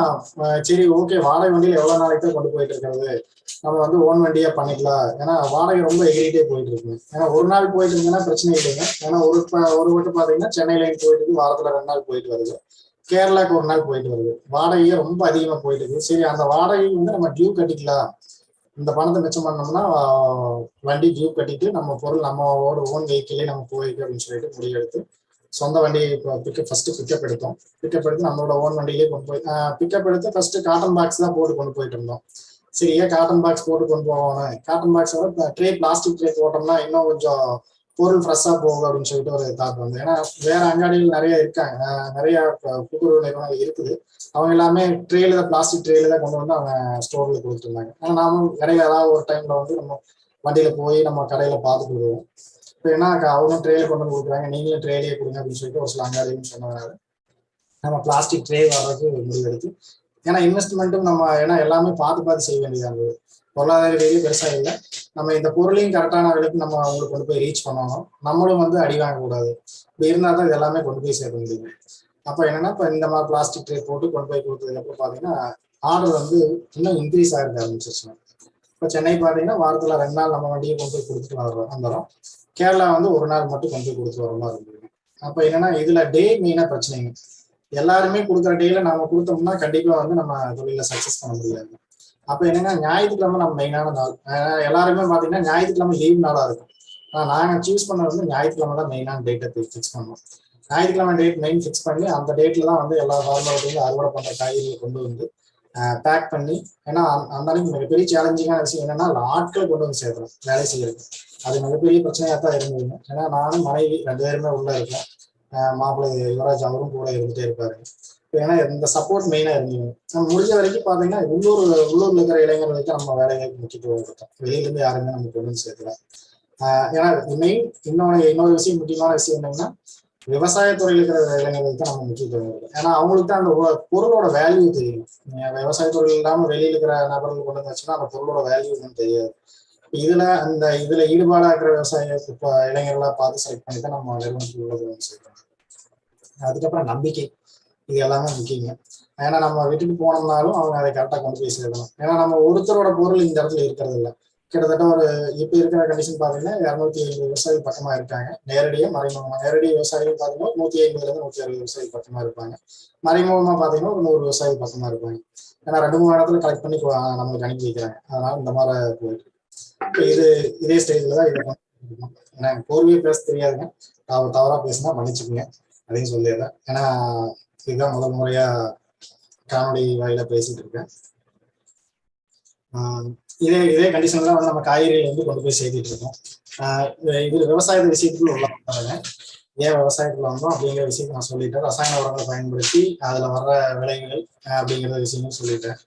சரி ஓகே வாடகை வண்டியில எவ்வளவு நாளைக்கு தான் கொண்டு போயிட்டு இருக்கிறது, நம்ம வந்து ஓன் வண்டியா பண்ணிக்கலாம். ஏன்னா வாடகை ரொம்ப எகிரிட்டே போயிட்டு இருக்கு. ஏன்னா ஒரு நாள் போயிட்டு இருந்தீங்கன்னா பிரச்சனை இல்லைங்க. ஏன்னா ஒரு வட்டம் பாத்தீங்கன்னா சென்னையில போயிட்டு இருக்கு, வாரத்துல 2 நாள் போயிட்டு வருது, கேரளாக்கு 1 நாள் போயிட்டு வருது. வாடகையே ரொம்ப அதிகமா போயிட்டு இருக்கு. சரி அந்த வாடகை வந்து நம்ம டியூ கட்டிக்கலாம், இந்த பணத்தை மிச்சம் பண்ணோம்னா வண்டி டியூ கட்டிட்டு நம்ம பொருள் நம்மளோட ஓன் வெஹிக்கிளே நம்ம போயிருக்கு அப்படின்னு சொல்லிட்டு முடிவெடுத்து சொந்த வண்டியை ஃபர்ஸ்ட் பிக்கப் எடுத்து நம்மளோட ஓன் வண்டியிலே கொண்டு போய் பிக்கப் எடுத்து ஃபர்ஸ்ட் காட்டன் பாக்ஸ் தான் போட்டு கொண்டு போயிட்டு இருந்தோம். சரி ஏன் காட்டன் பாக்ஸ் போட்டு கொண்டு போவோம், காட்டன் பாக்ஸோட ட்ரே பிளாஸ்டிக் ட்ரே போட்டோம்னா இன்னும் கொஞ்சம் பொருள் ஃப்ரெஷ்ஷா போகும் அப்படின்னு சொல்லிட்டு ஒரு தாட் வந்து. ஏன்னா வேற அங்காடிகள் நிறைய இருக்காங்க, நிறைய கூட்டுறவு நிறுவனங்கள் இருக்குது, அவங்க எல்லாமே ட்ரேல தான் பிளாஸ்டிக் ட்ரேல தான் கொண்டு வந்து அவங்க ஸ்டோர்ல கொடுத்துட்டு இருந்தாங்க. ஆனா நாமும் இடையில ஏதாவது ஒரு டைம்ல வந்து நம்ம வண்டியில போய் நம்ம கடையில பார்த்துட்டு வருவோம். இப்போ என்ன அவங்க ட்ரேல கொண்டு வந்து கொடுக்குறாங்க, நீங்களும் ட்ரேலையே கொடுங்க அப்படின்னு சொல்லிட்டு ஒரு சில அங்காடின்னு சொன்னதுனால நம்ம பிளாஸ்டிக் ட்ரே வர்றதுக்கு முடிவெடுத்து, ஏன்னா இன்வெஸ்ட்மெண்ட்டும் நம்ம ஏன்னா எல்லாமே பார்த்து செய்ய வேண்டியதாக இருந்தது. பொருளாதார ரீதியாக பெருசா இல்லை, நம்ம இந்த பொருளையும் கரெக்டான விலைக்கு நம்ம அவங்களுக்கு கொண்டு போய் ரீச் பண்ணணும், நம்மளும் வந்து அடி வாங்கக்கூடாது. இப்படி இருந்தால் தான் இது எல்லாமே கொண்டு போய் சேர்க்க முடியும். அப்போ என்னன்னா இப்போ இந்த மாதிரி பிளாஸ்டிக் ட்ரே போட்டு கொண்டு போய் கொடுத்ததுக்கு அப்புறம் பார்த்தீங்கன்னா ஆர்டர் வந்து இன்னும் இன்க்ரீஸ் ஆகிருக்க ஆரம்பிச்சிருச்சுங்க. இப்போ சென்னை பார்த்தீங்கன்னா வாரத்தில் 2 நாள் நம்ம வண்டியை கொண்டு போய் கொடுத்துட்டு வந்துடும். கேரளா வந்து 1 நாள் மட்டும் கொண்டு போய் கொடுத்துட்டு வர மாதிரி இருந்துருங்க. அப்போ என்னன்னா இதுல டே மெயினா பிரச்சனைங்க. எல்லாருமே கொடுக்குற டேல நம்ம கொடுத்தோம்னா கண்டிப்பா வந்து நம்ம தொழில சக்சஸ் பண்ண முடியாது. அப்ப என்னன்னா ஞாயிற்றுக்கிழமை நம்ம மெயினான நாள். எல்லாருமே பாத்தீங்கன்னா ஞாயிற்றுக்கிழமை லீவ் நாளா இருக்கும். நாங்க சூஸ் பண்ணது வந்து ஞாயிற்றுக்கிழமை தான் மெயினான டேட்டை ஃபிக்ஸ் பண்ணோம். ஞாயிற்றுக்கிழமை டேட் மெயின் ஃபிக்ஸ் பண்ணி அந்த டேட்ல தான் வந்து எல்லா ஃபார்மர்ட்டையும் அறுவடை பண்ற காய்கறியை கொண்டு வந்து பேக் பண்ணி, ஏன்னா அந்த அன்னைக்கு மிகப்பெரிய சேலஞ்சிங்கான விஷயம் என்னன்னா ஆட்களை கொண்டு வந்து சேர்க்கணும் வேலை செய்யறது. அது மிகப்பெரிய பிரச்சனையா தான் இருந்ததுங்க. ஏன்னா நானும் மனைவி 2 பேருமே உள்ள இருக்கேன். மாப்பிள்ளை யுவராஜ் அவரும் கூட இருந்துட்டே இருப்பாரு. ஏன்னா இந்த சப்போர்ட் மெயினா இருந்தீங்க. நம்ம முடிஞ்ச வரைக்கும் பாத்தீங்கன்னா உள்ளூர்ல இருக்கிற இளைஞர்களுக்கு நம்ம வேலைகளுக்கு முக்கியத்துவம் கொடுத்தோம். வெளியில இருந்து யாருமே நம்ம கொண்டு வந்து சேர்க்கல. ஏன்னா மெயின் இன்னொரு விஷயம், முக்கியமான விஷயம் என்னன்னா விவசாயத்துறையில் இருக்கிற இளைஞர்களுக்கு தான் நம்ம முக்கியத்துவம் கொடுக்கும். ஏன்னா அவங்களுக்கு தான் அந்த பொருளோட வேல்யூ தெரியும். விவசாயத்துறையில் இல்லாம வெளியில இருக்கிற நபர்கள் கொண்டு வந்துச்சுன்னா அந்த பொருளோட வேல்யூ ஒன்றும் தெரியாது. இதுல ஈடுபாடா இருக்கிற விவசாய இளைஞர்களா பார்த்து செலக்ட் பண்ணி தான் நம்ம நிறுவனத்துக்கு உள்ள சேர்க்கணும். அதுக்கப்புறம் நம்பிக்கை, இது எல்லாமே முக்கியங்க. ஏன்னா நம்ம விட்டுட்டு போனோம்னாலும் அவங்க அதை கரெக்டாக கொண்டு போய் சேர்க்கணும். ஏன்னா நம்ம ஒருத்தரோட பொருள் இந்த இடத்துல இருக்கிறது இல்லை. கிட்டத்தட்ட ஒரு இப்போ இருக்கிற கண்டிஷன் பார்த்தீங்கன்னா 250 விவசாயி பக்கமா இருக்காங்க. நேரடியாக மறைமுகமாக நேரடி விவசாயிகள் பார்த்தீங்கன்னா 150 160 விவசாயி பக்கமா இருப்பாங்க. மறைமுகமா பார்த்தீங்கன்னா ஒரு 100 விவசாயி பக்கமா இருப்பாங்க. ஏன்னா 2-3 இடத்துல கலெக்ட் பண்ணி நம்மளுக்கு அனுப்பி வைக்கிறாங்க. அதனால இந்த மாதிரி போயிட்டு இப்போ இதே ஸ்டேஜ்ல தான் இதை ஏன்னா போர்வையை பேச தெரியாதுங்க. தவறா பேசினா மன்னிச்சுக்குங்க, அதையும் சொல்லிடுறேன். ஏன்னா இதுதான் முதல் முறையா காணொலி வாயில பேசிட்டு இருக்கேன். இதே கண்டிஷன்ல வந்து நம்ம காய்கறிகள் வந்து கொண்டு போய் சேர்த்துட்டு இருக்கோம். இது விவசாய விஷயத்துக்குள்ள உள்ள வந்தாங்க. ஏன் விவசாயத்துல வந்தோம் அப்படிங்கிற விஷயத்த நான் சொல்லிட்டேன். ரசாயன உரங்களை பயன்படுத்தி அதுல வர்ற விளைவுகள் அப்படிங்கிற விஷயமும் சொல்லிட்டேன்.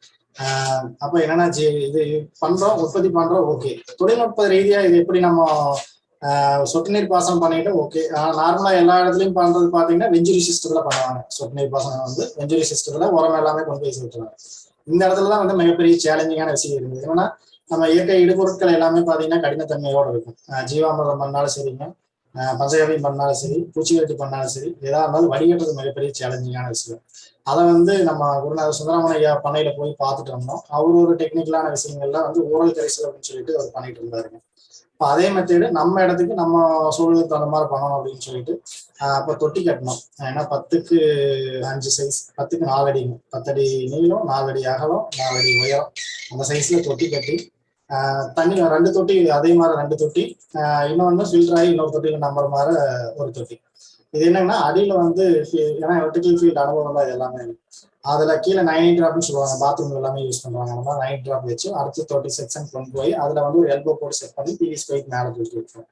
அப்ப என்னன்னா இது பண்றோம், உற்பத்தி பண்றோம், ஓகே. தொழில்நுட்ப ரீதியா இது எப்படி நம்ம சொட்டு நீர் பாசனம் பண்ணிட்டு ஓகே. நார்மலா எல்லா இடத்துலயும் பண்றது பாத்தீங்கன்னா வெஞ்சுரி சிஸ்டத்துல பண்ணுவாங்க. சொட்டு நீர் பாசனம் வந்து வெஞ்சுரி சிஸ்டத்துல உரம் எல்லாமே கொண்டு போய் சேர்த்துருவாங்க. இந்த இடத்துலதான் வந்து மிகப்பெரிய சேலஞ்சிங்கான விஷயம் இருந்தது. ஏன்னா நம்ம இயற்கை இடுபொருட்கள் எல்லாமே பாத்தீங்கன்னா கடினத்தன்மையோட இருக்கும். ஜீவாமிர்தம் பண்ணாலும் சரிங்க, பஞ்சகவியம் பண்ணாலும் சரி, பூச்சிக்கொல்லி பண்ணாலும் சரி, எதா இருந்தாலும் வடிகட்டுறது மிகப்பெரிய சேலஞ்சிங்கான விஷயம். அதை வந்து நம்ம குருநாதர் சுந்தரமன் ஐயா பண்ணையில போய் பார்த்துட்டு இருந்தோம். அவரு ஒரு டெக்னிக்கலான விஷயங்கள்லாம் வந்து ஊழல் கரைசல் அப்படின்னு சொல்லிட்டு அவர் பண்ணிட்டு இருந்தாருங்க. இப்போ அதே மெத்தேடு நம்ம இடத்துக்கு நம்ம சூழலுக்கு தகுந்த மாதிரி பண்ணணும் அப்படின்னு சொல்லிட்டு அப்போ தொட்டி கட்டணும். ஏன்னா 10க்கு 5 சைஸ், 10க்கு 4 அடிங்க, 10 அடி நீளம், 4 அடி அகலம், 4 அடி உயரம், அந்த சைஸ்ல தொட்டி கட்டி தண்ணி 2 தொட்டி, அதே மாதிரி 2 தொட்டி, இன்னொன்று ஃபில்டர் ஆகி இன்னொரு தொட்டியில் நம்புற மாதிரி ஒரு தொட்டி. இது என்னன்னா அடியில வந்து ஏன்னா வெர்டிகல் ஃபீல்ட் அனுபவம் தான் இது எல்லாமே. அதுல கீழே 9 டிராப்னு சொல்லுவாங்க, பாத்ரூம் எல்லாமே யூஸ் பண்றாங்க. அந்த மாதிரி 9 டிராப் வச்சு அடுத்த 30 செக்ஷன் கொண்டு போய் அதுல வந்து ஒரு எல்போ போட்டு செட் பண்ணி பிவிசி பைப் மேலே தூக்கி வைப்போம்.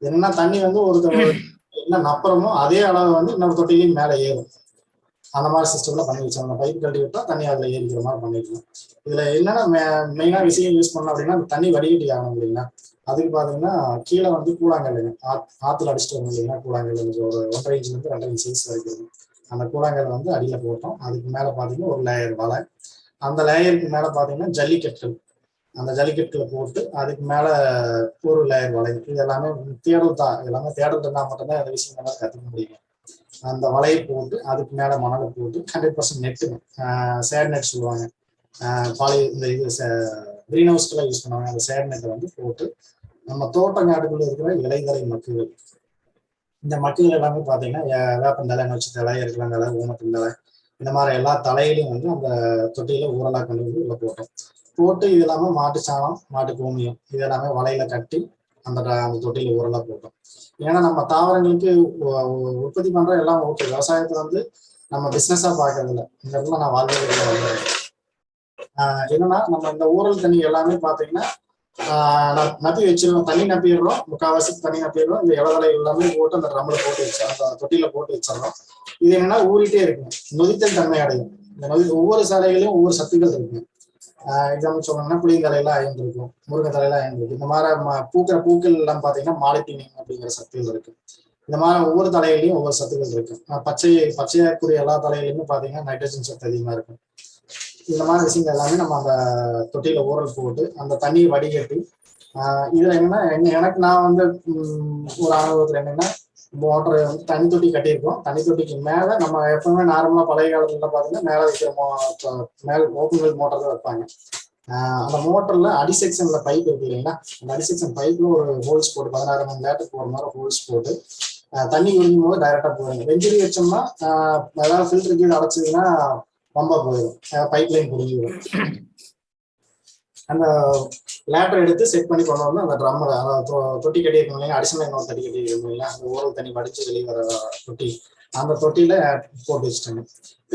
என்னன்னா தண்ணி வந்து என்ன நப்புறமோ அதே அளவு வந்து இன்னொரு தொட்டிலையும் மேலே ஏறும். அந்த மாதிரி சிஸ்டம்ல பண்ணி வச்சோம். அந்த பைப் கட்டி விட்டா தண்ணி அதுல ஏறிக்கிற மாதிரி பண்ணிக்கலாம். இதுல என்னன்னா மெயினா விஷயம் யூஸ் பண்ணோம் அப்படின்னா தண்ணி வடிகட்டி ஆகணும் இல்லைங்களா. அதுக்கு பாத்தீங்கன்னா கீழே வந்து கூழாங்கல்லுங்க, ஆத்துல அடிச்சுட்டு வரும் இல்லைங்களா. கூழாங்கல் ஒரு 1.5 இன்ச்ல இருந்து 2.5 இன்ச் சைஸ் வரைக்கும் அந்த கூழாங்கல் வந்து அடியில போட்டோம். அதுக்கு மேல பாத்தீங்கன்னா ஒரு லேயர் வலை, அந்த லேயருக்கு மேல பாத்தீங்கன்னா ஜல்லிக்கட்டுகள், அந்த ஜல்லிக்கட்டுல போட்டு அதுக்கு மேல ஒரு லேயர் வலை. இது எல்லாமே தேடல் தான். எல்லாமே தேடல் இருந்தா மட்டும்தான் அந்த விஷயங்கள்லாம் கத்துக்க முடியும். அந்த வலையை போட்டு அதுக்கு மேல மணலை போட்டு 100% நெட்டுங்க, சேட் நெட் சொல்லுவாங்க. இந்த இது கிரீன் ஹவுஸ்க்கெல்லாம் யூஸ் பண்ணுவாங்க. அந்த சேட் நெட்டை வந்து போட்டு நம்ம தோட்டங்காட்டுக்குள்ள இருக்கிற இலைதலை மக்குகள், இந்த மக்குகள் எல்லாமே பார்த்தீங்கன்னா வேப்பந்தலை, நொச்சி தலை, இருக்கலந்தலை, ஊமத்தந்தலை, இந்த மாதிரி எல்லா தலையிலையும் வந்து அந்த தொட்டியில ஊரலா கொண்டு வந்து உள்ள போட்டு இது எல்லாமே மாட்டு சாணம், மாட்டு கோமியம், இது எல்லாமே வலையில கட்டி அந்த தொட்டியில ஊரலா போட்டோம். ஏன்னா நம்ம தாவரங்களுக்கு உற்பத்தி பண்ற எல்லாம் ஓகே. விவசாயத்தை வந்து நம்ம பிசினஸா பாக்குறது இல்லை. இந்த இடத்துல நான் வாழ்க்கையில வந்து என்னன்னா நம்ம இந்த ஊரல் தண்ணி எல்லாமே பாத்தீங்கன்னா நப்பி வச்சிருக்கோம். தண்ணி நப்பிடுறோம், முக்கால்வாசி தண்ணி நப்பிடுறோம். இந்த இலவலை எல்லாமே போட்டு அந்த ட்ரம்ல போட்டு வச்சிடும், அந்த தொட்டியில போட்டு வச்சிடறோம். இது என்னன்னா ஊறிட்டே இருக்கும், நொதித்தல் தன்மை அடையும். இந்த ஒவ்வொரு சாலைகளையும் ஒவ்வொரு சத்துக்கள் இருக்குங்க. எக்ஸாம்பிள் சொல்லணும்னா புளியந்தலையில அயன் இருக்கும், முருங்கைத்தலையில அயன் இருக்கு. இந்த மாதிரி பூக்கள் எல்லாம் பாத்தீங்கன்னா மாலிட்டினியம் அப்படிங்கிற சத்துக்கள் இருக்கு. இந்த மாதிரி ஒவ்வொரு தலையிலையும் ஒவ்வொரு சத்துக்கள் இருக்கு. பச்சையாக்கூடிய எல்லா தலையிலையுமே பாத்தீங்கன்னா நைட்ரஜன் சத்து அதிகமா இருக்கும். இந்த மாதிரி விஷயங்கள் எல்லாமே நம்ம அந்த தொட்டியில ஊறல் போட்டு அந்த தண்ணியை வடிகட்டி இதுல என்னன்னா எனக்கு நான் வந்து ஒரு அனுபவத்துல என்னன்னா மோட்டர் வந்து தண்ணி தொட்டி கட்டியிருக்கோம். தண்ணி தொட்டிக்கு மேலே நம்ம எப்பவுமே நார்மலாக பழைய காலத்துல பார்த்தீங்கன்னா மேலே வைக்கிற மேலே ஓப்பன் மோட்டர் தான் வைப்பாங்க. அந்த மோட்டர்ல அடிசெக்ஷன்ல பைப் இருக்கு இல்லைங்களா, அந்த அடிசெக்ஷன் பைப்ல ஒரு ஹோல்ஸ் போட்டு 16 மணி நேரத்துக்கு போகிற மாதிரி ஹோல்ஸ் போட்டு தண்ணி குடிக்கும் போது டைரக்டா போயிடும். வெஞ்சரி வச்சோம்னா ஏதாவது ஃபில்டர் கீழே அடைச்சதுன்னா பம்பா போயிடும், பைப் லைன் புரிஞ்சிடும். அந்த லேட்டர் எடுத்து செட் பண்ணி கொண்டு வந்து அந்த ட்ரம்மில், அதாவது தொட்டி கட்டி இருக்கணும் இல்லையா, அடிஷனல் இன்னொரு தண்ணி கட்டி இருக்கணும் இல்லையா, அந்த ஓரல் தண்ணி வடிச்சு வெளியே வர தொட்டி, அந்த தொட்டியில போட்டு வச்சுட்டாங்க.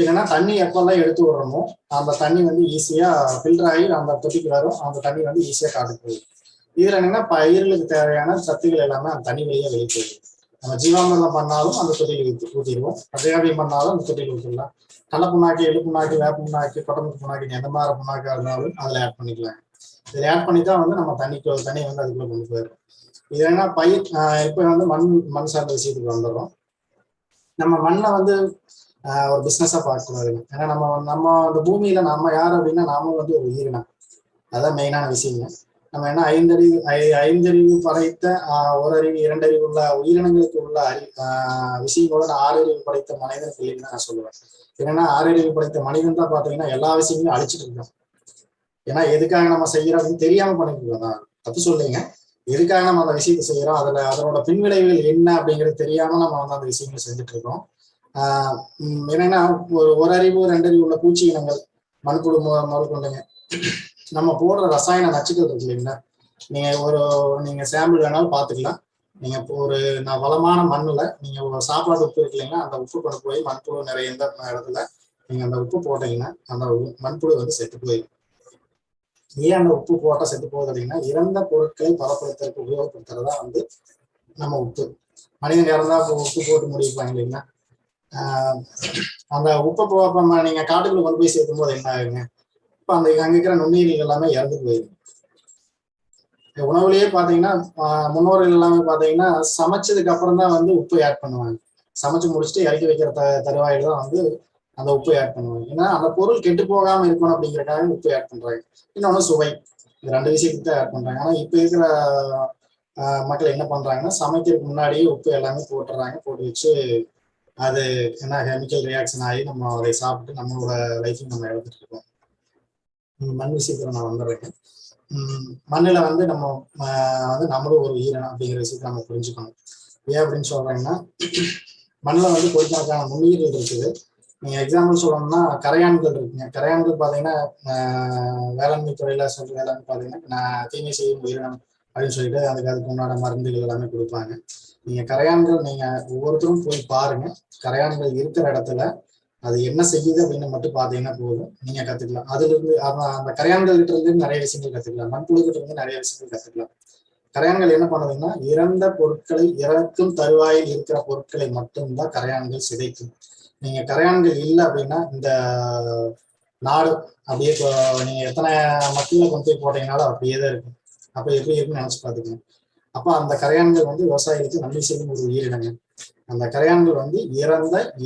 என்னன்னா தண்ணி எப்பெல்லாம் எடுத்து விடுறோமோ அந்த தண்ணி வந்து ஈஸியா ஃபில்டர் ஆகி அந்த தொட்டிக்கு வரும். அந்த தண்ணி வந்து ஈஸியா காட்டுக்கு போயிடும். இதுல என்னன்னா பயிர்களுக்கு தேவையான சத்துக்கள் எல்லாமே அந்த தண்ணி வழியா வெளியே போயிடும். நம்ம ஜீவாமிர்தம் பண்ணாலும் அந்த தொட்டியில் ஊற்றிடுவோம், அஜயாபியம் பண்ணாலும் அந்த தொட்டியில் ஊற்றிடலாம். கடலை புண்ணாக்கு, எள்ளு புண்ணாக்கு, வேப்ப புண்ணாக்கு, கொட்டமுத்து புண்ணாக்கு, எந்த மாதிரி புண்ணாக்கா இருந்தாலும் அதில் ஆட் பண்ணிக்கலாம். இதில் ஆட் பண்ணி தான் வந்து நம்ம தண்ணி வந்து அதுக்குள்ள கொண்டு போயிடும். இது என்ன பயிர், இப்போ வந்து மண் சார்ந்த விஷயத்துக்கு வந்துடுறோம். நம்ம மண்ணை வந்து ஒரு பிஸ்னஸாக பார்க்கக்கூடாதுங்க. ஏன்னா நம்ம அந்த பூமியில நம்ம யார் அப்படின்னா நாமும் வந்து ஒரு உயிரினம். அதான் மெயினான விஷயங்க. நம்ம என்ன ஐந்தறிவு படைத்த ஒரு அறிவு, இரண்டறிவு உள்ள உயிரினங்களுக்கு உள்ள விஷயங்களோட 6 அறிவு படைத்த மனிதனுக்கு இல்லைன்னு நான் சொல்லுவேன். ஏன்னா 6 அறிவு படைத்த மனிதன் தான் பார்த்தீங்கன்னா எல்லா விஷயங்களும் அழிச்சிட்டு இருக்கோம். ஏன்னா எதுக்காக நம்ம செய்யறோம் அப்படின்னு தெரியாம பண்ணிட்டு இருக்கோம். நான் தப்பு சொல்லுங்க, எதுக்காக நம்ம அந்த விஷயத்தை செய்யறோம், அதோட பின்விளைவுகள் என்ன அப்படிங்கிறது தெரியாம நம்ம வந்து அந்த விஷயங்களை செஞ்சுட்டு இருக்கோம். என்னன்னா ஒரு அறிவு, 2 அறிவு உள்ள பூச்சி இனங்கள், மண்புழு முதல் கொண்டுங்க நம்ம போடுற ரசாயன நச்சுக்கள் இருக்கு இல்லைங்களா. நீங்க சாம்பிள் வேணாலும் பார்த்துக்கலாம். நீங்க ஒரு வளமான மண்ணுல நீங்க ஒரு சாப்பாடு உப்பு இருக்கு இல்லைங்கன்னா, அந்த உப்பு கொண்டு போய் மண்புழு நிறைய எந்த இடத்துல நீங்க அந்த உப்பு போட்டீங்கன்னா அந்த மண்புழு வந்து செத்து போயிடும். ஏன் அந்த உப்பு போட்டா செத்து போகுது அப்படின்னா, இறந்த பொருட்களை பலப்படுத்துறதுக்கு உபயோகப்படுத்துறதா வந்து நம்ம உப்பு. மனிதன் இறந்தா உப்பு போட்டு முடிப்பாங்க இல்லைங்களா. அந்த உப்பை நீங்க காட்டுக்குள்ள கொண்டு போய் சேர்க்கும் போது என்ன ஆகுங்க, இப்போ அங்க இருக்கிற நுண்ணுயிர்கள் எல்லாமே இறந்து போயிடும். உணவுலயே பாத்தீங்கன்னா முன்னோர்கள் எல்லாமே பாத்தீங்கன்னா சமைச்சதுக்கு அப்புறம் தான் வந்து உப்பு ஆட் பண்ணுவாங்க. சமைச்சு முடிச்சுட்டு இறக்கி வைக்கிற தருவாயில தான் வந்து அந்த உப்பு ஆட் பண்ணுவாங்க. ஏன்னா அந்த பொருள் கெட்டு போகாம இருக்கணும் அப்படிங்கிறக்காக உப்பு ஆட் பண்றாங்க. இன்னொன்னு சுவை, இந்த 2 விஷயத்துக்கு தான் ஆட் பண்றாங்க. ஆனா இப்ப இருக்கிற மக்கள் என்ன பண்றாங்கன்னா சமைக்கிறதுக்கு முன்னாடியே உப்பு எல்லாமே போட்டுறாங்க. போட்டு வச்சு அது என்ன கெமிக்கல் ரியாக்ஷன் ஆகி நம்ம அதை சாப்பிட்டு நம்மளோட லைஃபையும் நம்ம இழந்துட்டு இருக்கோம். மண் விஷயத்துல நான் வந்துடுறேன். மண்ணில் வந்து நம்ம வந்து நம்மளும் ஒரு உயிரினம் அப்படிங்கிற விஷயத்த நம்ம புரிஞ்சுக்கணும். ஏன் அப்படின்னு சொல்றேங்கன்னா, மண்ணில் வந்து கோடிக்கணக்கான நுண்ணுயிர்கள் இருக்குது. நீங்க எக்ஸாம்பிள் சொல்லணும்னா கரையான்கள் இருக்குங்க. கரையான்கள் பார்த்தீங்கன்னா வேளாண்மை துறையில சொல்ற வேளாண்மை பார்த்தீங்கன்னா தீமை செய்யும் உயிரினம் அப்படின்னு சொல்லிட்டு அதுக்கு உண்டான மருந்துகள் எல்லாமே கொடுப்பாங்க. நீங்க கரையான்கள் நீங்க ஒவ்வொருத்தரும் போய் பாருங்க. கரையான்கள் இருக்கிற இடத்துல அது என்ன செய்யுது அப்படின்னு மட்டும் பார்த்தீங்கன்னா போதும், நீங்க கத்துக்கலாம். அதுல இருந்து அந்த கரையான்கள் கிட்ட இருந்து நிறைய விஷயங்கள் கத்துக்கலாம். மண்புழு கிட்ட இருந்து நிறைய விஷயங்கள் கத்துக்கலாம். கரையான்கள் என்ன பண்ணுதுன்னா இறந்த பொருட்களை, இறக்கும் தருவாயில் இருக்கிற பொருட்களை மட்டும்தான் கரையான்கள் சிதைக்கும். நீங்க கரையான்கள் இல்லை அப்படின்னா இந்த நாடு அப்படியே நீங்க எத்தனை மக்களை கொண்டு போய் போட்டீங்கன்னாலும் அப்படியே தான் இருக்கும். அப்ப எப்படி இருக்குன்னு நினைச்சு பார்த்துக்கணும். அப்ப அந்த கரையான்கள் வந்து விவசாயிகளுக்கு நன்மை செய்யும் ஒரு உயிரினங்க. அந்த கரையான்கள் வந்து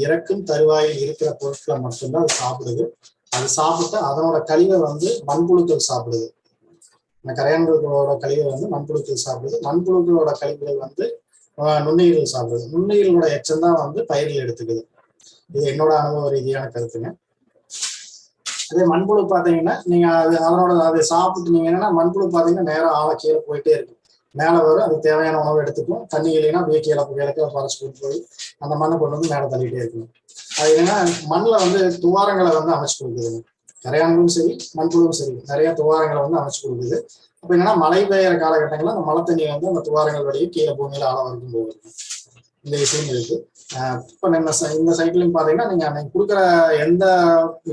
இறக்கும் தருவாயில் இருக்கிற பொருட்களை மட்டும்தான் அது சாப்பிடுது. அது சாப்பிட்டு அதனோட கழிவை வந்து மண்புழுக்கள் சாப்பிடுது. அந்த கரையான்களோட கழிவை வந்து மண்புழுக்கள் சாப்பிடுது. மண்புழுக்களோட கழிவுகள் வந்து நுண்ணுயிர்கள் சாப்பிடுது. நுண்ணுயிர்களோட எச்சம் தான் வந்து பயிர்கள் எடுத்துக்குது. இது என்னோட அனுபவ ரீதியான கருத்துங்க. அதே மண்புழு பார்த்தீங்கன்னா நீங்க அதை சாப்பிட்டு நீங்க என்னன்னா மண்புழு பார்த்தீங்கன்னா நேரம் ஆழ கீழே போயிட்டே இருக்கும். மேலே வரும், அதுக்கு தேவையான உணவு எடுத்துக்கும். தண்ணி இல்லைன்னா அப்படியே கீழே பறிச்சு கொண்டு போய் அந்த மண்ணை கொண்டு வந்து மேலே தள்ளிட்டே இருக்கும். அது என்னன்னா மண்ணில் வந்து துவாரங்களை வந்து அமைச்சு கொடுக்குதுங்க. கரையான்களும் சரி மண்புழுவும் சரி நிறைய துவாரங்களை வந்து அமைச்சு கொடுக்குது. அப்ப என்னன்னா மழை பெய்யற காலகட்டங்களில் அந்த மழை தண்ணி வந்து அந்த துவாரங்கள் வழியே கீழே பூமியில ஆழ வரைக்கும் போகுது. இந்த விஷயம் இருக்கு. இப்ப இந்த சைக்கிளிங் பாத்தீங்கன்னா நீங்க கொடுக்குற எந்த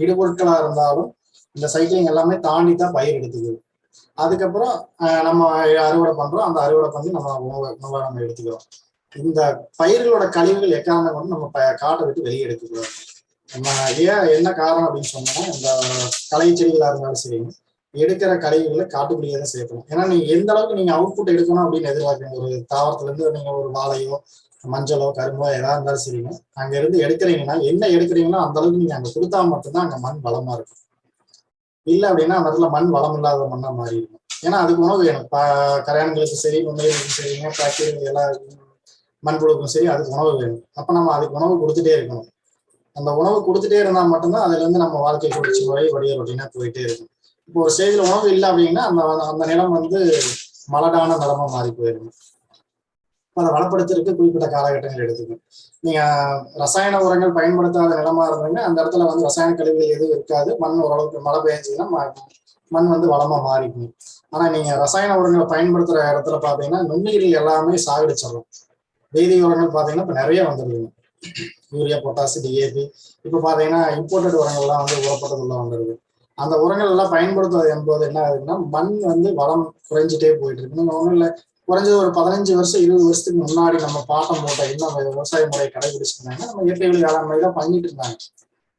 இடுபொருட்களா இருந்தாலும் இந்த சைக்கிளிங் எல்லாமே தாண்டி தான் பயிர் எடுத்துக்குது. அதுக்கப்புறம் நம்ம அறுவடை பண்றோம். அந்த அறுவடை பண்ணி நம்ம உணவை நம்ம எடுத்துக்கிறோம். இந்த பயிர்களோட கழிவுகள் எக்காரணம் வந்து நம்ம காட்டை விட்டு வெளியே எடுத்துக்கிறோம். நம்ம என்ன காரணம் அப்படின்னு சொன்னோம்னா இந்த களை செடிகளா இருந்தாலும் சரி எடுக்கிற கழிவுகளை காட்டுக்குள்ளேயே தான் சேர்க்கணும். ஏன்னா நீங்க எந்த அளவுக்கு நீங்க அவுட்புட் எடுக்கணும் அப்படின்னு எதிர்பார்க்கணும். ஒரு தாவரத்துல இருந்து நீங்க ஒரு வாழையோ மஞ்சளோ கரும்போ எதா இருந்தாலும் சரிங்க, அங்க இருந்து எடுக்கிறீங்கன்னா என்ன எடுக்கிறீங்களோ அந்த அளவுக்கு நீங்க அங்க கொடுத்தா மட்டும்தான் அங்க மண் வளமா இருக்கும். இல்லை அப்படின்னா அந்த இடத்துல மண் வளம் இல்லாத மண்ணா மாறி இருக்கும். ஏன்னா அதுக்கு உணவு வேணும். கரையான்களுக்கு சரி நுண்ணுயிர்களுக்கும் சரிங்க பாக்டீரியா எல்லா மண்புழுக்கும் சரி அதுக்கு உணவு வேணும். அப்ப நம்ம அதுக்கு உணவு கொடுத்துட்டே இருக்கணும். அந்த உணவு கொடுத்துட்டே இருந்தா மட்டும்தான் அதுல இருந்து நம்ம வாழ்க்கை சுழற்சி முறை வடிய ரொட்டீனா போயிட்டே இருக்கும். இப்போ ஒரு ஸ்டேஜ்ல உணவு இல்லை அப்படின்னா அந்த அந்த நிலம் மலடான நிலமா மாறி போயிடும். அதை வளப்படுத்துறதுக்கு குறிப்பிட்ட காலகட்டங்கள் எடுத்துக்கும். நீங்க ரசாயன உரங்கள் பயன்படுத்தாத நிலமா இருந்தீங்கன்னா அந்த இடத்துல ரசாயன கழிவுகள் எதுவும் இருக்காது. மண் ஓரளவுக்கு மழை பெய்ஞ்சுன்னா மண் வளமா மாறிக்கும். ஆனா நீங்க ரசாயன உரங்களை பயன்படுத்துற இடத்துல பாத்தீங்கன்னா நுண்ணுயிரில் எல்லாமே சாகடிச்சிடணும். வேதிய உரங்கள் பாத்தீங்கன்னா இப்ப நிறைய வந்துருக்குங்க. Urea, potash, DAP. இப்ப பாத்தீங்கன்னா இம்போர்ட்டட் உரங்கள்லாம் உரப்பட்டது உள்ள வந்துருது. அந்த உரங்கள் எல்லாம் பயன்படுத்துவது என்பது என்ன ஆகுதுன்னா மண் வளம் குறைஞ்சிட்டே போயிட்டு இருக்கு. நீங்க ஒண்ணும் இல்லை, குறைஞ்சது ஒரு 15 வருஷம் 20 வருஷத்துக்கு முன்னாடி நம்ம பாட்டம் போட்ட இன்னும் விவசாய முறையை கடைபிடிச்சிருந்தாங்க. நம்ம இயற்கை வழி வேளாண்மை தான் பண்ணிட்டு இருந்தாங்க.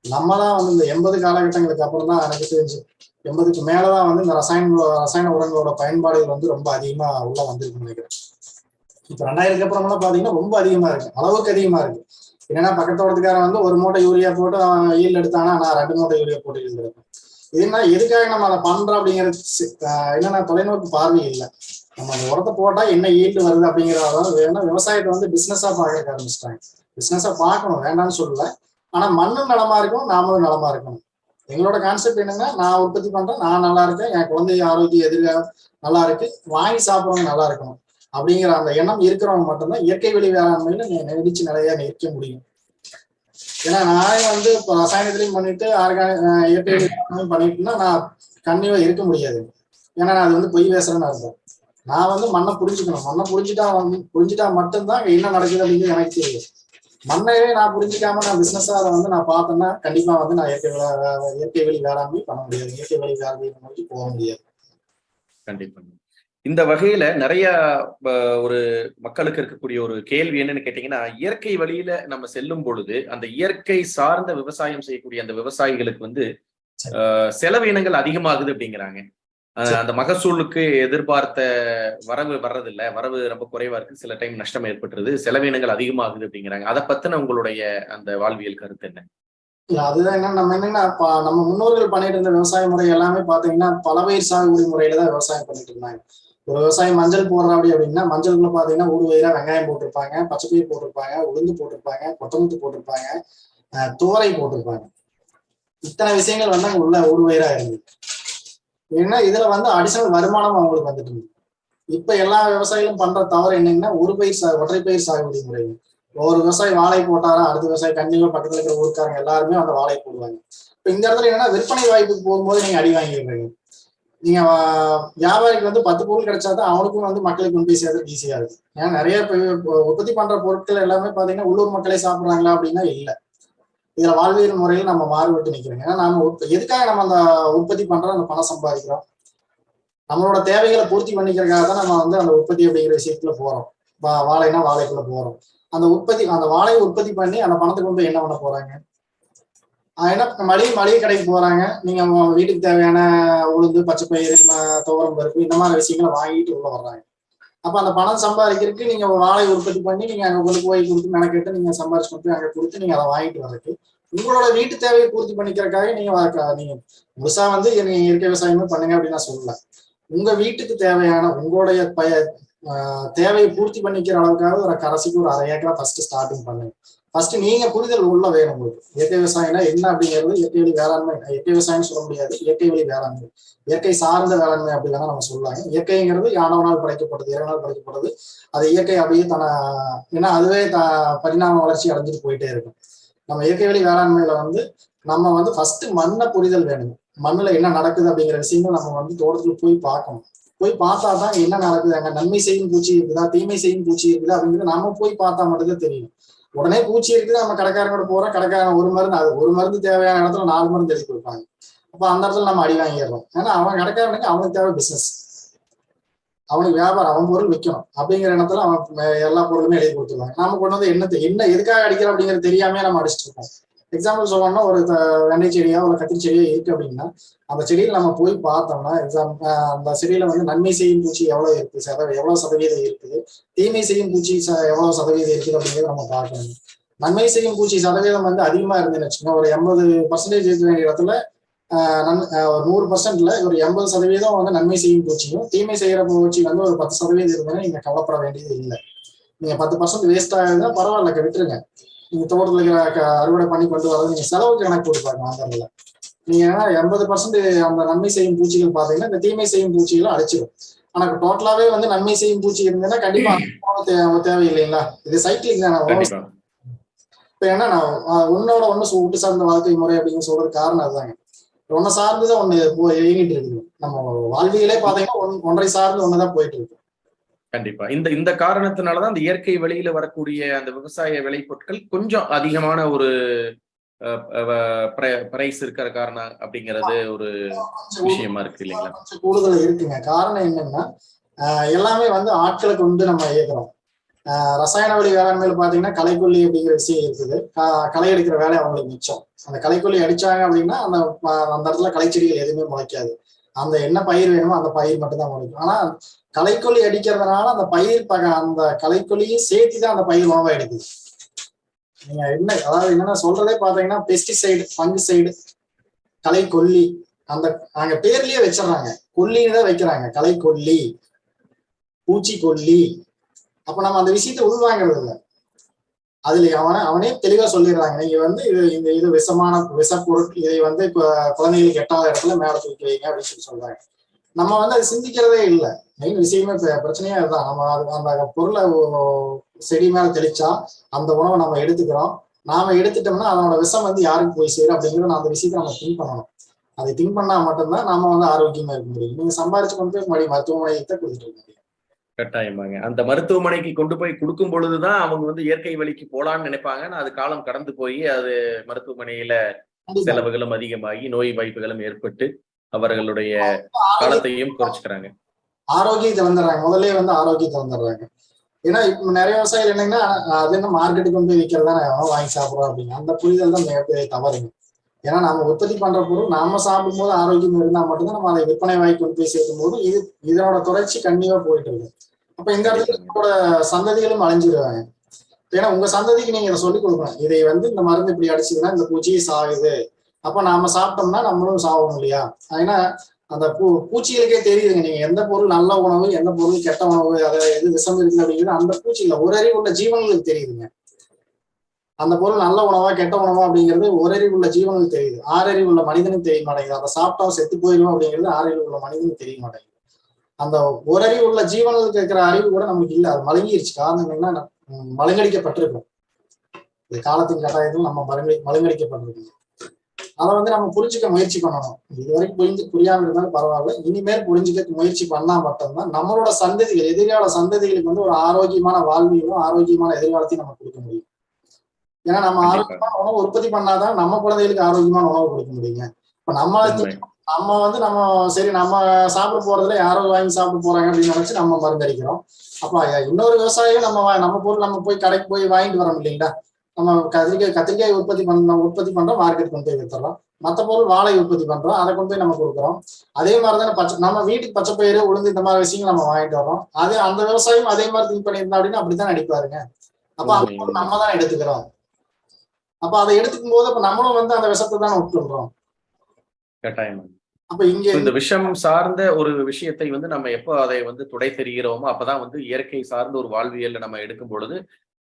நம்ம தான் இந்த 80 காலகட்டங்களுக்கு அப்புறம் தான் எனக்கு தெரிஞ்சு 80க்கு மேலதான் இந்த ரசாயன உரங்களோட பயன்பாடுகள் ரொம்ப அதிகமா உள்ள வந்திருக்குன்னு நினைக்கிறேன். இப்ப 2000க்கு அப்புறமெல்லாம் பாத்தீங்கன்னா ரொம்ப அதிகமா இருக்கு, அளவுக்கு அதிகமா இருக்கு. என்னன்னா பக்கத்தோட்டத்துக்காரன் ஒரு மூட்டை யூரியா போட்டு அவன் ஈல் எடுத்தானா நான் 2 மூட்டை யூரியா போட்டு ஈல் எடுப்பேன். இதுனா எதுக்காக நம்ம அதை பண்றோம் அப்படிங்கிறது என்னன்னா தொலைநோக்கு பார்வை இல்லை. நம்ம அந்த உரத்தை போட்டா என்ன ஈல்டு வருது அப்படிங்கிறத வேணா விவசாயத்தை பிசினஸா பார்க்க ஆரம்பிச்சிட்டாங்க. பிசினஸா பார்க்கணும், வேண்டாம்னு சொல்லல. ஆனா மண்ணும் நலமா இருக்கும், நாமளும் நலமா இருக்கணும். எங்களோட கான்செப்ட் என்னன்னா நான் உற்பத்தி பண்றேன், நான் நல்லா இருக்கேன், என் குழந்தை ஆரோக்கிய எதிர்காலம் நல்லா இருக்கு, வாங்கி சாப்பிட்றவங்க நல்லா இருக்கணும் அப்படிங்கிற அந்த எண்ணம் இருக்கிறவங்க மட்டும்தான் இயற்கை வழி வேளாண்மையில நீடிச்சு நிலையா நிற்க முடியும். ஏன்னா நான் இப்போ ரசாயனத்திலையும் பண்ணிட்டு இயற்கை வேளாண்மையும் பண்ணிட்டுன்னா நான் கண்டிப்பா இருக்க முடியாது. ஏன்னா நான் அது பொய் பேசுறேன்னு அர்த்தம். நான் மண்ணை புரிஞ்சுக்கணும். மண்ணை புரிஞ்சுட்டா மட்டும்தான் என்ன நடக்குது அப்படிங்கிறது எனக்கு தெரியும். மண்ணையே நான் புரிஞ்சிக்காம நான் பிசினஸா அதை நான் பார்த்தேன்னா கண்டிப்பா நான் இயற்கை வழி வேளாண்மை பண்ண முடியாது, இயற்கை வழி வேளாண்மை நோக்கி போக முடியாது.
கண்டிப்பா. இந்த வகையில நிறைய ஒரு மக்களுக்கு இருக்கக்கூடிய ஒரு கேள்வி என்னன்னு கேட்டீங்கன்னா, இயற்கை வழியில நம்ம செல்லும் பொழுது அந்த இயற்கை சார்ந்த விவசாயம் செய்யக்கூடிய அந்த விவசாயிகளுக்கு செலவினங்கள் அதிகமாகுது அப்படிங்கிறாங்க. அந்த மகசூலுக்கு எதிர்பார்த்த வரவு வர்றதில்லை, வரவு ரொம்ப குறைவா இருக்கு, சில டைம் நஷ்டம் ஏற்பட்டுருது, செலவினங்கள் அதிகமாகுது அப்படிங்கிறாங்க. அதை பத்தின உங்களுடைய அந்த வாழ்வியல் கருத்து என்ன?
அதுதான் நம்ம முன்னோர்கள் பண்ணிட்டு இருந்த விவசாய முறை எல்லாமே பாத்தீங்கன்னா பலவயிர் சாகுபடி முறையில தான் விவசாயம் பண்ணிட்டு இருந்தாங்க. ஒரு விவசாயம் மஞ்சள் போடுறாப்படி அப்படின்னா மஞ்சளுக்குள்ள பாத்தீங்கன்னா ஊடுவயிரா வெங்காயம் போட்டிருப்பாங்க, பச்சைப்பயிர் போட்டிருப்பாங்க, உளுந்து போட்டிருப்பாங்க, கொத்தமுத்து போட்டிருப்பாங்க, தோரை போட்டிருப்பாங்க. இத்தனை விஷயங்கள் அங்க உள்ள ஊடுவயிரா இருந்தது. ஏன்னா இதுல அடிஷனல் வருமானம் அவங்களுக்கு வந்துட்டு இருந்தது. இப்ப எல்லா விவசாயிகளும் பண்ற தவறு என்னங்கன்னா ஒற்றை பயிர் சாகுபடி முறை. ஒரு விவசாயி வாழை போட்டாரா அடுத்த விவசாயி கண்டிப்பா பக்கத்துல இருக்கிற ஊருக்காரங்க எல்லாருமே அந்த வாழை போடுவாங்க. இப்ப இந்த இடத்துல என்னன்னா விற்பனை வாய்ப்புக்கு போகும்போது நீங்க அடி வாங்கிடுறீங்க. நீங்க வியாபாரிக்கு 10 பொருள் கிடைச்சாதான் அவனுக்கும் மக்களுக்கு கொண்டு போய் சேர்த்து ஈஸியா இருக்கு. ஏன்னா நிறைய உற்பத்தி பண்ற பொருட்கள் எல்லாமே பாத்தீங்கன்னா உள்ளூர் மக்களே சாப்பிடுறாங்களா அப்படின்னா இல்ல. இதுல வாழ்வியல் முறையில் நம்ம மாறுபட்டு நிக்கிறோம். ஏன்னா நம்ம எதுக்காக நம்ம அந்த உற்பத்தி பண்றோம், அந்த பணம் சம்பாதிக்கிறோம், நம்மளோட தேவைகளை பூர்த்தி பண்ணிக்கிறதுக்காக தான் நம்ம அந்த உற்பத்தி அப்படிங்கிற விஷயத்துல போறோம். வாழைனா வாழைக்குள்ள போறோம். அந்த வாழையை உற்பத்தி பண்ணி அந்த பணத்தை கொண்டு என்ன பண்ண போறாங்க? ஏன்னா மளிகை கடைக்கு போறாங்க. நீங்க வீட்டுக்கு தேவையான உளுந்து, பச்சைப்பயிறு, துவரம் பருப்பு இந்த மாதிரி விஷயங்களை வாங்கிட்டு உள்ள வர்றாங்க. அப்ப அந்த பணம் சம்பாதிக்கிறதுக்கு நீங்க வாழை உற்பத்தி பண்ணி நீங்க அங்க கொண்டு போய் கொடுத்து மெனக்கெட்டு நீங்க சம்பாதிச்சு கொண்டு அங்க கொடுத்து நீங்க அதை வாங்கிட்டு வர்றதுக்கு உங்களோட வீட்டு தேவையை பூர்த்தி பண்ணிக்கிறதுக்காக நீங்க முழுசா நீங்க இயற்கை விவசாயமே பண்ணுங்க அப்படின்னு நான் சொல்லல. உங்க வீட்டுக்கு தேவையான உங்களுடைய தேவையை பூர்த்தி பண்ணிக்கிற அளவுக்காக ஒரு கடைசிக்கு ஒரு 1/2 ஏக்கரா ஃபர்ஸ்ட் ஸ்டார்டிங் பண்ணுங்க. ஃபர்ஸ்ட் நீங்க புரிதல் உள்ள வேணும் உங்களுக்கு. இயற்கை விவசாயம்னா என்ன அப்படிங்கிறது இயற்கை வழி வேளாண்மை. இயற்கை விவசாயம் சொல்ல முடியாது, இயற்கை வழி வேளாண்மை, இயற்கை சார்ந்த வேளாண்மை அப்படின்னா நம்ம சொல்லலாங்க. இயற்கைங்கிறது யானவனால் படைக்கப்பட்டது, இறைவனால் படைக்கப்பட்டது. அது இயற்கை அப்படியே ஏன்னா அதுவே பரிணாம வளர்ச்சி அடைஞ்சிட்டு போயிட்டே இருக்கும். நம்ம இயற்கை வழி வேளாண்மையில நம்ம ஃபர்ஸ்ட் மண்ணை புரிதல் வேணும். மண்ணுல என்ன நடக்குது அப்படிங்கிற விஷயங்கள் நம்ம தோட்டத்துல போய் பார்க்கணும். போய் பார்த்தா தான் என்ன நடக்குது, அங்க நன்மை செய்யும் பூச்சி இருக்குதா, தீமை செய்யும் பூச்சி இருக்குதா அப்படிங்கிறது நம்ம போய் பார்த்தா மட்டும்தான் தெரியும். உடனே பூச்சி இருக்குது நம்ம கடைக்காரங்களோட போறோம், கடைக்காரன் ஒரு மருந்து தேவையான இடத்துல 4 மருந்து எழுதி கொடுப்பாங்க. அப்ப அந்த இடத்துல நம்ம அடி வாங்கிடுறோம். ஏன்னா அவன் கடைக்காரனுக்கு அவனுக்கு தேவை பிசினஸ், அவனுக்கு வியாபாரம், அவன் பொருள் விற்கணும் அப்படிங்கிற இடத்துல அவன் எல்லா பொருளுமே எழுதி கொடுத்துருவாங்க. நம்ம கொண்டு என்ன எதுக்காக அடிக்கிறோம் அப்படிங்கிறது தெரியாமே நம்ம அடிச்சுட்டு இருக்கோம். எக்ஸாம்பிள் சொல்லணும்னா ஒரு வெண்டை செடியா ஒரு கத்திரி செடியா இருக்கு அப்படின்னா அந்த செடியில் நம்ம போய் பார்த்தோம்னா அந்த செடியில நன்மை செய்யும் பூச்சி எவ்வளவு இருக்கு, எவ்வளவு சதவீதம் இருக்குது, தீமை செய்யும் பூச்சி எவ்வளவு சதவீதம் இருக்குது அப்படிங்கிறத நம்ம பார்க்கணும். நன்மை செய்யும் பூச்சி சதவீதம் அதிகமா இருந்துன்னு வச்சுக்கோங்க, ஒரு 80% இருக்க வேண்டிய இடத்துல 100%ல ஒரு 80% நன்மை செய்யும் பூச்சியும் தீமை செய்யற பூச்சி ஒரு 10% இருந்ததுன்னா நீங்க கவலைப்பட வேண்டியது இல்லை. நீங்க 10% வேஸ்ட் ஆகுதுன்னா பரவாயில்ல, விட்டுருங்க. நீங்க தோட்டத்துல இருக்கிற அறுவடை பண்ணி கொண்டு வரது நீங்க செலவுக்கு கணக்கு போட்டுப்பாங்க வாங்குறதுல. நீங்க 80% அந்த நன்மை செய்யும் பூச்சிகள் பாத்தீங்கன்னா இந்த தீமை செய்யும் பூச்சிகளை அழிச்சிடும். ஆனா டோட்டலாவே வந்து நன்மை செய்யும் பூச்சி இருந்ததுன்னா கண்டிப்பா தேவை இல்லைங்களா? இது சைக்கிளிக் தானே. இப்ப ஏன்னா நான் உன்னோட ஒண்ணு விட்டு சார்ந்த வாழ்க்கை முறை அப்படின்னு சொல்றது காரணம் அதுதாங்க. ஒன்னை சார்ந்துதான் ஒண்ணு இயங்கிட்டு இருக்குது. நம்ம வாழ்வியலே பாத்தீங்கன்னா ஒன்றை சார்ந்து ஒண்ணுதான் போயிட்டு இருக்கு.
கண்டிப்பா. இந்த காரணத்தினாலதான் அந்த இயற்கை வெளியில வரக்கூடிய அந்த விவசாய விளைபொருட்கள் கொஞ்சம் அதிகமான ஒரு பிரைஸ் இருக்கிற காரணம் அப்படிங்கிறது ஒரு விஷயமா இருக்கு இல்லைங்களா?
கொஞ்சம் கூடுதல் இருக்குங்க. காரணம் என்னன்னா எல்லாமே வந்து ஆட்களை கொண்டு நம்ம இயக்குறோம். ரசாயன வழி வேளாண்மையில பாத்தீங்கன்னா களைக்கொல்லி அப்படிங்கிற விஷயம் இருக்குது. களை எடுக்கிற வேலை அவங்களுக்கு மிச்சம். அந்த களைக்கொல்லி அடிச்சாங்க அப்படின்னா அந்த இடத்துல களைச்செடிகள் எதுவுமே முளைக்காது. அந்த என்ன பயிர் வேணுமோ அந்த பயிர் மட்டும் தான் முளைக்கும். ஆனா களைக்கொல்லி அடிக்கிறதுனால அந்த பயிர் அந்த களைக்கொல்லியும் சேர்த்துதான் அந்த பயிர் உணவா எடுக்குது. நீங்க என்ன அதாவது என்னன்னா சொல்றதே பாத்தீங்கன்னா பெஸ்டிசைடு, ஃபங்கிசைடு, களைக்கொல்லி, அந்த அங்க பேர்லயே வச்சிடறாங்க. கொல்லின்னு தான் வைக்கிறாங்க. களைக்கொல்லி, பூச்சிக்கொல்லி. அப்ப நம்ம அந்த விஷயத்தை உள்வாங்கிறது இல்லை. அதுல அவனே தெளிவா சொல்லிடுறாங்க, நீங்க வந்து இது விஷமான விஷப்பொருட்கள், இதை வந்து குழந்தைகளுக்கு எட்டாத இடத்துல மேல தூக்கி வைங்க அப்படின்னு சொல்றாங்க. நம்ம வந்து அது சிந்திக்கிறதே இல்லை. மெயின் விஷயமே பிரச்சனையே அதுதான். நம்ம அந்த பொருளை செடி மேல தெளிச்சா அந்த உணவை நம்ம எடுத்துக்கிறோம். நாம எடுத்துட்டோம்னா அதனோட விஷம் வந்து யாருக்கு போய் சேரும் அப்படிங்கிறத அந்த விஷயத்தை நம்ம திங்க் பண்ணணும். அதை திங்க் பண்ணா மட்டும்தான் நாம வந்து ஆரோக்கியமா இருக்க முடியும். நீங்க சம்பாரிச்சு கொண்டு போய் மறுபடியும் மருத்துவமனைக்கு கொடுத்துட்டு இருக்க முடியும்.
கட்டாயமாங்க. அந்த மருத்துவமனைக்கு கொண்டு போய் கொடுக்கும் பொழுதுதான் அவங்க வந்து இயற்கை வழிக்கு போலான்னு நினைப்பாங்க. அது காலம் கடந்து போய் அது மருத்துவமனையில செலவுகளும் அதிகமாகி நோய் வாய்ப்புகளும் ஏற்பட்டு அவர்களுடைய காலத்தையும் குறைச்சுக்கிறாங்க.
ஆரோக்கியத்தை வந்துடுறாங்க. முதல்ல வந்து ஆரோக்கியத்தை வந்துடுறாங்க. ஏன்னா இப்ப நிறைய விவசாயிகள் என்னங்கன்னா அது என்ன மார்க்கெட்டுக்கு கொண்டு போய் விற்கிறதா வாங்கி சாப்பிடுறோம் அப்படிங்க அந்த புரிதல் தான் மிகப்பெரிய தவறுங்க. ஏன்னா நம்ம உற்பத்தி பண்ற பொருள் நாம சாப்பிடும் போது ஆரோக்கியம் இருந்தா மட்டும்தான் நம்ம அதை விற்பனை வாங்கி கொண்டு போய் சேர்க்கும் போது இதனோட தொடர்ச்சி கண்டிப்பா போயிட்டு இருக்கு. அப்ப இந்த இடத்துல இதோட சந்ததிகளும் அழிஞ்சிருவாங்க. ஏன்னா உங்க சந்ததிக்கு நீங்க இதை சொல்லிக் கொடுக்கணும். இதை வந்து இந்த மருந்து இப்படி அடிச்சதுன்னா இந்த பூச்சியை சாகுது. அப்ப நாம சாப்பிட்டோம்னா நம்மளும் சாவோம் இல்லையா? ஏன்னா அந்த பூச்சிகளுக்கே தெரியுதுங்க. நீங்க எந்த பொருள் நல்ல உணவு, எந்த பொருள் கெட்ட உணவு, அதை எது விஷம் இருக்குது அப்படிங்கிறது அந்த பூச்சியில ஒரு அறிவு உள்ள ஜீவன்களுக்கு தெரியுதுங்க. அந்த பொருள் நல்ல உணவா கெட்ட உணவா அப்படிங்கிறது ஒரு அறிவு உள்ள ஜீவனுக்கு தெரியுது. ஆறறிவு உள்ள மனிதனுக்கு தெரிய மாட்டேங்குது. அதை சாப்பிட்டா செத்து போயிடும் அப்படிங்கிறது ஆறறிவு உள்ள மனிதனுக்கு தெரிய மாட்டேங்குது. அந்த ஒரு அறிவு உள்ள ஜீவனுக்கு இருக்கிற அறிவு கூட நமக்கு இல்லை. அது மழுங்கிருச்சு. காரணம் என்னன்னா மழுங்கடிக்கப்பட்டிருக்கும். இந்த காலத்தின் கட்டாயத்தில் நம்ம மழுங்கடிக்கப்பட்டிருக்கோம். அதை வந்து நம்ம புரிஞ்சுக்க முயற்சி பண்ணணும். இது வரைக்கும் புரியாம இருந்தாலும் பரவாயில்ல. இனிமேல் புரிஞ்சுக்க முயற்சி பண்ணா மட்டும்தான் நம்மளோட சந்ததிகள், எதிர்கால சந்ததிகளுக்கு வந்து ஒரு ஆரோக்கியமான வாழ்வியும் ஆரோக்கியமான எதிர்காலத்தையும் நம்ம கொடுக்க முடியும். ஏன்னா நம்ம ஆரோக்கியமான உணவு உற்பத்தி பண்ணாதான் நம்ம குழந்தைகளுக்கு ஆரோக்கியமான உணவு கொடுக்க முடியுங்க. இப்ப நம்ம வந்து நம்ம சரி நம்ம சாப்பிட போறதுல யாரோ வாங்கி சாப்பிட போறாங்க அப்படின்னு நினைச்சு நம்ம மருந்தடிக்கிறோம். அப்ப இன்னொரு விவசாயியும் நம்ம பொருள் நம்ம போய் கடைக்கு போய் வாங்கிட்டு வரோம் இல்லைங்களா? நம்ம கத்திரிக்காய் உற்பத்தி பண்றோம், மார்க்கெட் கொண்டு போய் வித்துறோம். மற்ற பொருள் வாழை உற்பத்தி பண்றோம், அதை கொண்டு போய் நம்ம கொடுக்குறோம். அதே மாதிரிதானே நம்ம வீட்டுக்கு பச்சை பயிறு, உளுந்து, இந்த மாதிரி விஷயங்கள் நம்ம வாங்கிட்டு வரோம். அந்த விவசாயம் அதே மாதிரி திங்க் பண்ணியிருந்தா அப்படின்னு அப்படித்தான் நடிப்பாருங்க. அப்ப அந்த பொருள் நம்ம தான் எடுத்துக்கிறோம். அப்ப அதை எடுத்துக்கும் போது அப்ப நம்மளும் வந்து அந்த விஷத்தை தான் உட்கொள்றோம்.
கட்டாயமா.
அப்ப இங்க
இந்த விஷம் சார்ந்த ஒரு விஷயத்தை வந்து நம்ம எப்போ அதை வந்து துடை தெரிகிறோமோ அப்பதான் வந்து இயற்கை சார்ந்த ஒரு வாழ்வியல் நம்ம எடுக்கும் பொழுது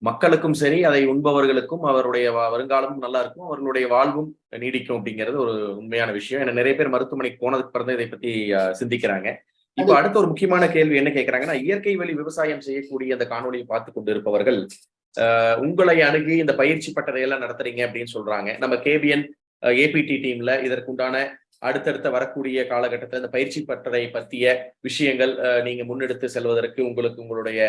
மக்களுக்கும் சரி, அதை உண்பவர்களுக்கும் அவருடைய வருங்காலமும் நல்லா இருக்கும், அவர்களுடைய வாழ்வும் நீடிக்கும் அப்படிங்கிறது ஒரு உண்மையான விஷயம். ஏன்னா நிறைய பேர் மருத்துவமனைக்கு போனதுக்கு பிறகு இதை பத்தி சிந்திக்கிறாங்க. இப்ப அடுத்த ஒரு முக்கியமான கேள்வி என்ன கேட்கறாங்கன்னா, இயற்கை வழி விவசாயம் செய்யக்கூடிய அந்த காணொலியை பார்த்து கொண்டு இருப்பவர்கள் உங்களை அணுகி இந்த பயிற்சி பட்டறையெல்லாம் நடத்துறீங்க அப்படின்னு சொல்றாங்க. நம்ம கேபிஎன் ஏபிடி டீம்ல இதற்குண்டான அடுத்தடுத்த வரக்கூடிய காலகட்டத்தில் இந்த பயிற்சி பட்டறை பற்றிய விஷயங்கள் நீங்க முன்னெடுத்து செல்வதற்கு உங்களுடைய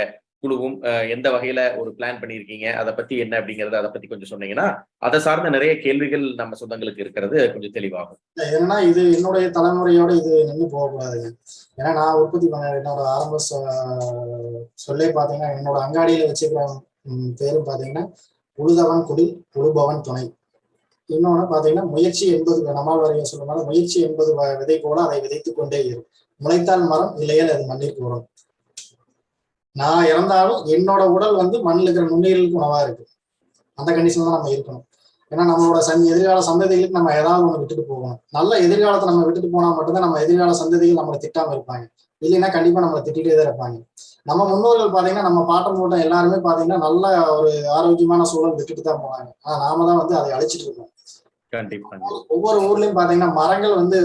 குழுவும் எந்த வகையில ஒரு பிளான் பண்ணியிருக்கீங்க, அதை பத்தி என்ன அப்படிங்கறத அதை பத்தி கொஞ்சம் சொன்னீங்கன்னா அதை சார்ந்த நிறைய கேள்விகள் நம்ம சொந்தங்களுக்கு இருக்கிறது கொஞ்சம் தெளிவாகும்.
ஏன்னா இது என்னுடைய தலைமுறையோட இது நின்று போகக்கூடாதுங்க. ஏன்னா நான் உற்பத்தி பண்ண என்னோட ஆரம்ப சொல்லே பாத்தீங்கன்னா என்னோட அங்காடியில வச்சுக்கிற பேரும் பாத்தீங்கன்னா உழுதவன் குடி உழுபவன் துணை. இன்னொன்னு பாத்தீங்கன்னா முயற்சி என்பது நம்மால் வரைய சொல்லும்போது முயற்சி என்பது விதை போல அதை விதைத்துக் கொண்டே இருக்கும். முளைத்தால் மரம், இல்லையால் அது மண்ணிற்கு வரும். நான் இறந்தாலும் என்னோட உடல் வந்து மண்ணில் இருக்கிற நுண்ணுயிர்களுக்கு உணவா இருக்கு. அந்த கண்டிஷன் தான் நம்ம இருக்கணும். ஏன்னா நம்மளோட எதிர்கால சந்ததிகளுக்கு நம்ம ஏதாவது ஒண்ணு விட்டுட்டு போகணும். நல்ல எதிர்காலத்தை நம்ம விட்டுட்டு போனா மட்டும்தான் நம்ம எதிர்கால சந்ததிகள் நம்மளை திட்டாம இருப்பாங்க. இல்லைன்னா கண்டிப்பா நம்மளை திட்டிகிட்டே தான் இருப்பாங்க. நம்ம முன்னோர்கள் பாத்தீங்கன்னா நம்ம பாட்டம் போட்ட எல்லாருமே பாத்தீங்கன்னா நல்ல ஒரு ஆரோக்கியமான சூழல் விட்டுட்டு தான் போனாங்க. ஆனா நாம தான் வந்து அதை அழிச்சிட்டு இருக்கோம்.
கண்டிப்பாங்க.
ஒவ்வொரு ஊர்லயும் பாத்தீங்கன்னா மரங்கள் வந்து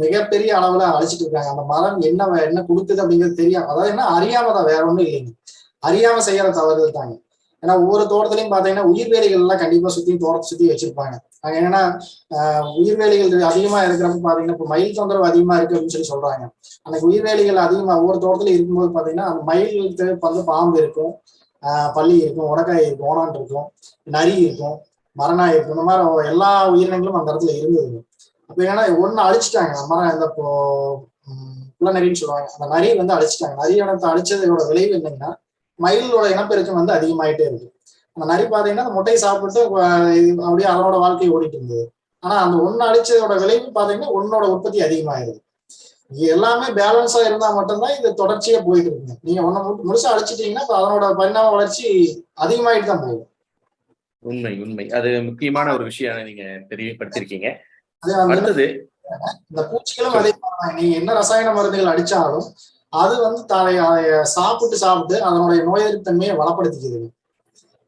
மிகப்பெரிய அளவுல அழிச்சிட்டு இருக்காங்க. அந்த மரம் என்ன கொடுக்குது அப்படிங்கிறது தெரியாம, அதாவது என்ன அறியாம தான், வேற ஒண்ணும் இல்லைங்க. அறியாம செய்யற தவறு தாங்க. ஏன்னா ஒவ்வொரு தோட்டத்திலையும் பாத்தீங்கன்னா உயிர்வேலிகள் எல்லாம் கண்டிப்பா தோட்டத்தை சுத்தி வச்சிருப்பாங்க. அங்க என்னன்னா உயிர்வேலிகள் அதிகமா இருக்கிறப்ப பாத்தீங்கன்னா இப்ப மயில் தொந்தரவு அதிகமா இருக்கு அப்படின்னு சொல்றாங்க. அன்னைக்கு உயிர்வேலிகள் அதிகமா ஒவ்வொரு தோட்டத்துல இருக்கும்போது பாத்தீங்கன்னா அந்த மயிலுக்கு வந்து பாம்பு இருக்கும், பள்ளி இருக்கும், உடக்காய் இருக்கும், ஓனான் இருக்கும், நரி இருக்கும், மரணாய் இருக்கும். இந்த மாதிரி எல்லா உயிரினங்களும் அந்த இடத்துல இருந்தது. அப்ப ஏன்னா ஒண்ணு அழிச்சிட்டாங்க. மரம் இந்த புலநரின்னு சொல்லுவாங்க, அந்த நரி வந்து அழிச்சிட்டாங்க. நரி இனத்தை அழிச்சதோட விளைவு என்னன்னா மயிலோட இனப்பெருக்கம் வந்து அதிகமாயிட்டே இருக்கு. அந்த நரி பாத்தீங்கன்னா அந்த முட்டையை சாப்பிட்டு அப்படியே அதனோட வாழ்க்கை ஓடிட்டு இருந்தது. ஆனா அந்த ஒண்ணு அழிச்சதோட விளைவு பாத்தீங்கன்னா ஒன்னோட உற்பத்தி அதிகமாயிருது. எல்லாமே பேலன்ஸா இருந்தா மட்டும்தான் இது தொடர்ச்சியா போயிட்டு இருக்குங்க. நீங்க ஒண்ணு முழுசா அழிச்சிட்டீங்கன்னா அதனோட பரிணாம வளர்ச்சி அதிகமாயிட்டு தான் போகும்.
உண்மை உண்மை. அது முக்கியமான ஒரு விஷயம் நீங்க தெரியப்படுத்திருக்கீங்க.
அதே
அடுத்தது
இந்த பூச்சிகளும் அதே மாதிரி நீங்க என்ன ரசாயன மருந்துகள் அடிச்சாலும் அது வந்து சாப்பிட்டு அதனுடைய நோய் எதிர்ப்பு தன்மையை வளப்படுத்திக்குது.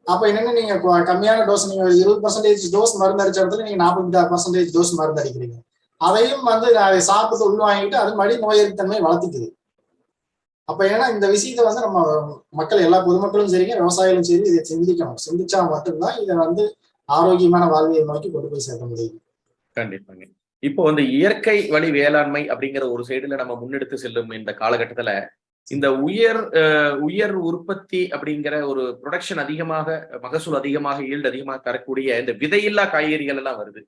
அப்ப என்னன்னு நீங்க கம்மியான டோஸ், நீங்க 20% டோஸ் மருந்து அடிச்ச இடத்துல நீங்க 46% டோஸ் மருந்து அடிக்கிறீங்க. அதையும் வந்து அதை சாப்பிட்டு உள்வாங்கிட்டு அது மறுபடியும் நோய் எதிர்ப்பு தன்மையை வளர்த்திக்குது. அப்ப ஏன்னா இந்த விஷயத்த வந்து நம்ம மக்கள், எல்லா பொதுமக்களும் சரிங்க, விவசாயிகளும் சரி, இதை சிந்திக்கணும். சிந்திச்சா மட்டும்தான் இதை வந்து ஆரோக்கியமான வாழ்வியல் நோக்கி கொண்டு போய் சேர்க்க முடியும்.
கண்டிப்பாங்க. இப்போ வந்து இயற்கை வழி வேளாண்மை அப்படிங்கிற ஒரு சைடுல நம்ம முன்னெடுத்து செல்லும் இந்த காலகட்டத்துல இந்த உயர் உற்பத்தி அப்படிங்கிற ஒரு ப்ரொடக்ஷன் அதிகமாக, மகசூல் அதிகமாக, ஈல்டு அதிகமாக தரக்கூடிய இந்த விதையில்லா காய்கறிகள் எல்லாம் வருது.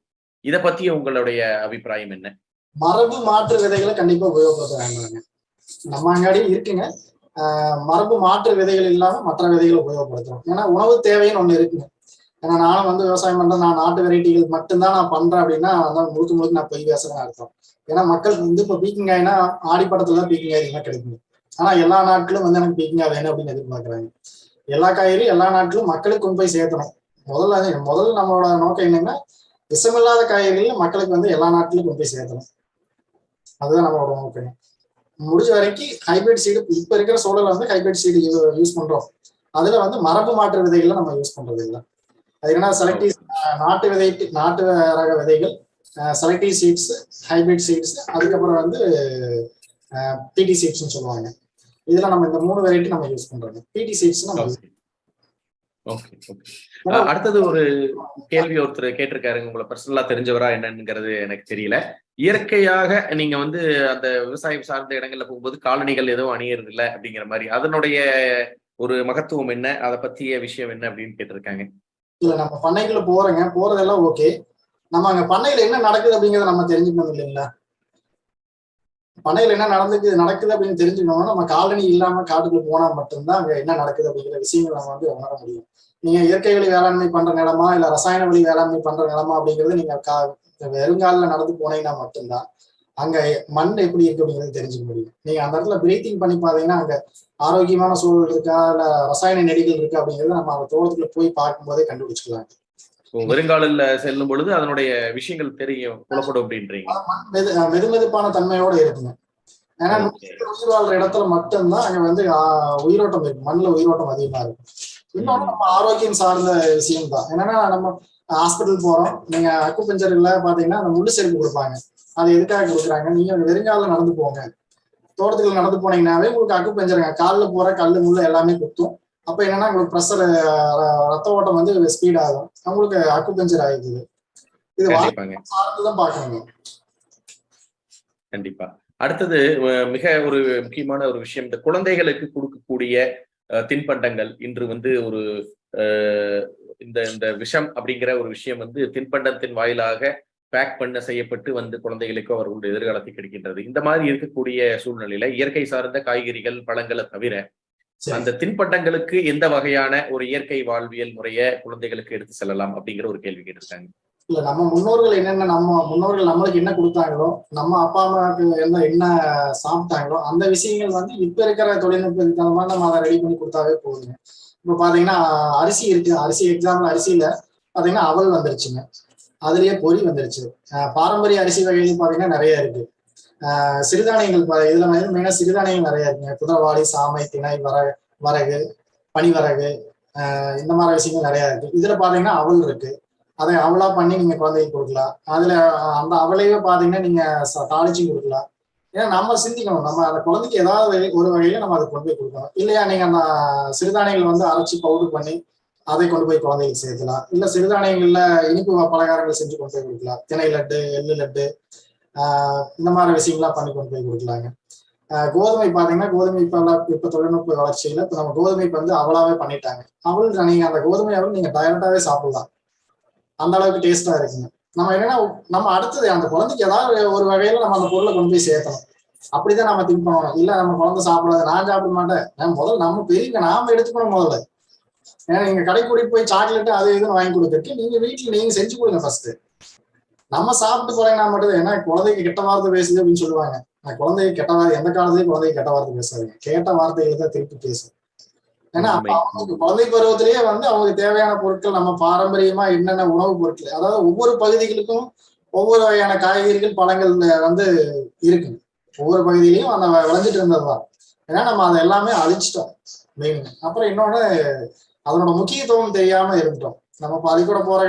இத பத்தி உங்களுடைய அபிப்பிராயம் என்ன?
மரபு மாற்று விதைகளை கண்டிப்பா உபயோகப்படுத்துறாங்க. நம்ம அங்காடி இருக்குங்க. மரபு மாற்று விதைகள் இல்லாம மற்ற விதைகளை உபயோகப்படுத்துறோம். ஏன்னா உணவு தேவைன்னு ஒண்ணு இருக்குங்க. ஏன்னா நானும் வந்து விவசாயம் பண்றேன், நான் நாட்டு வெரைட்டிகள் மட்டும்தான் நான் பண்றேன் அப்படின்னா முழுக்க நான் பொய் பேசுறேன்னு அர்த்தம். ஏன்னா மக்களுக்கு வந்து இப்ப பீக்கிங்காய்னா ஆடிப்பட்டத்துல தான் பீக்கிங்காய் அதிகமா கிடைக்கும். ஆனா எல்லா நாட்களும் வந்து எனக்கு பீக்கிங்காய் வேணும் அப்படின்னு எதிர்பார்க்கறாங்க. எல்லா காய்கறியும் எல்லா நாட்களும் மக்களுக்கு கொண்டு போய் சேர்த்தணும். முதல்ல நம்மளோட நோக்கம் என்னன்னா விஷமில்லாத காய்கறிகள் மக்களுக்கு வந்து எல்லா நாட்டிலும் கொண்டு போய் சேர்த்தணும். அதுதான் நம்மளோட நோக்கம். முடிஞ்ச வரைக்கும் ஹைபிரிட் சீடு, இப்ப இருக்கிற சூழல வந்து ஹைபிரிட் சீடு யூஸ் பண்றோம். அதுல வந்து மரபு மாற்று விதைகளை நம்ம யூஸ் பண்றது இல்லை. அது என்ன செலக்டிவ் நாட்டு ரக விதைகள், செலக்டிவ் சீட்ஸ், ஹைபிரிட் சீட்ஸ், அதுக்கப்புறம் வந்து பிடி சீட்ஸ்னு சொல்லுவாங்க. இதுல நம்ம இந்த 3 வெரைட்டி நம்ம யூஸ் பண்றோம். பிடி சீட்ஸ்
அடுத்தது ஒரு கேள்வி ஒருத்தர் கேட்டிருக்காரு, உங்களை பர்சனலா தெரிஞ்சவரா என்னங்கிறது எனக்கு தெரியல. இயற்கையாக நீங்க வந்து அந்த விவசாயம் சார்ந்த இடங்கள்ல போகும்போது காலணிகள் எதுவும் அணியறது இல்லை அப்படிங்கிற மாதிரி, அதனுடைய ஒரு மகத்துவம் என்ன, அதை பத்திய விஷயம் என்ன அப்படின்னு கேட்டிருக்காங்க.
இல்ல, நம்ம பண்ணைக்குள்ள போறதெல்லாம் ஓகே. நம்ம அங்க பண்ணையில என்ன நடக்குது அப்படிங்கறத நம்ம தெரிஞ்சுக்கணும் இல்லைங்களா? பண்ணையில என்ன நடக்குது அப்படின்னு தெரிஞ்சுக்கணும்னா நம்ம காலனி இல்லாம காட்டுக்குள்ள போனா மட்டும்தான் அங்க என்ன நடக்குது அப்படிங்கிற விஷயங்கள் நம்ம வந்து உணர முடியும். நீங்க இயற்கை வழி வேளாண்மை பண்ற நிலமா இல்ல ரசாயன வழி வேளாண்மை பண்ற நிலமா அப்படிங்கிறது நீங்க வெறுங்கால நடந்து போனீங்கன்னா மட்டும்தான் அங்க மண் எப்படி இருக்கு அப்படிங்கிறது தெரிஞ்சுக்க முடியும். நீங்க அந்த இடத்துல பிரீத்திங் பண்ணி பாத்தீங்கன்னா அங்க ஆரோக்கியமான சூழல் இருக்கா இல்ல ரசாயன நெடிகள் இருக்கா அப்படிங்கிறது நம்ம அந்த தோட்டத்துக்குள்ள போய் பார்க்கும்போதே கண்டுபிடிச்சுக்கலாம்.
வெறுங்காலில் செல்லும் பொழுது அதனுடைய விஷயங்கள் தெரியும், புலப்படும் அப்படின்றீங்க.
மெதுமெதுப்பான தன்மையோட இருக்குங்க. ஏன்னா உயிர் வாழ்ற இடத்துல மட்டும்தான் அங்க வந்து உயிரோட்டம் இருக்கு, மண்ணுல உயிரோட்டம் அதிகமா இருக்கும். இன்னொன்னு நம்ம ஆரோக்கியம் சார்ந்த விஷயம் தான். என்னன்னா நம்ம ஹாஸ்பிட்டல் போறோம், நீங்க அக்குபஞ்சர்ல பாத்தீங்கன்னா அந்த முள்ளு செருப்பு கொடுப்பாங்க. அது எதுக்காக கொடுக்குறாங்க? நீங்க வெறுங்காலில் நடந்து போங்க, தோட்டத்துக்குள்ள நடந்து போனீங்கன்னாவே உங்களுக்கு அக்குபஞ்சருங்க, காலில் போற கல்லு முள்ளு எல்லாமே குத்தும். அப்ப என்னன்னா உங்களுக்கு ப்ரெஷர், ரத்த ஓட்டம் வந்து ஸ்பீட் ஆகும், உங்களுக்கு அக்குபஞ்சர் ஆயிடுது. இது சார்ந்துதான் பார்க்கணும்.
கண்டிப்பா. அடுத்தது மிக ஒரு முக்கியமான ஒரு விஷயம், இந்த குழந்தைகளுக்கு கொடுக்கக்கூடிய தின்பண்டங்கள். இன்று வந்து ஒரு இந்த விஷம் அப்படிங்கிற ஒரு விஷயம் வந்து தின்பண்டத்தின் வாயிலாக பேக் பண்ண செய்யப்பட்டு வந்து குழந்தைகளுக்கு அவர்களுடைய எதிர்காலத்தை கிடைக்கின்றது. இந்த மாதிரி இருக்கக்கூடிய சூழ்நிலையில இயற்கை சார்ந்த காய்கறிகள், பழங்களை தவிர அந்த தின்பண்டங்களுக்கு எந்த வகையான ஒரு இயற்கை வாழ்வியல் முறைய குழந்தைகளுக்கு எடுத்து செல்லலாம் அப்படிங்கிற ஒரு கேள்வி கேட்டிருக்காங்க.
இல்ல, நம்ம முன்னோர்கள் என்னென்ன, நம்ம முன்னோர்கள் நம்மளுக்கு என்ன கொடுத்தாங்களோ, நம்ம அப்பா அம்மாவுக்கு என்ன சாப்பிட்டாங்களோ அந்த விஷயங்கள் வந்து இப்ப இருக்கிற தொழில்நுட்பத்துக்கு தகுந்த மாதிரி நம்ம அதை ரெடி பண்ணி கொடுத்தாவே போதுங்க. இப்ப பாத்தீங்கன்னா அரிசி இருக்கு, அரிசி எக்ஸாம்பிள் அரிசியில பாத்தீங்கன்னா அவல் வந்துருச்சுங்க, அதுலயே பொரி வந்துருச்சு. பாரம்பரிய அரிசி வகைகள் பாத்தீங்கன்னா நிறைய இருக்கு. சிறுதானியங்கள் இதுல மெயினா சிறுதானியங்கள் நிறைய இருக்குங்க. குதிரைவாளி, சாமை, திணை, வரகு, பனிவரகு, இந்த மாதிரி விஷயங்கள் நிறைய இருக்கு. இதுல பாத்தீங்கன்னா அவல் இருக்கு. அதை அவளா பண்ணி நீங்க குழந்தைக்கு கொடுக்கலாம். அதுல அந்த அவளையே பாத்தீங்கன்னா நீங்க தாளிச்சும் கொடுக்கலாம். ஏன்னா நம்ம சிந்திக்கணும், நம்ம அந்த குழந்தைக்கு ஏதாவது ஒரு வகையில நம்ம அதை கொண்டு போய் கொடுக்கணும். இல்லையா நீங்க அந்த சிறுதானியங்கள் வந்து அரைச்சி பவுடர் பண்ணி அதை கொண்டு போய் குழந்தைகளுக்கு சேர்க்கலாம். இல்ல சிறுதானியங்கள்ல இனிப்பு பலகாரங்கள் செஞ்சு கொண்டு போய் கொடுக்கலாம். திணை லட்டு, எள்ளு லட்டு, இந்த மாதிரி விஷயங்கள்லாம் பண்ணி கொண்டு போய் கொடுக்கலாங்க. கோதுமை பாத்தீங்கன்னா கோதுமை இப்ப தொழில்நுட்ப வளர்ச்சியில இப்ப நம்ம கோதுமை வந்து அவளாவே பண்ணிட்டாங்க. அவள் நீங்க அந்த கோதுமை அவள் நீங்க டைரக்டாவே சாப்பிடலாம். அந்த அளவுக்கு டேஸ்டா இருக்குங்க. நம்ம என்னன்னா நம்ம அடுத்தது அந்த குழந்தைக்கு ஏதாவது ஒரு வகையில நம்ம அந்த பொருளை கொண்டு போய் சேர்த்தணும். அப்படிதான் நம்ம திங்க் பண்ணணும். இல்ல நம்ம குழந்தை சாப்பிடாது, நான் சாப்பிட மாட்டேன், முதல்ல நம்ம பெரிய நாம எடுத்துக்கணும் முதல்ல. ஏன்னா நீங்க கடை கூட்டிட்டு போய் சாக்லேட் அது இதுன்னு வாங்கி கொடுத்துட்டு நீங்க வீட்டுல நீங்க செஞ்சு கொடுங்க ஃபர்ஸ்ட். நம்ம சாப்பிட்டு போறேன்னா மட்டும் ஏன்னா குழந்தைக்கு கெட்ட வார்த்தை பேசுது அப்படின்னு சொல்லுவாங்க. குழந்தைக்கு கெட்ட வார்த்தை எந்த காலத்துலயும் குழந்தைக்கு கெட்ட வார்த்தை பேசாதுங்க. கேட்ட வார்த்தைகளை தான் திருப்பி பேசும். ஏன்னா அப்ப அவங்களுக்கு குழந்தை பருவத்திலேயே வந்து அவங்களுக்கு தேவையான பொருட்கள் நம்ம பாரம்பரியமா என்னென்ன உணவுப் பொருட்கள், அதாவது ஒவ்வொரு பகுதிகளுக்கும் ஒவ்வொரு வகையான காய்கறிகள், பழங்கள் வந்து இருக்கு. ஒவ்வொரு பகுதியிலையும் அந்த விளைஞ்சிட்டு இருந்ததுதான். ஏன்னா நம்ம அதை எல்லாமே அழிச்சிட்டோம் மெயின். அப்புறம் இன்னொன்னு அதனோட முக்கியத்துவம் தெரியாம இருந்துட்டோம். நம்ம பள்ளிக்கூடம் போற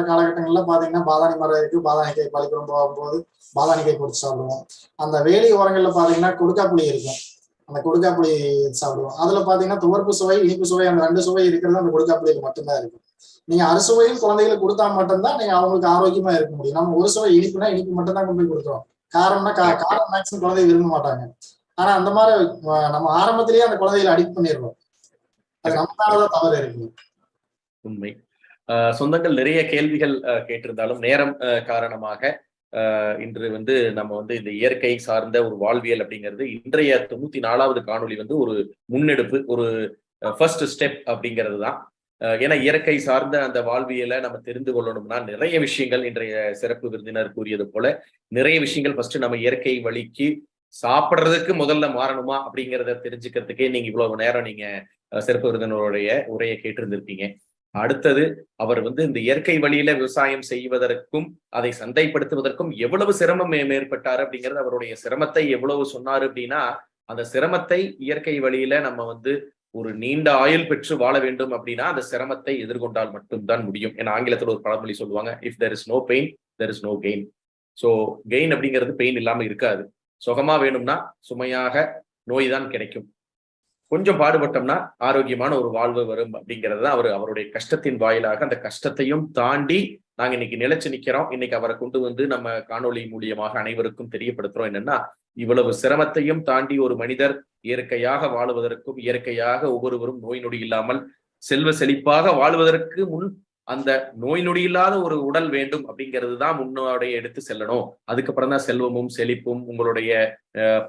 காலகட்டங்கள்ல பாத்தீங்கன்னா பாதாணி மரம் இருக்கு. பாதாணிக்காய் பள்ளிக்கூடம் போகும்போது பாதாணிக்காய் பொறிச்சு சாப்பிடுவோம். அந்த வேலி ஓரங்கள்ல பாத்தீங்கன்னா கொடுக்காப்புளி இருக்கும். அந்த கொடுக்காப்புளி சாப்பிடுவோம். அதுல பாத்தீங்கன்னா துவர்ப்பு சுவை, இனிப்பு சுவை, அந்த 2 சுவை இருக்கிறது அந்த கொடுக்காப்புளிக்கு மட்டும்தான் இருக்கும். நீங்க அறுசுவையும் குழந்தைகளுக்கு கொடுத்தா மட்டும்தான் நீங்க அவங்களுக்கு ஆரோக்கியமா இருக்க முடியும். நம்ம ஒரு சுவை இனிப்புனா இனிப்பு மட்டும் தான் கொண்டு போய் கொடுக்குறோம். காரம்னா காரம் மேக்ஸிமம் குழந்தை விரும்ப மாட்டாங்க. ஆனா அந்த மாதிரி நம்ம ஆரம்பத்திலேயே அந்த குழந்தைகளை அடிக்ட் பண்ணிடுறோம். அது நம்மளாலதான் தவறு இருக்கு.
உண்மை. சொந்தங்கள் நிறைய கேள்விகள் கேட்டிருந்தாலும் நேரம் காரணமாக இன்று வந்து நம்ம வந்து இந்த இயற்கை சார்ந்த ஒரு வாழ்வியல் அப்படிங்கிறது இன்றைய 94வது காணொளி வந்து ஒரு முன்னெடுப்பு, ஒரு ஃபர்ஸ்ட் ஸ்டெப் அப்படிங்கிறது தான். ஏன்னா இயற்கை சார்ந்த அந்த வாழ்வியலை நம்ம தெரிந்து கொள்ளணும்னா நிறைய விஷயங்கள் இன்றைய சிறப்பு விருந்தினர் கூறியது போல நிறைய விஷயங்கள் ஃபர்ஸ்ட் நம்ம இயற்கை வழிக்கு சாப்பிட்றதுக்கு முதல்ல மாறணுமா அப்படிங்கிறத தெரிஞ்சுக்கிறதுக்கே நீங்க இவ்வளவு நேரம் நீங்க சிறப்பு விருந்தினருடைய உரையை கேட்டிருந்திருப்பீங்க. அடுத்தது அவர் வந்து இந்த இயற்கை வழியில விவசாயம் செய்வதற்கும் அதை சந்தைப்படுத்துவதற்கும் எவ்வளவு சிரமம் மேற்பட்டாரு அப்படிங்கிறது, அவருடைய சிரமத்தை எவ்வளவு சொன்னாரு அப்படின்னா, அந்த சிரமத்தை இயற்கை வழியில நம்ம வந்து ஒரு நீண்ட ஆயுள் பெற்று வாழ வேண்டும் அப்படின்னா அந்த சிரமத்தை எதிர்கொண்டால் மட்டும்தான் முடியும். ஏன்னா ஆங்கிலத்துல ஒரு பழமொழி சொல்லுவாங்க, if there is no pain there is no gain. So gain அப்படிங்கிறது பெயின் இல்லாம இருக்காது. சுகமா வேணும்னா சுமையாக நோய் தான் கிடைக்கும். கொஞ்சம் பாடுபட்டோம்னா ஆரோக்கியமான ஒரு வாழ்வு வரும் அப்படிங்கிறது தான் அவருடைய கஷ்டத்தின் வாயிலாக அந்த கஷ்டத்தையும் தாண்டி நாங்க இன்னைக்கு நிலைச்சு நிக்கிறோம். இன்னைக்கு அவரை கொண்டு வந்து நம்ம காணொளி மூலியமாக அனைவருக்கும் தெரியப்படுத்துறோம். என்னன்னா இவ்வளவு சிரமத்தையும் தாண்டி ஒரு மனிதர் இயற்கையாக வாழுவதற்கும் இயற்கையாக ஒவ்வொருவரும் நோய் நொடி இல்லாமல் செல்வ செழிப்பாக வாழ்வதற்கு முன் அந்த நோய் நொடி இல்லாத ஒரு உடல் வேண்டும் அப்படிங்கிறது தான் முன்னோடைய எடுத்து செல்லணும். அதுக்கப்புறம் தான் செல்வமும் செழிப்பும் உங்களுடைய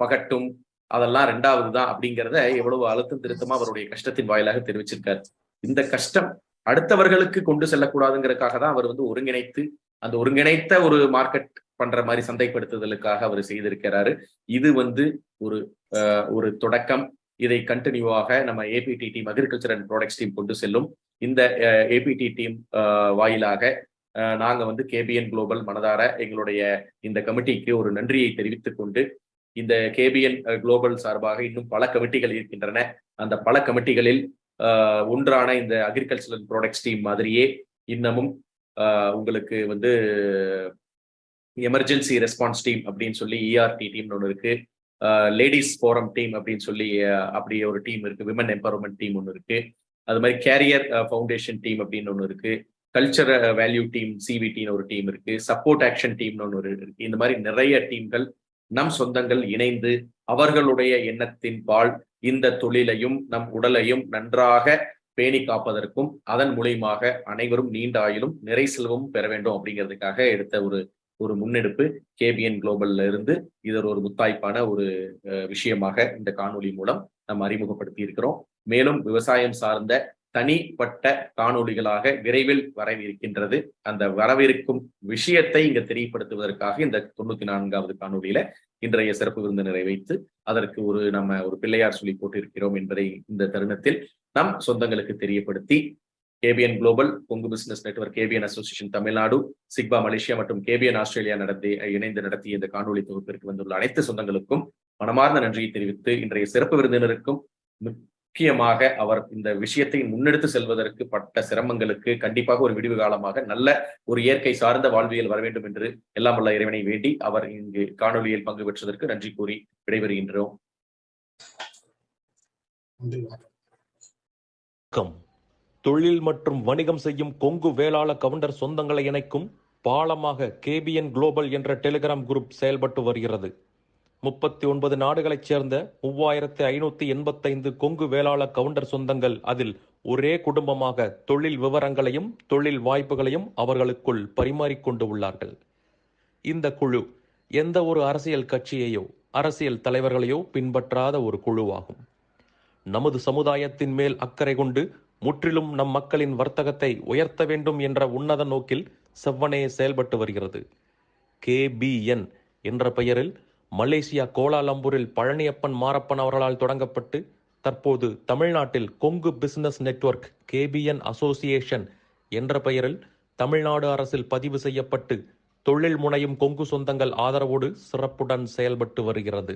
பகட்டும் அதெல்லாம் 2வது தான் அப்படிங்கிறத எவ்வளவு அழுத்தம் திருத்தமா அவருடைய கஷ்டத்தின் வாயிலாக தெரிவிச்சிருக்காரு. இந்த கஷ்டம் அடுத்தவர்களுக்கு கொண்டு செல்லக்கூடாதுங்கிறதுக்காக தான் அவர் வந்து ஒருங்கிணைத்த ஒரு மார்க்கெட் பண்ற மாதிரி சந்தைப்படுத்துதலுக்காக அவர் செய்திருக்கிறாரு. இது வந்து ஒரு தொடக்கம். இதை கண்டினியூவாக நம்ம ABT team, agriculture and products team கொண்டு செல்லும். இந்த ஏபிடி டீம் வாயிலாக நாங்க வந்து கேபிஎன் குளோபல் மனதார எங்களுடைய இந்த கமிட்டிக்கு ஒரு நன்றியை தெரிவித்துக் கொண்டு, இந்த கேபிஎன் குளோபல் சார்பாக இன்னும் பல கமிட்டிகள் இருக்கின்றன. அந்த பல கமிட்டிகளில் ஒன்றான இந்த அக்ரிகல்ச்சரல் ப்ராடக்ட்ஸ் டீம் மாதிரியே இன்னமும் உங்களுக்கு வந்து எமர்ஜென்சி ரெஸ்பான்ஸ் டீம் அப்படின்னு சொல்லி இஆர்டி டீம்னு ஒன்று இருக்கு, லேடிஸ் ஃபோரம் டீம் அப்படின்னு சொல்லி அப்படியே ஒரு டீம் இருக்கு, விமன் எம்பவர்மெண்ட் டீம் ஒன்று இருக்கு, அது மாதிரி கேரியர் ஃபவுண்டேஷன் டீம் அப்படின்னு ஒன்று இருக்கு, கல்ச்சர் வேல்யூ டீம் சிவிடின்னு ஒரு டீம் இருக்கு, சப்போர்ட் ஆக்ஷன் டீம்னு ஒன்று இருக்கு. இந்த மாதிரி நிறைய டீம்கள் நம் சொந்தங்கள் இணைந்து அவர்களுடைய எண்ணத்தின் பால் இந்த தொழிலையும் நம் உடலையும் நன்றாக பேணி காப்பதற்கும் அதன் மூலியமாக அனைவரும் நீண்ட ஆயுளும் நிறை செல்வமும் பெற வேண்டும் அப்படிங்கிறதுக்காக எடுத்த ஒரு முன்னெடுப்பு கேபிஎன் குளோபல்ல இருந்து இது ஒரு முத்தாய்ப்பான ஒரு விஷயமாக இந்த காணொளி மூலம் நம்ம அறிமுகப்படுத்தி இருக்கிறோம். மேலும் விவசாயம் சார்ந்த தனிப்பட்ட காணொளிகளாக விரைவில் வரவிருக்கின்றது. அந்த வரவிருக்கும் விஷயத்தை இங்க தெரியப்படுத்துவதற்காக இந்த 94வது காணொளியில இன்றைய சிறப்பு விருந்தினரை வைத்து அதற்கு நம்ம ஒரு பிள்ளையார் சொல்லி போட்டிருக்கிறோம் என்பதை இந்த தருணத்தில் நம் சொந்தங்களுக்கு தெரியப்படுத்தி KBN global, Kongu business network, KBN association Tamil Nadu, சிக்பா மலேசியா மற்றும் கேபிஎன் ஆஸ்திரேலியா இணைந்து நடத்திய இந்த காணொலி தொகுப்பிற்கு வந்துள்ள அனைத்து சொந்தங்களுக்கும் மனமார்ந்த நன்றியை தெரிவித்து, இன்றைய சிறப்பு விருந்தினருக்கும் முக்கியமாக அவர் இந்த விஷயத்தை முன்னெடுத்து செல்வதற்கு பட்ட சிரமங்களுக்கு கண்டிப்பாக ஒரு விடிவு காலமாக நல்ல ஒரு இயற்கை சார்ந்த வாழ்வியல் வர வேண்டும் என்று எல்லாம் வல்ல இறைவனை வேண்டி அவர் இங்கு காணொலியில் பங்கு பெற்றதற்கு நன்றி கூறி விடைபெறுகின்றோம்.
தொழில் மற்றும் வணிகம் செய்யும் கொங்கு வேளாள கவுண்டர் சொந்தங்களை இணைக்கும் பாலமாக கேபிஎன் குளோபல் என்ற டெலிகிராம் குரூப் செயல்பட்டு வருகிறது. 39 நாடுகளைச் சேர்ந்த 3585 கொங்கு வேளாள கவுண்டர் சொந்தங்கள் அதில் ஒரே குடும்பமாக தொழில் விவரங்களையும் தொழில் வாய்ப்புகளையும் அவர்களுக்குள் பரிமாறிக்கொண்டு உள்ளார்கள். இந்த குழு எந்த ஒரு அரசியல் கட்சியையோ அரசியல் தலைவர்களையோ பின்பற்றாத ஒரு குழுவாகும். நமது சமுதாயத்தின் மேல் அக்கறை கொண்டு முற்றிலும் நம் மக்களின் வர்த்தகத்தை உயர்த்த வேண்டும் என்ற உன்னத நோக்கில் செவ்வனே செயல்பட்டு வருகிறது. KBN என்ற பெயரில் மலேசியா கோலாலம்பூரில் பழனியப்பன் மாரப்பன் அவர்களால் தொடங்கப்பட்டு தற்போது தமிழ்நாட்டில் Kongu business network KBN association என்ற பெயரில் தமிழ்நாடு அரசில் பதிவு செய்யப்பட்டு தொழில் முனையும் கொங்கு சொந்தங்கள் ஆதரவோடு சிறப்புடன் செயல்பட்டு வருகிறது.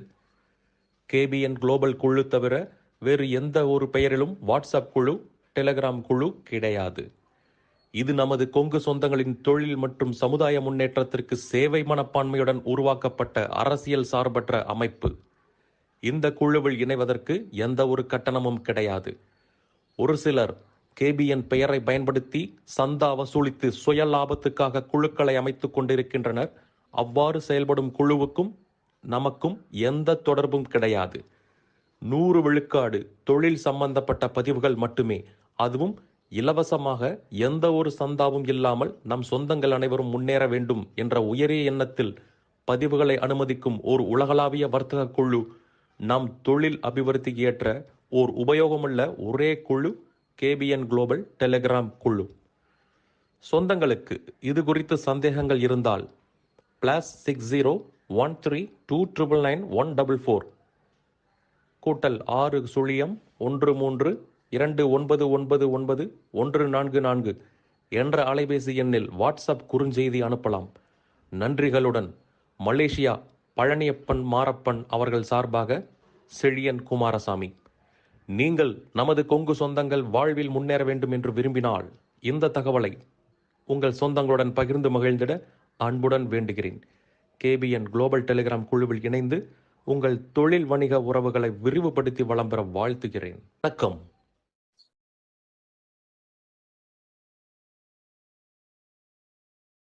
KBN குளோபல் குழு தவிர வேறு எந்த ஒரு பெயரிலும் வாட்ஸ்அப் குழு, டெலிகிராம் குழு கிடையாது. இது நமது கொங்கு சொந்தங்களின் தொழில் மற்றும் சமுதாய முன்னேற்றத்திற்கு சேவை மனப்பான்மையுடன் உருவாக்கப்பட்ட அரசியல் சார்பற்ற அமைப்பு. இந்த குழுவில் இணைவதற்கு எந்த ஒரு கட்டணமும் கிடையாது. ஒரு சிலர் KBN பெயரை பயன்படுத்தி சந்தா வசூலித்து சுய லாபத்துக்காக குழுக்களை அமைத்துக் கொண்டிருக்கின்றனர். அவ்வாறு செயல்படும் குழுவுக்கும் நமக்கும் எந்த தொடர்பும் கிடையாது. 100 விழுக்காடு தொழில் சம்பந்தப்பட்ட பதிவுகள் மட்டுமே, அதுவும் இலவசமாக, எந்த ஒரு சந்தாவும் இல்லாமல் நம் சொந்தங்கள் அனைவரும் முன்னேற வேண்டும் என்ற உயரிய எண்ணத்தில் பதிவுகளை அனுமதிக்கும் ஓர் உலகளாவிய வர்த்தக குழு. நம் தொழில் அபிவிருத்திக்கு ஏற்ற ஓர் உபயோகமுள்ள ஒரே குழு KBN குளோபல் டெலிகிராம் குழு. சொந்தங்களுக்கு இது குறித்து சந்தேகங்கள் இருந்தால் +60 13299144 +6 0 13 299144 என்ற அலைபேசி எண்ணில் வாட்ஸ்அப் குறுஞ்செய்தி அனுப்பலாம். நன்றிகளுடன் மலேசியா பழனியப்பன் மாரப்பன் அவர்கள் சார்பாக செழியன் குமாரசாமி. நீங்கள் நமது கொங்கு சொந்தங்கள் வாழ்வில் முன்னேற வேண்டும் என்று விரும்பினால் இந்த தகவலை உங்கள் சொந்தங்களுடன் பகிர்ந்து மகிழ்ந்திட அன்புடன் வேண்டுகிறேன். KBN குளோபல் டெலிகிராம் குழுவில் இணைந்து உங்கள் தொழில் வணிக உறவுகளை விரிவுபடுத்தி வளம் பெற வாழ்த்துகிறேன். வணக்கம்.